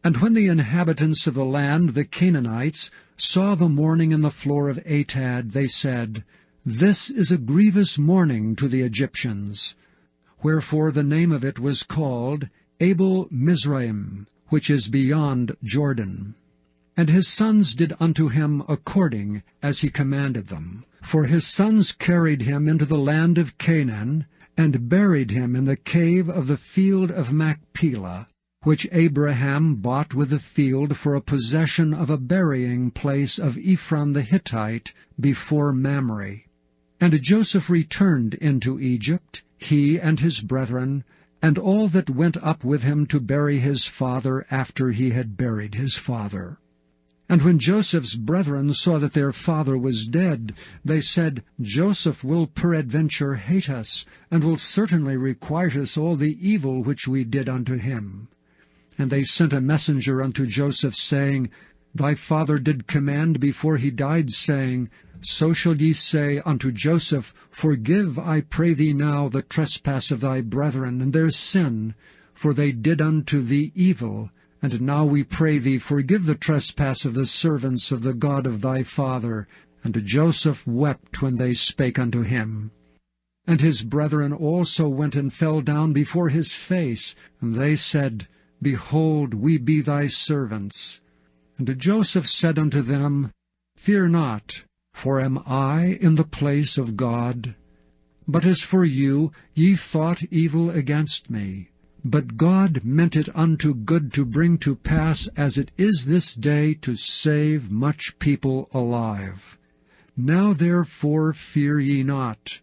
And when the inhabitants of the land, the Canaanites, saw the mourning in the floor of Atad, they said, This is a grievous mourning to the Egyptians. Wherefore the name of it was called Abel Mizraim, which is beyond Jordan. And his sons did unto him according as he commanded them. For his sons carried him into the land of Canaan, and buried him in the cave of the field of Machpelah, which Abraham bought with the field for a possession of a burying place of Ephron the Hittite before Mamre. And Joseph returned into Egypt, he and his brethren, and all that went up with him to bury his father after he had buried his father. And when Joseph's brethren saw that their father was dead, they said, Joseph will peradventure hate us, and will certainly requite us all the evil which we did unto him. And they sent a messenger unto Joseph, saying, Thy father did command before he died, saying, So shall ye say unto Joseph, Forgive, I pray thee now, the trespass of thy brethren, and their sin, for they did unto thee evil. And now we pray thee, forgive the trespass of the servants of the God of thy father. And Joseph wept when they spake unto him. And his brethren also went and fell down before his face, and they said, Behold, we be thy servants. And Joseph said unto them, Fear not, for am I in the place of God? But as for you, ye thought evil against me. But God meant it unto good to bring to pass, as it is this day, to save much people alive. Now therefore fear ye not.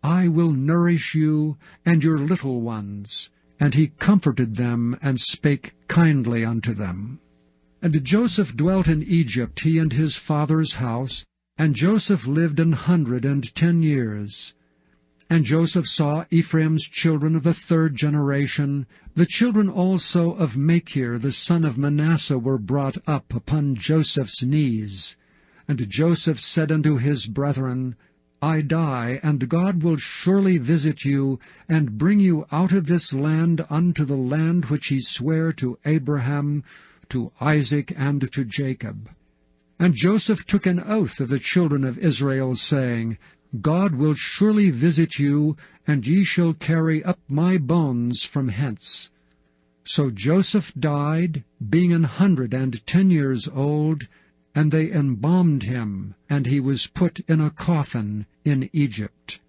I will nourish you and your little ones. And he comforted them, and spake kindly unto them. And Joseph dwelt in Egypt, he and his father's house, and Joseph lived 110 years. And Joseph saw Ephraim's children of the 3rd generation. The children also of Machir the son of Manasseh were brought up upon Joseph's knees. And Joseph said unto his brethren, I die, and God will surely visit you, and bring you out of this land unto the land which he sware to Abraham, to Isaac, and to Jacob. And Joseph took an oath of the children of Israel, saying, God will surely visit you, and ye shall carry up my bones from hence. So Joseph died, being 110 years old, and they embalmed him, and he was put in a coffin in Egypt.